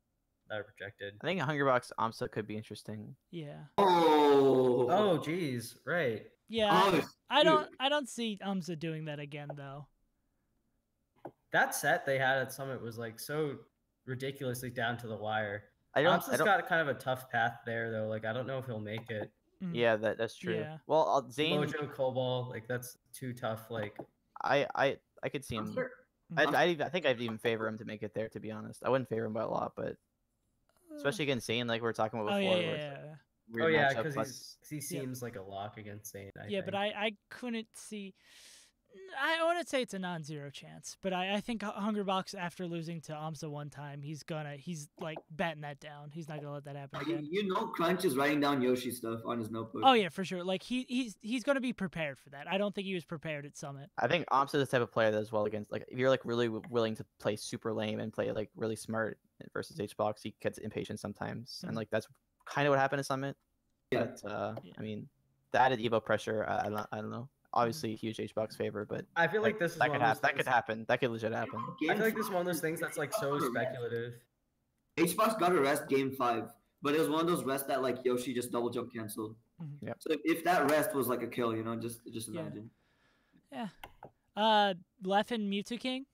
that are projected? I think a Hungerbox Amsa could be interesting. yeah, Oh, geez, right. yeah. Oh, I don't see Umza doing that again though. That set they had at Summit was like so ridiculously down to the wire. I don't. Amsa's got kind of a tough path there though. Like I don't know if he'll make it. Mhm. Yeah, that's true. Yeah. Well, Zane, Mojo Cobalt, like that's too tough. Like I could see him. I think I'd even favor him to make it there. To be honest, I wouldn't favor him by a lot, but especially against Zane, like we were talking about Oh before. yeah, where yeah, it's like yeah. weird oh yeah, matchup, because plus- he seems like a lock against Zane. Yeah, but I couldn't see. I wouldn't say it's a non-zero chance, but I think Hungerbox after losing to Amsa one time, he's like batting that down. He's not gonna let that happen again. You know, Crunch is writing down Yoshi stuff on his notebook. Oh yeah, for sure. Like he's gonna be prepared for that. I don't think he was prepared at Summit. I think Amsa is the type of player that is well against. Like if you're like really willing to play super lame and play like really smart versus HBox, he gets impatient sometimes, and like that's kind of what happened at Summit. Yeah. But I mean, the added Evo pressure, I don't know. Obviously, huge HBox favor, but I feel like this is that one could of happen. those That could things- happen. That could legit happen. I feel like this is one of those things that's like so speculative. HBox got a rest game 5, but it was one of those rests that like Yoshi just double jump canceled. Mhm. Yep. So if that rest was like a kill, you know, just Yeah. imagine. Yeah. Leffen Mewtwo King.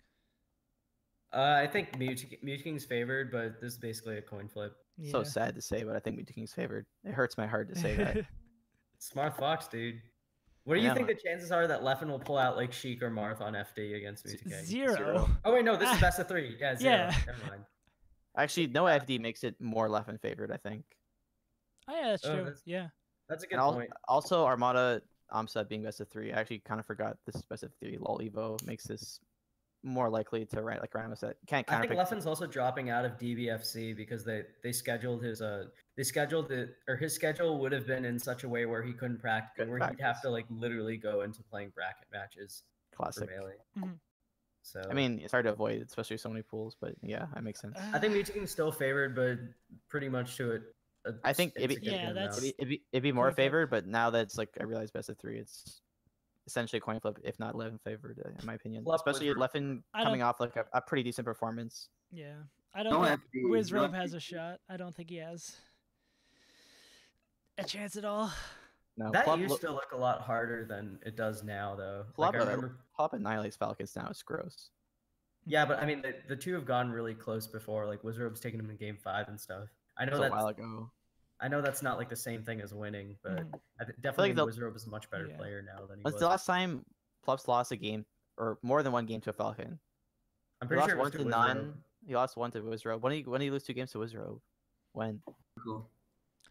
I think Mewtwo King's favored, but this is basically a coin flip. Yeah. So sad to say, but I think Mewtwo King's favored. It hurts my heart to say that. Smart Fox, dude. What do you think the chances are that Leffen will pull out like Sheik or Marth on FD against Mewtwo King? Zero. Oh wait, no, this is best of 3. Yeah, 0. Yeah. Never mind. Actually, no FD makes it more Leffen favored, I think. Oh yeah, that's Oh, true. that's- Yeah. That's a good And point. also Armada Amsa being best of 3. I actually kind of forgot this is best of 3. LOL Evo makes this more likely to rank like Ramos set. Can't I think counterpick. Leffen's also dropping out of DBFC because they scheduled his his schedule would have been in such a way where he couldn't practice, Couldn't where he'd have practice. to like literally go into playing bracket matches for Classic. Melee. Mhm. So I mean, it's hard to avoid, especially so many pools, but yeah, that makes sense. I think Mewtwo King's still favored, but pretty much to it. I think it'd be- Yeah, that's- It'd be more coin flip. favored, but now that it's like I realize best of 3, it's essentially a coin flip, if not Leffen favored, in my opinion. Flop Especially Wizard. Leffen I coming don't- off like a pretty decent performance. Yeah. I don't No think FD, Wizrobe no has a shot. I don't think he has a chance at all. No, That Plop, used to look a lot harder than it does now, though. Plop, Like I remember. Plop annihilates Falcons now. It's gross. Yeah, but I mean, the two have gone really close before. Like Wizard's taken him in Game 5 and stuff. I know It's a that. while ago. I know that's not like the same thing as winning, but Mhm. definitely the- Wizard is a much better Yeah. player now than he When's was. the last time Plop's lost a game or more than one game to a Falcon? I'm He pretty lost sure it was one to to Wizard. none. He lost one to Wizrobe. When did he lose 2 games to Wizrobe? When? Cool.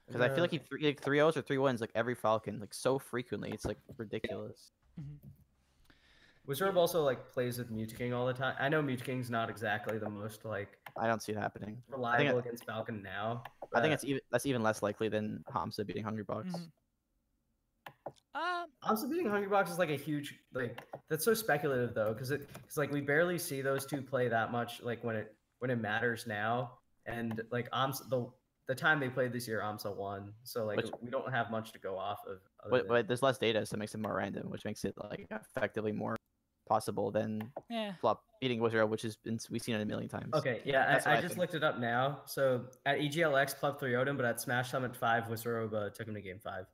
Because I feel like he 3-0s or 3-1s like every Falcon, like so frequently. It's like ridiculous. Wizrobe also like plays with Mewtwo all the time. I know Mewtwo's not exactly the most like I don't see it happening. reliable against Falcon now. I think that's even less likely than Hamza beating Hungrybox. Also beating Hungrybox is like a huge that's so speculative though, because like we barely see those two play that much like when it matters now, and like the time they played this year, AMSA won, so like we don't have much to go off of. But there's less data, so it makes it more random, which makes it like effectively more possible than flop beating Wizard, which we've seen it a million times. Okay, yeah, I just looked it up now. So at EGLX, Plub 3-0'd him, but at Smash Summit 5, Wizard took him to Game 5.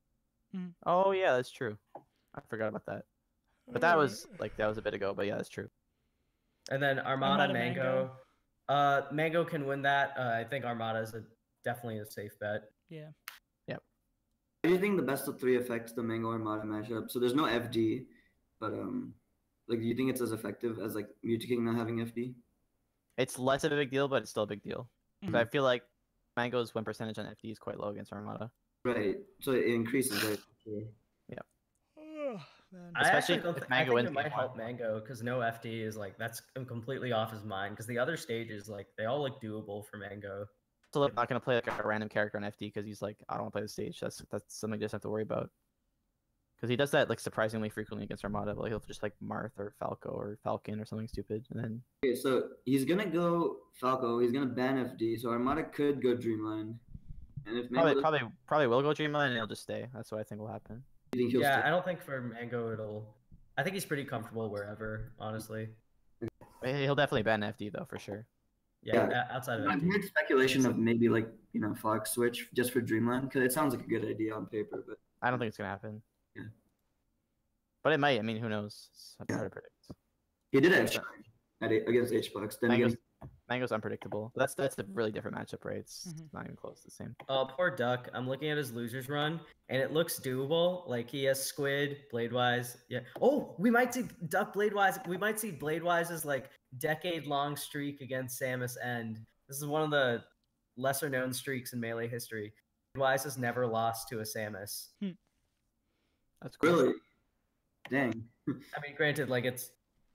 Oh yeah, that's true. I forgot about that. But that was a bit ago. But yeah, that's true. And then Armada Mango. Mango can win that. I think Armada is definitely a safe bet. Yeah. Yep. How do you think the best of 3 affects the Mango Armada matchup? So there's no FD, but like, do you think it's as effective as like Mewtwo not having FD? It's less of a big deal, but it's still a big deal. But I feel like Mango's win percentage on FD is quite low against Armada. Right. So it increases, right? Yeah. Especially if I Mango think wins it might game help one. Mango because no FD is like that's completely off his mind, because the other stages like they all look doable for Mango. So like, not gonna play like a random character on FD because he's like, I don't want to play the stage. That's something he doesn't have to worry about. Because he does that like surprisingly frequently against Armada. Like he'll just like Marth or Falco or Falcon or something stupid, and then. Okay, so he's gonna go Falco. He's gonna ban FD. So Armada could go Dreamland. And if Mango Probably will go Dreamland and he'll just stay. That's what I think will happen. you think he'll Yeah, stay? I don't think for Mango I think he's pretty comfortable wherever, honestly. He'll definitely ban FD though for sure. Yeah, outside of I've FD. heard speculation of maybe like Fox switch just for Dreamland because it sounds like a good idea on paper, but I don't think it's gonna happen. Yeah. But it might. I mean, who knows? It's hard to predict. he did it against HBox. Then Mango's unpredictable. That's a really different matchup, right? It's not even close to the same. Oh, poor Duck. I'm looking at his losers run, and it looks doable. Like he has Squid, Bladewise. Yeah. Oh, we might see Duck Bladewise. We might see Bladewise's like decade-long streak against Samus end. This is one of the lesser-known streaks in Melee history. Bladewise has never lost to a Samus. That's cool. really, dang. I mean, granted, like it's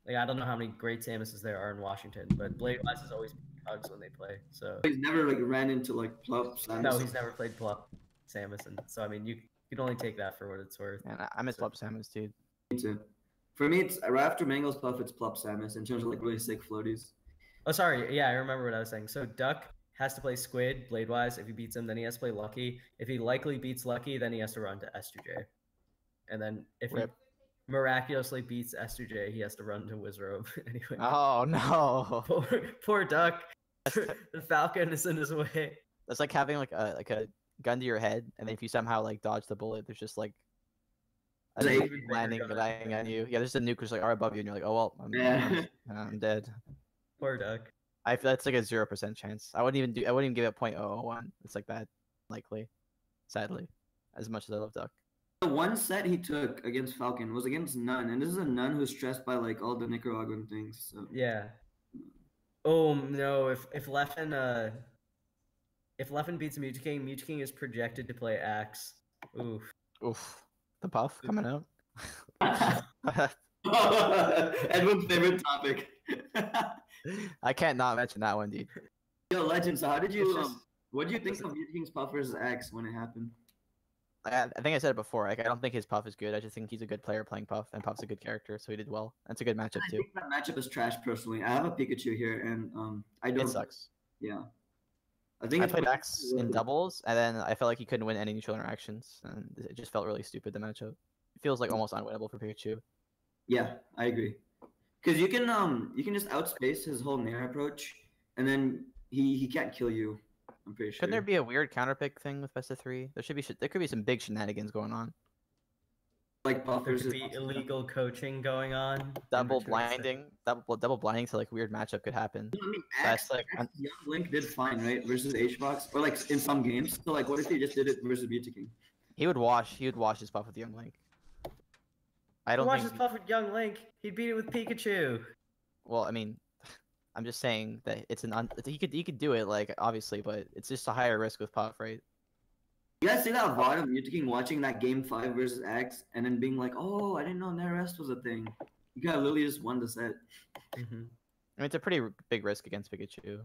like I don't know how many great Samuses there are in Washington, but Bladewise has always beat Hugs when they play. So He's never like ran into like Plup. no, he's never played Plup Samus, and so I mean you can only take that for what it's worth. And I miss Plop Samus, dude. Me too. For me, it's right after Mango's Puff. It's Plup Samus in terms of like really sick floaties. Oh, sorry. Yeah, I remember what I was saying. So Duck has to play Squid, Bladewise. If he beats him, then he has to play Lucky. If he likely beats Lucky, then he has to run to S2J. And then if he miraculously beats S2J, he has to run to Wizrobe anyway. Oh no! Poor Duck. The Falcon is in his way. That's like having like a gun to your head, and then if you somehow like dodge the bullet, there's just like a Like- nuke landing on you. Yeah, there's a nuke just like right above you, and you're like, oh well, I'm dead. Poor Duck. I feel that's like a 0% chance. I wouldn't even give it 0.001. It's like that likely, sadly, as much as I love Duck. The one set he took against Falcon was against Nun, and this is a Nun who's stressed by like all the Nicaraguan things. So Yeah. Oh no! If Leffen beats Mewtwo King is projected to play Axe. Oof. Oof, the buff coming out. Edwin's favorite topic. I can't not mention that one, dude. Yo, Legend. So how did It's you just- what do you think of Mewtwo King's Puff versus Axe when it happened? I think I said it before. Like, I don't think his Puff is good. I just think he's a good player playing Puff, and Puff's a good character, so he did well. That's a good matchup I too. think that matchup is trash personally. I have a Pikachu here, and I don't. It sucks. Yeah. I think I it's played pretty- Axe in doubles, and then I felt like he couldn't win any neutral interactions, and it just felt really stupid. The matchup. It feels like almost unwinnable for Pikachu. Yeah, I agree. Because you can just outspace his whole Nair approach, and then he can't kill you. I'm pretty sure. Couldn't there be a weird counterpick thing with best of 3? There could be some big shenanigans going on. like Puff There could versus be illegal coaching going on. in Double between blinding, double blinding to like weird matchup could happen. I mean, That's like Young Link did fine, right? Versus HBox, or like in some games. So like, what if he just did it versus Mewtwo King? he would wash his Puff with Young Link. I don't Watch think. his Puff with Young Link. He'd beat it with Pikachu. Well, I mean, I'm just saying that he could do it, like obviously, but it's just a higher risk with Puff, right? You guys see that VOD of Mutaking watching that game 5 versus X and then being like, oh, I didn't know net rest was a thing. You guys literally just won the set. I mean, it's a pretty big risk against Pikachu.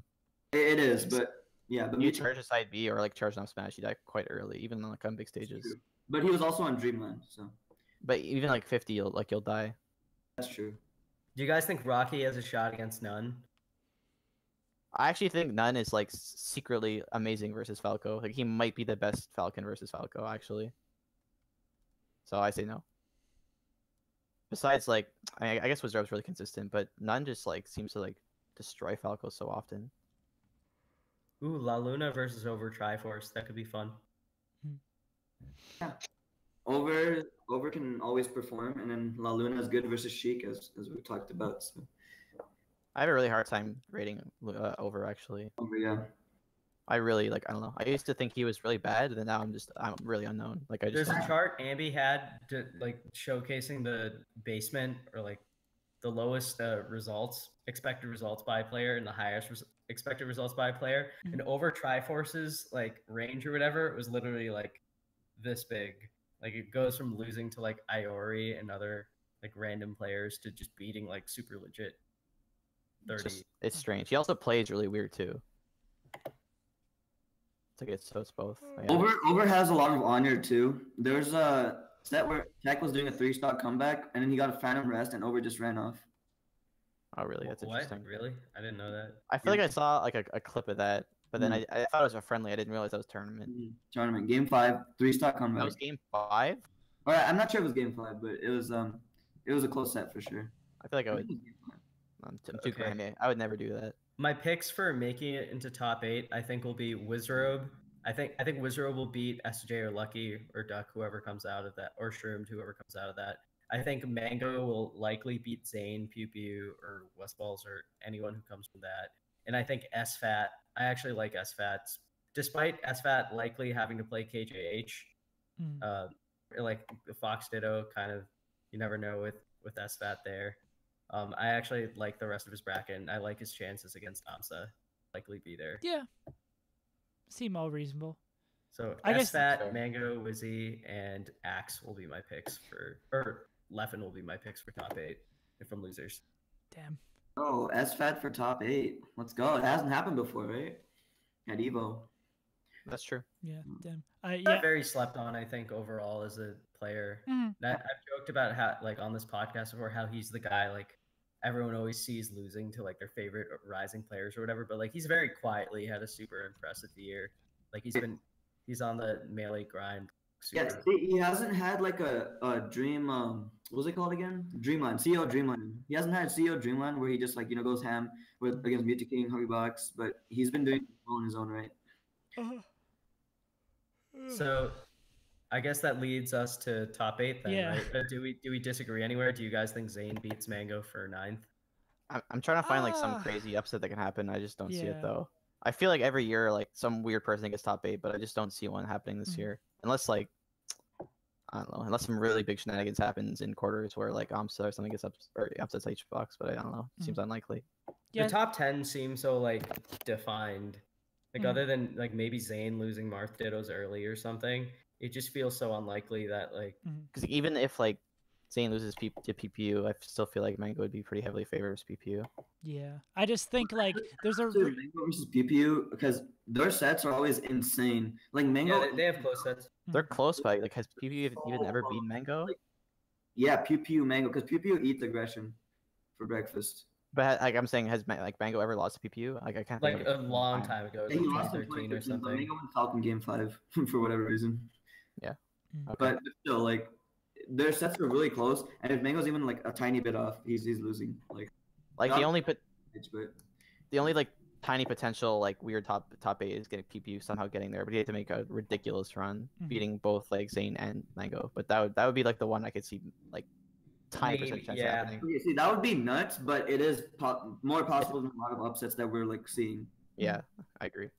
It is, but yeah. But You charge a side B or like charge on Smash, you die quite early, even on like on big stages. But he was also on Dreamland, so. But even like 50, you'll die. That's true. Do you guys think Rocky has a shot against None? I actually think None is like secretly amazing versus Falco. Like he might be the best Falcon versus Falco actually. So I say no. Besides, like I guess Wizard's really consistent, but None just like seems to like destroy Falco so often. Ooh, La Luna versus Over Triforce. That could be fun. Yeah. Over can always perform, and then La Luna is good versus Sheik, as we talked about. So. I have a really hard time rating Over actually. Over, yeah. I really I don't know. I used to think he was really bad, and then now I'm really unknown. Like I just. There's a chart Ambi had to like showcasing the basement or like the lowest expected results by player, and the highest expected results by player. And Over Triforce's like range or whatever, it was literally like this big. Like it goes from losing to like Iori and other like random players to just beating like super legit 30. It's strange. He also plays really weird too. It's both. Yeah. Over has a lot of honor too. There's a set where Tech was doing a 3-stock comeback, and then he got a Phantom Rest, and Over just ran off. Oh really? That's interesting. Really? I didn't know that. I feel like I saw like a clip of that, but then I thought it was a friendly. I didn't realize that was tournament. Tournament game 5, 3-stock comeback. That was game 5. All right, I'm not sure it was game 5, but it was a close set for sure. I feel like I would. I'm too grimy. I would never do that. My picks for making it into top 8, I think, will be Wizrobe. I think Wizrobe will beat SJ or Lucky or Duck, whoever comes out of that, or Shroomed, whoever comes out of that. I think Mango will likely beat Zane, Pew Pew, or Westballs, or anyone who comes from that. And I think SFAT. I actually like SFAT, despite SFAT likely having to play KJH. Like Fox Ditto, kind of, you never know with SFAT there. I actually like the rest of his bracket, and I like his chances against Amsa. Likely be there. Yeah. Seem all reasonable. So I guess Mango, Wizzy, and Axe will be my picks or Leffen will be my picks for top 8 if I'm losers. Damn. Oh, SFAT for top 8. Let's go. It hasn't happened before, right? At EVO. That's true. Yeah, damn. Very slept on, I think, overall as a player. I've joked about how, like, on this podcast before, how he's the guy, like, everyone always sees losing to, like, their favorite rising players or whatever, but, like, he's very quietly had a super impressive year. Like, he's on the melee grind. Yeah, he hasn't had, like, a dream, what was it called again? Dreamland, CEO Dreamland. He hasn't had CEO Dreamland where he just, like, goes ham against Mewtwo King, Hobbybox, but he's been doing it on his own right. So, I guess that leads us to top 8 then, right? Do we disagree anywhere? Do you guys think Zane beats Mango for 9th? I'm trying to find like some crazy upset that can happen. I just don't see it though. I feel like every year like some weird person gets top 8, but I just don't see one happening this year. Unless like I don't know, unless some really big shenanigans happens in quarters where like Amsa or something gets upsets HBox, but I don't know. It seems unlikely. The top 10 seems so like defined. Like other than like maybe Zane losing Marth Dittos early or something, it just feels so unlikely that like because even if like Zane loses to PPU, I still feel like Mango would be pretty heavily favored versus PPU. Yeah, I just think like there's a Mango versus PPU because their sets are always insane. Like Mango, they have close sets. They're close, but like has PPU even ever beaten Mango? Yeah, PPU Mango because PPU eats aggression for breakfast. But like I'm saying, has like Mango ever lost to PPU? Like I can't. Like a long time ago, like 2013 or something. Mango won Falcon game 5 for whatever reason. Yeah. Okay. But still, like their sets are really close, and if Mango's even like a tiny bit off, he's losing. Like the only like tiny potential like weird top 8 is getting PPU somehow getting there, but he had to make a ridiculous run, beating both like Zane and Mango. But that would be like the one I could see like tiny percent chance happening. Okay, see, that would be nuts, but it is more possible than a lot of upsets that we're like seeing. Yeah, I agree.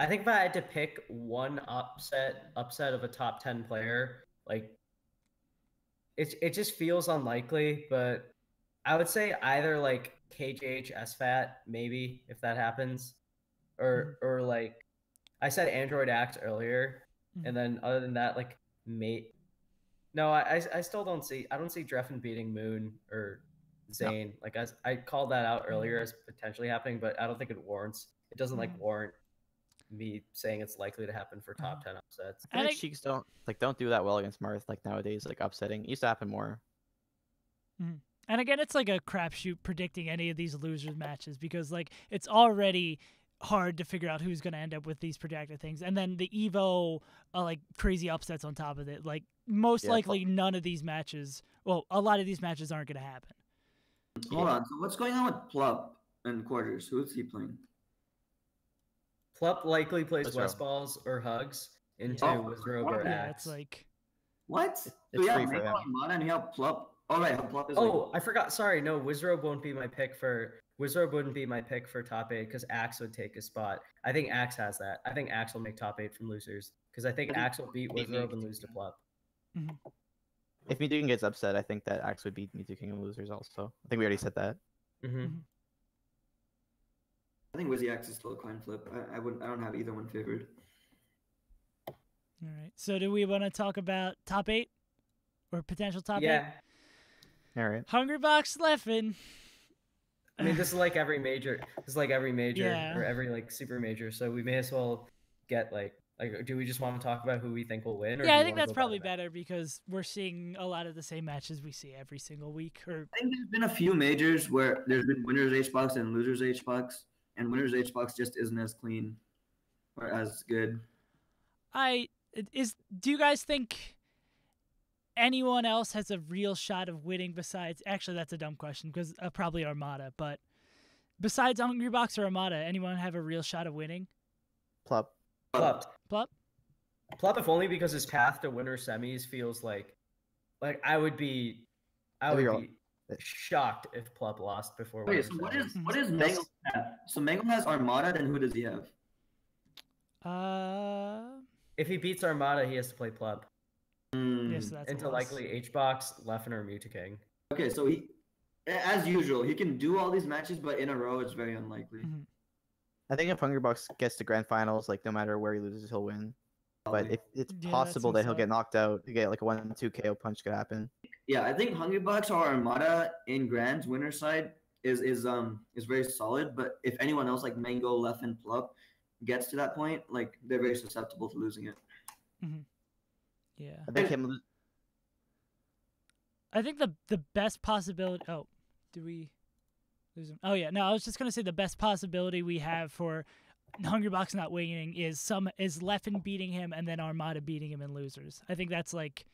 I think if I had to pick one upset of a top 10 player, like it just feels unlikely, but I would say either like KJH SFAT maybe if that happens, or like I said Android Act earlier, And then other than that, like mate. No, I still don't see. I don't see Dreffen beating Moon or Zane. Like I called that out earlier as potentially happening, but I don't think it warrants. It doesn't like warrant me saying it's likely to happen for top 10 upsets. I feel like Sheiks don't do that well against Marth like nowadays, like upsetting. It used to happen more. And again, it's like a crapshoot predicting any of these losers matches because like it's already hard to figure out who's going to end up with these projected things, and then the EVO like crazy upsets on top of it. Like most likely, none of these matches. Well, a lot of these matches aren't going to happen. Hold on. So what's going on with Plup and quarters? Who is he playing? Plup likely plays West Balls or Hugs into Wizrobe or Axe. Yeah, it's like what? It's so free for him. And you have Plup. Oh right, Plup is. I forgot. Sorry, no. Wizrobe won't be my pick for. Wizrobe wouldn't be my pick for top 8 because Axe would take his spot. I think Axe has that. I think Axe will make top 8 from losers because I think Axe will beat Wizrobe and lose to Plup. If Mew2King gets upset, I think that Axe would beat Mew2King and losers also. I think we already said that. I think Wizzy Axe is still a coin flip. I don't have either one favored. All right. So do we want to talk about top 8 or potential top 8? Yeah. All right. Hungrybox Leffen. I mean, this is like every major. This is like every major or every like super major. So we may as well get like do we just want to talk about who we think will win? Or yeah, I think that's probably better because we're seeing a lot of the same matches we see every single week. Or I think there's been a few majors where there's been winners HBox and losers HBox, and winners HBox just isn't as clean or as good. Do you guys think anyone else has a real shot of winning besides? Actually, that's a dumb question because probably Armada. But besides Hungrybox or Armada, anyone have a real shot of winning? Plup. Plup. Plup, if only because his path to winner semis feels like I would be shocked if Plup lost before. Wait, so what is Mango have? So Mango has Armada, then who does he have? If he beats Armada, he has to play Plup. Yes, that's into likely HBox, Leffen, or Mew2King. Okay, so he, as usual, he can do all these matches, but in a row, it's very unlikely. I think if Hungrybox gets to grand finals, like no matter where he loses, he'll win. But if it's possible that he'll get knocked out, you get like a 1-2 KO punch could happen. Yeah, I think Hungrybox or Armada in Grand's winner side is very solid. But if anyone else like Mango, Leffen, Plup gets to that point, like they're very susceptible to losing it. Yeah. I think the best possibility. Oh, do we lose him? Oh yeah. No, I was just gonna say the best possibility we have for Hungrybox not winning is Leffen beating him and then Armada beating him in losers. I think that's like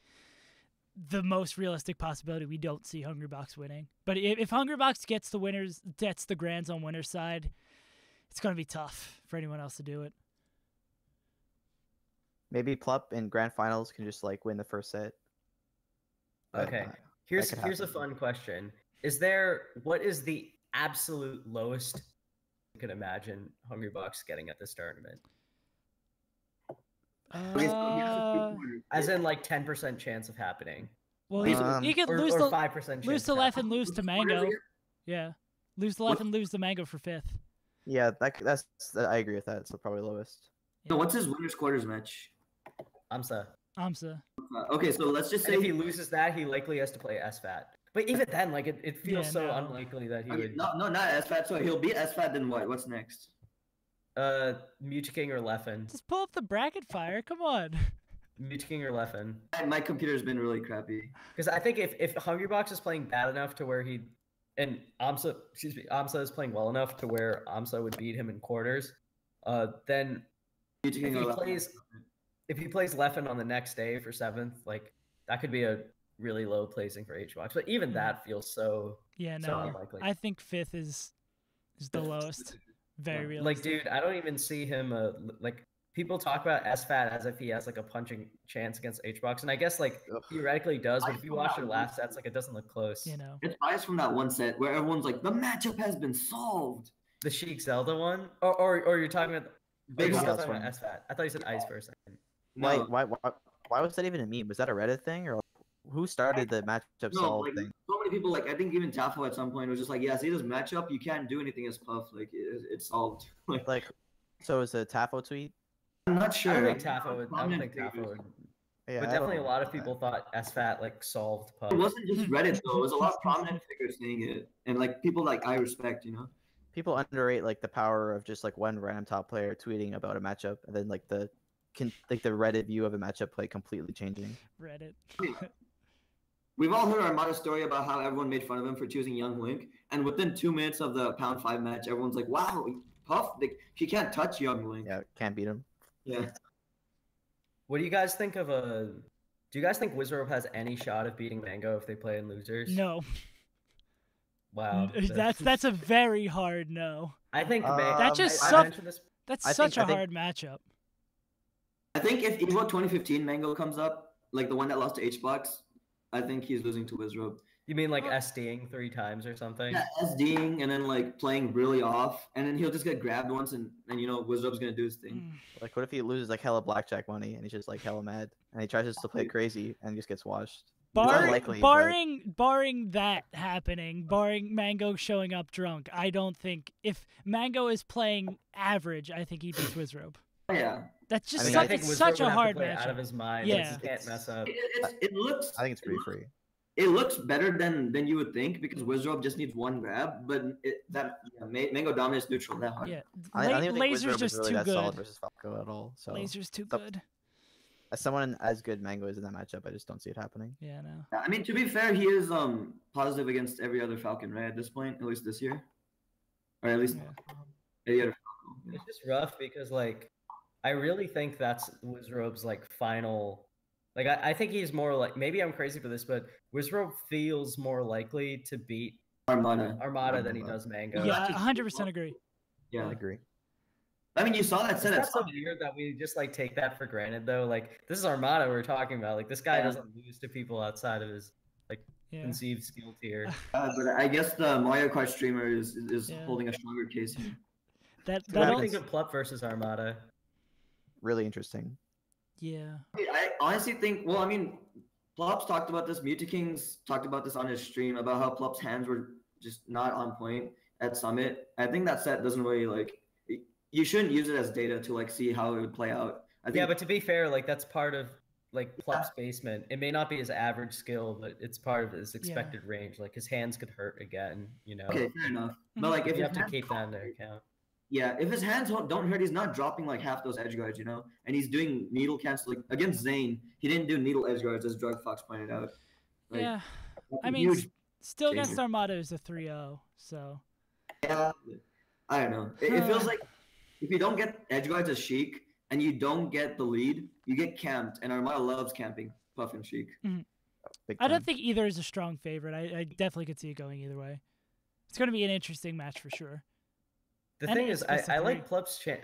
the most realistic possibility. We don't see Hungrybox winning, but if Hungrybox gets the grands on winner's side, it's gonna be tough for anyone else to do it. Maybe Plup in grand finals can just like win the first set. Okay. Here's a fun question. What is the absolute lowest you can imagine Hungrybox getting at this tournament? As in like 10% chance of happening. Well, he could lose or to 5% lose to Leffen, lose to Mango. Yeah. Lose to Leffen, lose to Mango for 5th. Yeah, that's I agree with that. It's probably lowest. Yeah. So what's his winners quarters match? AMSA. Okay, so let's just say if he loses that, he likely has to play SFAT. But even then, like it feels unlikely that he would. No, not SFAT. So he'll beat SFAT. Then what? What's next? Mew2King or Leffen. Just pull up the bracket fire. Come on. Mew2King or Leffen. My computer's been really crappy. Because I think if Hungrybox is playing bad enough to where and AMSA is playing well enough to where AMSA would beat him in quarters, then if he plays Leffen on the next day for 7th, like that could be a really low placing for HBox. But even that feels so unlikely. I think 5th is the lowest. Very realistic. Like, dude, I don't even see him like people talk about SFAT as if he has like a punching chance against HBox, and I guess like theoretically he does, but if you watch your last sets, like it doesn't look close. It's biased from that one set where everyone's like, the matchup has been solved. The Sheik Zelda one, or you're talking about Big SFAT. I thought you said Ice for a second. No. Why was that even a meme? Was that a Reddit thing, or who started the matchup solve thing? So many people, like I think even Tafo at some point was just like, yeah, see this matchup, you can't do anything as Puff, like it's solved. Like, so it's a Tafo tweet. I'm not I sure. don't think Tafo would. I don't think Prominent Tafo would. Yeah, But I definitely a don't lot know of people thought SFAT like solved Puff. It wasn't just Reddit though. It was a lot of prominent figures saying it, and like people like I respect, you know. People underrate like the power of just like one random top player tweeting about a matchup, and then like the Reddit view of a matchup play completely changing. Reddit. We've all heard Armada story about how everyone made fun of him for choosing Young Link, and within 2 minutes of the Pound 5 match, everyone's like, "Wow, Puff, he can't touch Young Link." Yeah, can't beat him. Yeah. What do you guys think of a? Do you guys think Wizrobe has any shot of beating Mango if they play in losers? No. Wow. That's a very hard no. I think That's just I such mentioned this. that's I such think- a I think- hard matchup. I think if EVO 2015 Mango comes up, like the one that lost to HBox, I think he's losing to Wizrobe. You mean like SDing 3 times or something? Yeah, SDing and then like playing really off, and then he'll just get grabbed once, and you know Wizrobe's gonna do his thing. Like, what if he loses like hella blackjack money and he's just like hella mad and he tries just to play crazy and he just gets washed? Unlikely, Barring that happening, barring Mango showing up drunk, I don't think if Mango is playing average, I think he beats Wizrobe. Yeah. That's just I mean, such, I think it's such Wizrobe would a have to hard play out of matchup. his mind. Yeah. Like, he can't mess up. It looks. I think it's pretty free. It looks better than you would think because Wizrobe just needs one grab, but Mango dominates neutral that hard. Yeah, I don't even think Laser's Wizrobe just is really too that solid good. versus Falco at all. So Laser's too So- good. as someone as good Mango is in that matchup, I just don't see it happening. Yeah, no. I mean, to be fair, he is positive against every other Falcon, right? At this point, at least this year, or at least every other Falcon. It's just rough because like I really think that's Wizrobe's like final. Like I think he's more like, maybe I'm crazy for this, but Wizrobe feels more likely to beat Armada. than he does Mango. Yeah, 100% agree. Yeah. I agree. I mean, you saw that set It's at so weird that we just like take that for granted though. Like this is Armada we're talking about. Like this guy Yeah. doesn't lose to people outside of his like Yeah. conceived skill tier. but I guess the Mario Kart streamer is Yeah. holding a stronger case here. That What do you don't, think of Plup versus Armada? Really interesting. yeah. I honestly think, well, I mean, Plop's talked about this. Mutakings talked about this on his stream about how Plop's hands were just not on point at Summit. I think that set doesn't really like. You shouldn't use it as data to like see how it would play out. I think, Yeah, but to be fair, like that's part of like Plup's basement. It may not be his average skill, but it's part of his expected range. Like his hands could hurt again, you know. okay, fair enough. But like, if You his have to hands- keep that into account. yeah, if his hands don't hurt, he's not dropping like half those edge guards, you know. And he's doing needle cancel. Like against Zane, he didn't do needle edge guards, as Drug Fox pointed out. Like, Yeah. that's I a mean, huge. still against changer. Armada is a 3-0, so. Yeah, I don't know. It feels like if you don't get edge guards as Sheik and you don't get the lead, you get camped, and Armada loves camping Puff and Sheik. Big I time. don't think either is a strong favorite. I definitely could see it going either way. It's going to be an interesting match for sure. The And thing it's is, best of I three. like Plup's chance.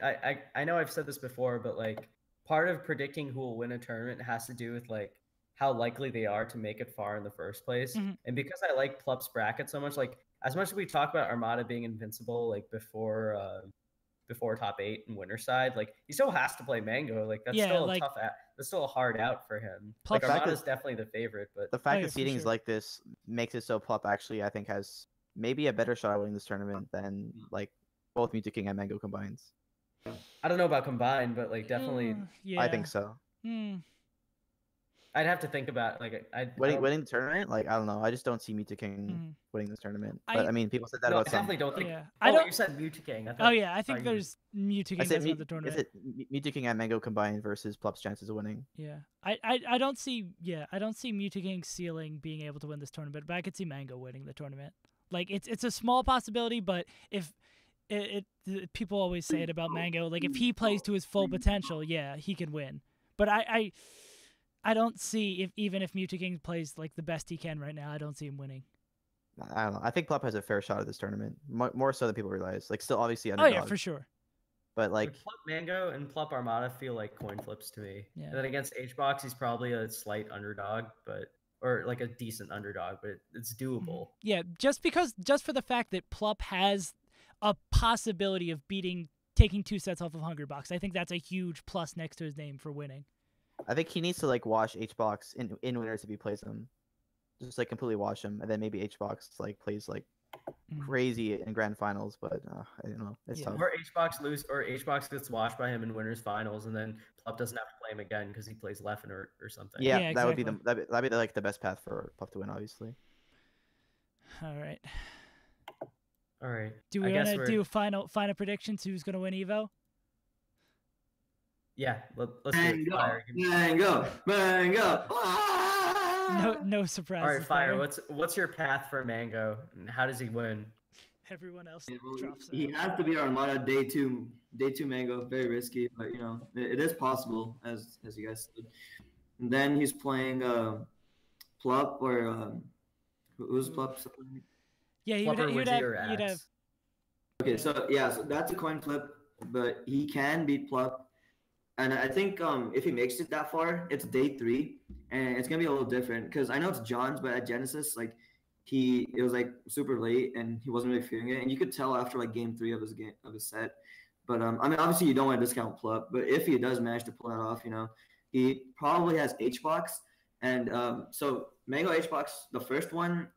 I know I've said this before, but like part of predicting who will win a tournament has to do with like how likely they are to make it far in the first place. Mhm. And because I like Plup's bracket so much, like as much as we talk about Armada being invincible, like before top 8 and winner side, like he still has to play Mango. Like that's Yeah, still like- a tough. That's still a hard out for him. Plup- Like The fact Armada's that- definitely the favorite, but The fact yeah, that for seeding is sure. like this makes it so Plup actually, I think, has maybe a better shot at winning this tournament than like both Mutaking and Mango combines. I don't know about combined, but like definitely, Yeah. I think so. I'd have to think about like I Winning the tournament, like I don't know. I just don't see Mutaking Mhm. winning this tournament. I- But I mean, people said that No, I about some. definitely don't think. Yeah. Oh, I don't. you said Mutaking. Oh yeah, I think sorry, you- there's Mutaking I said doesn't win the tournament. is it Mutaking and Mango combined versus Plup's chances of winning? Yeah, I don't see Mutaking's ceiling being able to win this tournament, but I could see Mango winning the tournament. Like it's a small possibility, but if people always say it about Mango, like if he plays to his full potential, yeah, he can win. But I don't see even if Mutaking plays like the best he can right now, I don't see him winning. I don't know. I think Plup has a fair shot at this tournament, more so than people realize. Like still obviously Oh underdog. yeah, for sure. But Like like Plup Mango and Plup Armada feel like coin flips to me. Yeah. And then against HBox, he's probably a slight underdog, or like a decent underdog, but it's doable. Yeah, just for the fact that Plup has a possibility of taking 2 sets off of Hungrybox, I think that's a huge plus next to his name for winning. I think he needs to like wash HBox in winners if he plays them. Just like completely wash him, and then maybe HBox like plays like crazy in grand finals, but I don't know. It's tough. Or HBox gets washed by him in winners finals, and then Plup doesn't have to play him again because he plays Leffen or something. Yeah, Yeah, that would be exactly. that'd be like the best path for Puff to win, obviously. All right. All right. Do we want to do final predictions? Who's going to win EVO? Yeah, let's do it. Fire. Mango. No surprise. All right, Fire. What's your path for Mango, and how does he win? Everyone else Well, drops he out. has to be Armada day two Mango. Very risky, but it is possible, as you guys said. And then he's playing Plup or who's Plup? Yeah, Plup or you'd Wizzy or have Axe? Okay, so that's a coin flip, but he can beat Plup. And I think if he makes it that far, it's day 3, and it's gonna be a little different because I know it's John's, but at Genesis, like it was like super late and he wasn't really feeling it, and you could tell after like game 3 of his set. But I mean, obviously you don't want to discount Plup, but if he does manage to pull that off, he probably has H-Box, and so Mango H-Box, the first one,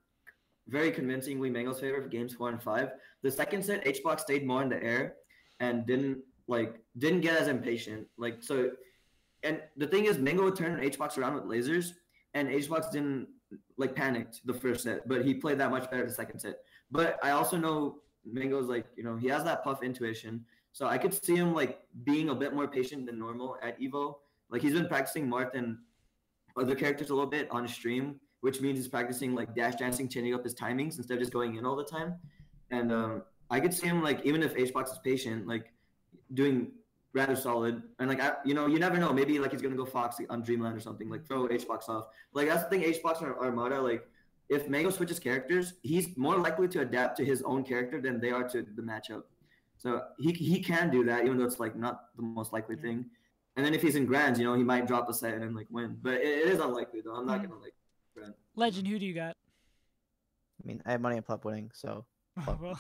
very convincingly Mango's favor for games 4 and 5. The second set, H-Box stayed more in the air and didn't get as impatient. And the thing is, Mango would turn H-Box around with lasers, and H-Box didn't panicked the first set, but he played that much better the second set. But I also know Mango's he has that Puff intuition, so I could see him being a bit more patient than normal at EVO. Like he's been practicing Marth and other characters a little bit on stream, which means he's practicing dash dancing, changing up his timings instead of just going in all the time. And I could see him even if H-Box is patient, doing rather solid. And you never know, maybe he's gonna go Fox on Dreamland or something, throw H-Box off. That's the thing, H-Box and Armada, if Mango switches characters, he's more likely to adapt to his own character than they are to the matchup. So he can do that, even though it's not the most likely thing. And then if he's in Grands, he might drop a set and then win. But it is unlikely though. I'm not gonna Grand. Legend, who do you got? I mean, I have money on Plup winning, so Well,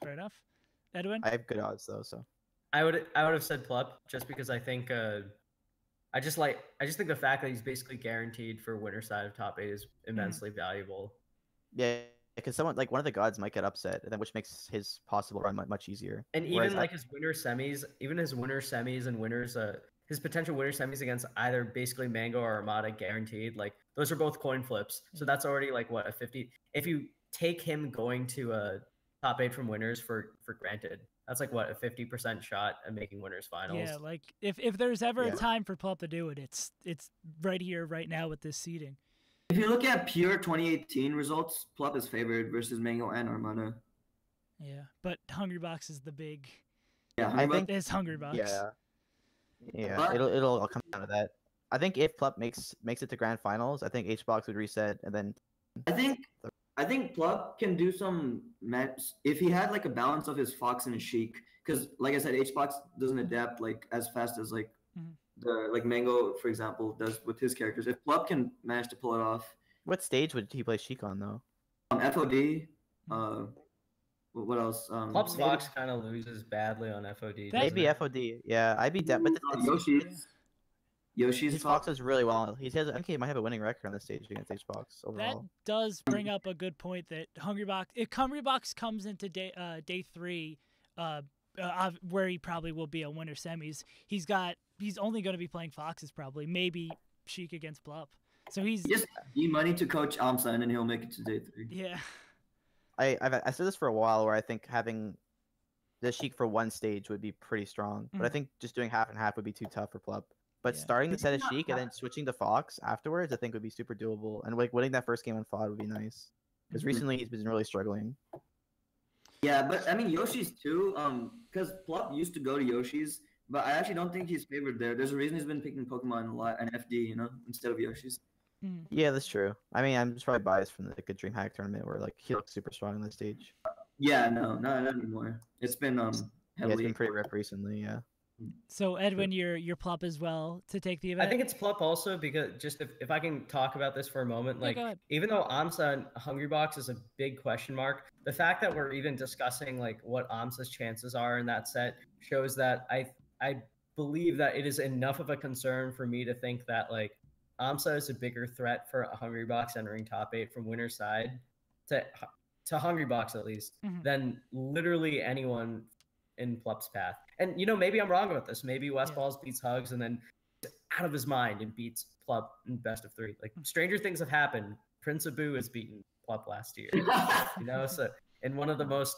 fair enough. Edwin? I have good odds though. So I would have said Plup just because I think I just think the fact that he's basically guaranteed for winner side of top 8 is immensely valuable. yeah, because someone one of the gods might get upset, then which makes his possible run much easier. And even his winner semis, and winners, his potential winner semis against either basically Mango or Armada guaranteed. Those are both coin flips, so that's already what, a 50. If you take him going to a top 8 from winners for granted, that's what, a 50% shot at making winners finals. Yeah, if there's ever a time for Plup to do it, it's right here, right now with this seeding. If you look at pure 2018 results, Plup is favored versus Mango and Armada. Yeah, but Hungrybox is the big. Yeah, I think it's Hungrybox. Yeah, But it'll all come down to that. I think if Plup makes it to grand finals, I think H-Box would reset, and then I think Plup can do some if he had a balance of his Fox and his Sheik, because like I said, H-Box doesn't adapt as fast as the Mango, for example, does with his characters. If Plup can manage to pull it off. What stage would he play Sheik on though? FOD. What else? Plup's Fox kind of loses badly on FOD. Maybe FOD. Yeah, I'd be but Yoshi's Fox is really well. I think he might have a winning record on the stage against H-Box overall. That does bring up a good point that Hungrybox, if Hungrybox comes into day 3, where he probably will be a winner semis, he's only going to be playing Foxes probably, maybe Sheik against Plup. So he's just need money to coach Amsa, and then he'll make it to day 3. Yeah. I said this for a while, where I think having the Sheik for one stage would be pretty strong, but I think just doing half and half would be too tough for Plup. But starting the set as Sheik and then switching to Fox afterwards, I think would be super doable. And winning that first game on FOD would be nice, because recently he's been really struggling. Yeah, but I mean Yoshi's too, because Plup used to go to Yoshi's, but I actually don't think he's favored there. There's a reason he's been picking Pokemon a lot and FD, instead of Yoshi's. Yeah, that's true. I mean, I'm just probably biased from the DreamHack tournament where he looks super strong on the stage. Yeah, no, not anymore. It's been heavily. Yeah, it's been pretty rip recently. Yeah. So Edwin, your Plup as well to take the event. I think it's Plup also because just if I can talk about this for a moment, even though Amsa and Hungrybox is a big question mark, the fact that we're even discussing what Amsa's chances are in that set shows that I believe that it is enough of a concern for me to think that Amsa is a bigger threat for a Hungrybox entering top 8 from winner's side to to Hungrybox at least, than literally anyone in Plup's path. And maybe I'm wrong about this. Maybe Westballs beats Hugs and then out of his mind and beats Plup in best of 3. Like stranger things have happened. Prince Abu has beaten Plup last year. So in one of the most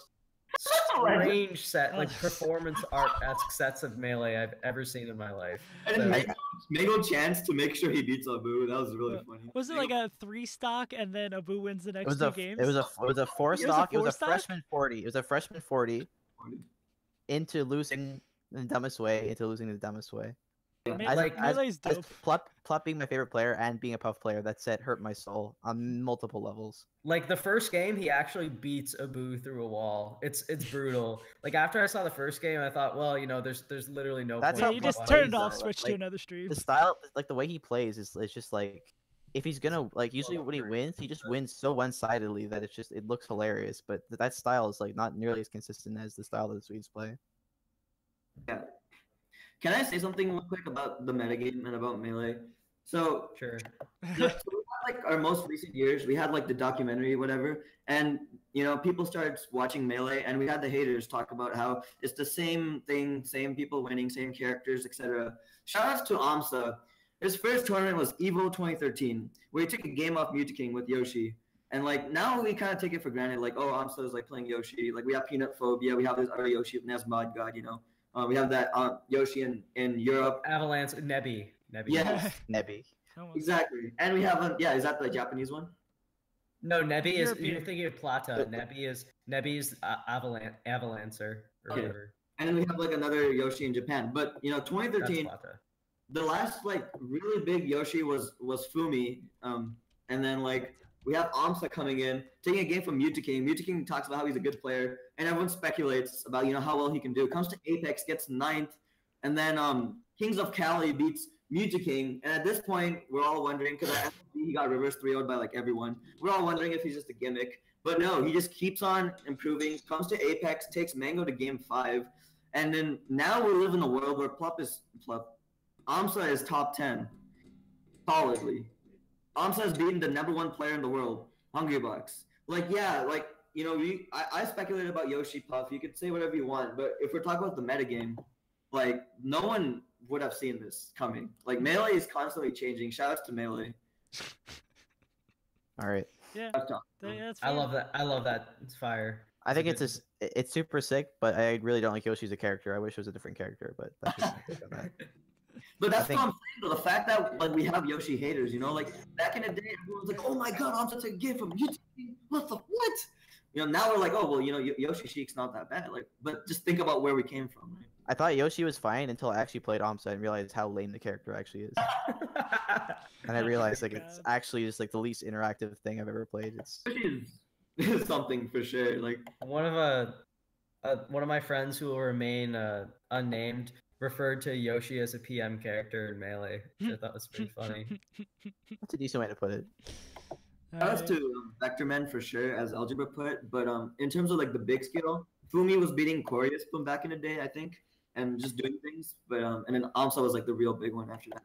strange performance art sets of Melee I've ever seen in my life. And Mango chance to make sure he beats Abu. That was really funny. Was it like a 3 stock and then Abu wins the next 2 games? It was a 4 stock. It was a freshman 40. It was a freshman 40 into losing in the dumbest way. Melee's dope. Plup being my favorite player and being a Puff player, that set hurt my soul on multiple levels. Like the first game, he actually beats Abu through a wall. It's brutal. Like after I saw the first game, I thought, well, there's literally no point. Yeah, you just turned off, switched to another stream. The style, like the way he plays, is just like, if he's gonna usually when he wins, he just wins so one-sidedly that it looks hilarious. But that style is like not nearly as consistent as the style that the Swedes play. Yeah. Can I say something real quick about the metagame and about Melee? So, sure. We had, our most recent years, we had the documentary, whatever, and people started watching Melee, and we had the haters talk about how it's the same thing, same people winning, same characters, etc. Shout out to Amsa. His first tournament was EVO 2013, where he took a game off Mutaking with Yoshi. And now we kind of take it for granted, Amsa is playing Yoshi. We have Peanut Phobia, we have this other Yoshi with Nesmod God, we have that Yoshi in Europe. Avalanche, Nebby. Yes. Nebby. Exactly. And we have is that the Japanese one? No, Nebby is, you're thinking of Plata. Nebby is Avalancer or whatever. And then we have another Yoshi in Japan. But 2013, the last really big Yoshi was Fumi. And then we have Amsa coming in, taking a game from Mutaking. Mutaking talks about how he's a good player, and everyone speculates about how well he can do. Comes to Apex, gets 9th, and then Kings of Cali beats Mutaking. And at this point, we're all wondering, because at FD he got reverse 3-0'd by everyone. We're all wondering if he's just a gimmick, but no, he just keeps on improving. Comes to Apex, takes Mango to game 5, and then now we live in a world where Amsa is top 10, solidly. Amsa has beaten the #1 player in the world, Hungrybox. I speculated about Yoshi Puff. You could say whatever you want, but if we're talking about the metagame, no one would have seen this coming. Melee is constantly changing. Shout outs to Melee. All right. Yeah. That's I love that. It's fire. I think it's super sick, but I really don't like Yoshi as a character. I wish it was a different character, but that's just my take on that. But that's what I'm saying, though. The fact that we have Yoshi haters, back in the day, everyone's like, "Oh my God, I'm such a gift from YouTube. What? Now we're like, oh well, Yoshi Sheik's not that bad. But just think about where we came from. Right? I thought Yoshi was fine until I actually played Amsa and realized how lame the character actually is. And I realized it's actually just the least interactive thing I've ever played. It's something for sure. One of my friends who will remain unnamed referred to Yoshi as a PM character in Melee, which I thought was pretty funny. That's a decent way to put it. Shout to Vectorman for sure, as Algebra put. But in terms of the big scale, Fumi was beating Corius from back in the day, I think, and just doing things. But and then Amsa was the real big one after that.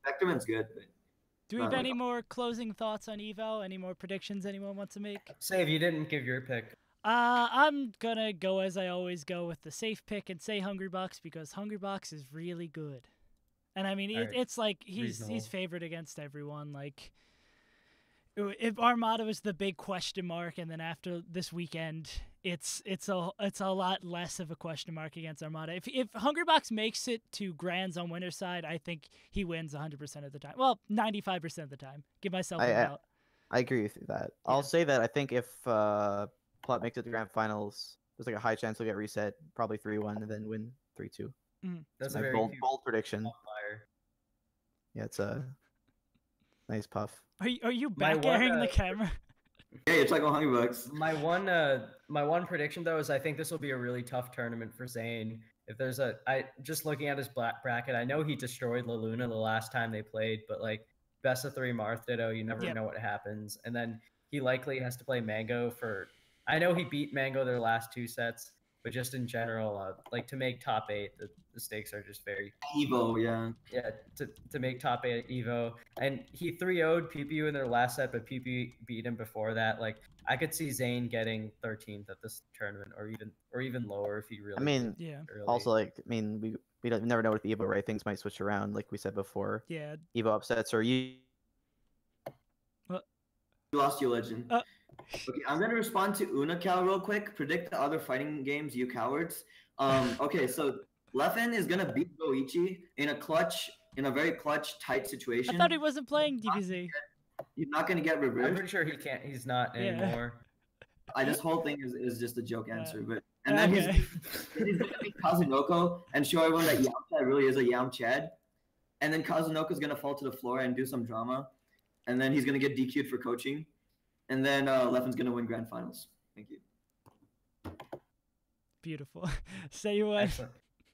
Vectorman's good. But do we have any more closing thoughts on EVO? Any more predictions anyone wants to make? Save, you didn't give your pick. I'm gonna go as I always go with the safe pick and say Hungrybox, because Hungrybox is really good. And I mean, it's he's favored against everyone. If Armada was the big question mark, and then after this weekend, it's a lot less of a question mark against Armada. If Hungrybox makes it to Grands on winner's side, I think he wins 100% of the time. Well, 95% of the time. Give myself a doubt. I agree with that. Yeah. I'll say that I think if Plot makes it to the grand finals, there's a high chance he'll get reset, probably 3-1, and then win 3-2. That's my a very bold prediction. Fire. Yeah, it's a nice puff. Are you back airing the camera? Yeah, it's $100. My one prediction though is I think this will be a really tough tournament for Zane. If there's just looking at his bracket, I know he destroyed La Luna the last time they played, but best of 3 Marth Ditto, you never know what happens. And then he likely has to play Mango for. I know he beat Mango their last 2 sets, but just in general, like to make top 8, the stakes are just very EVO, yeah. Yeah, to make top 8 Evo, and he 3-0'd Pew in their last set, but Pew beat him before that. Like I could see Zane getting 13th at this tournament, or even lower if he really. I mean, Yeah. early. also like we don't never know with Evo, right? Things might switch around, like we said before. Yeah. Evo upsets or you. You lost your legend. Okay, I'm gonna respond to Unacal real quick. Predict the other fighting games, you cowards. Okay, so Leffen is gonna beat Goichi in a very clutch, tight situation. I thought he wasn't playing DBZ. He's not gonna get I'm reversed. pretty sure he can't. He's not Yeah. anymore. This whole thing is just a joke answer, but and Okay. then he's gonna beat Kazunoko and show everyone that Yamcha really is a Yamchad. And then Kazunoko's gonna fall to the floor and do some drama. And then he's gonna get DQ'd for coaching. And then Leffen's gonna win grand finals. Thank you. Beautiful. Say what? Excellent.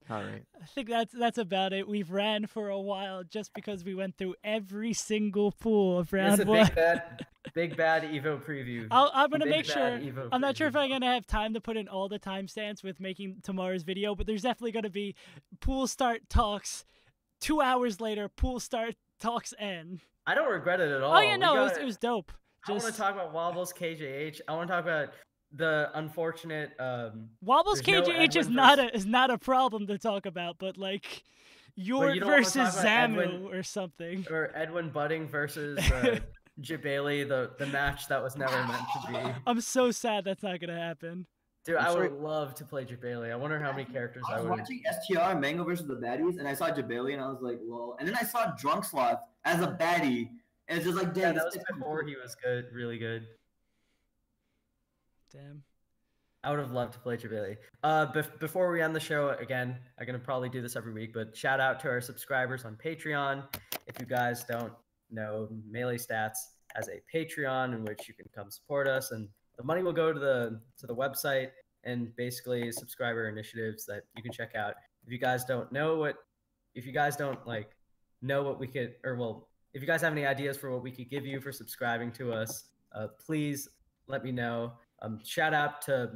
All right. I think that's about it. We've ran for a while just because we went through every single pool of It's round a one. big bad Evo preview. I'm gonna Big make bad sure. Evo I'm not sure if preview. I'm gonna have time to put in all the timestamps with making tomorrow's video, but there's definitely gonna be pool start talks. 2 hours later, pool start talks end. I don't regret it at all. Oh yeah, We no, got it was dope. I want to talk about Wobbles KJH. I want to talk about the unfortunate. Wobbles there's no KJH is Edwin not a problem to talk about, but like York you don't wanna versus talk about Zamu Edwin- or something. Or Edwin Budding versus Jabali, the match that was never meant to be. I'm so sad that's not gonna happen. Dude, I'm I sorry- would love to play Jabali. I wonder how many characters I I was would. watching STR Mango versus the baddies, and I saw Jabali, and I was like, lol. And then I saw Drunk Sloth as a baddie, and it's just like, Yeah, damn, that this was kid's before he was good, really good. Damn. I would have loved to play Jabali. Before we end the show, again, I'm gonna probably do this every week, but shout out to our subscribers on Patreon. If you guys don't know, Melee Stats has a Patreon in which you can come support us, and the money will go to the website and basically subscriber initiatives that you can check out. If you guys don't know what we could, if you guys have any ideas for what we could give you for subscribing to us, please let me know. Shout out to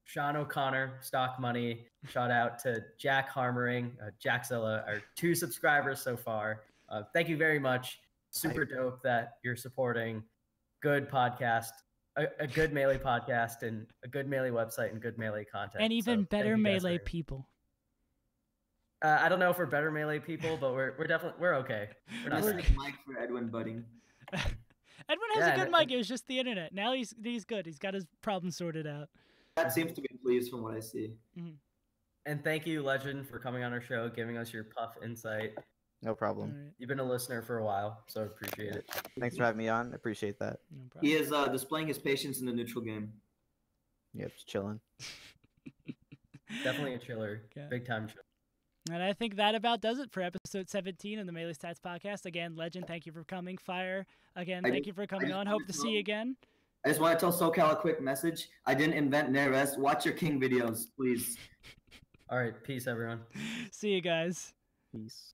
Sean O'Connor, Stock Money. Shout out to Jack Harmering, Jackzilla, our 2 subscribers so far. Thank you very much. Super dope that you're supporting good podcast, a good Melee podcast, and a good Melee website and good Melee content. And even So thank better you guys Melee for- people. I don't know if we're better Melee people, but we're definitely okay. We're not This bad. is Mike for Edwin Budding. Edwin has Yeah, a good and- mic. It was just the internet. Now he's good. He's got his problem sorted out. That seems to be pleased from what I see. And thank you, Legend, for coming on our show, giving us your Puff insight. No problem. All right, You've been a listener for a while, so I appreciate it. Thanks for having me on. I appreciate that. no problem. He is displaying his patience in the neutral game. Yep, just chilling. Definitely a chiller. Okay. Big time chiller. And I think that about does it for episode 17 of the Melee Stats podcast. Again, Legend, thank you for coming. Fire, again, I thank just- you for I coming just on. wanted Hope to to see you again. I just want to tell SoCal a quick message. I didn't invent Neres. Watch your King videos, please. All right, peace, everyone. See you guys. Peace.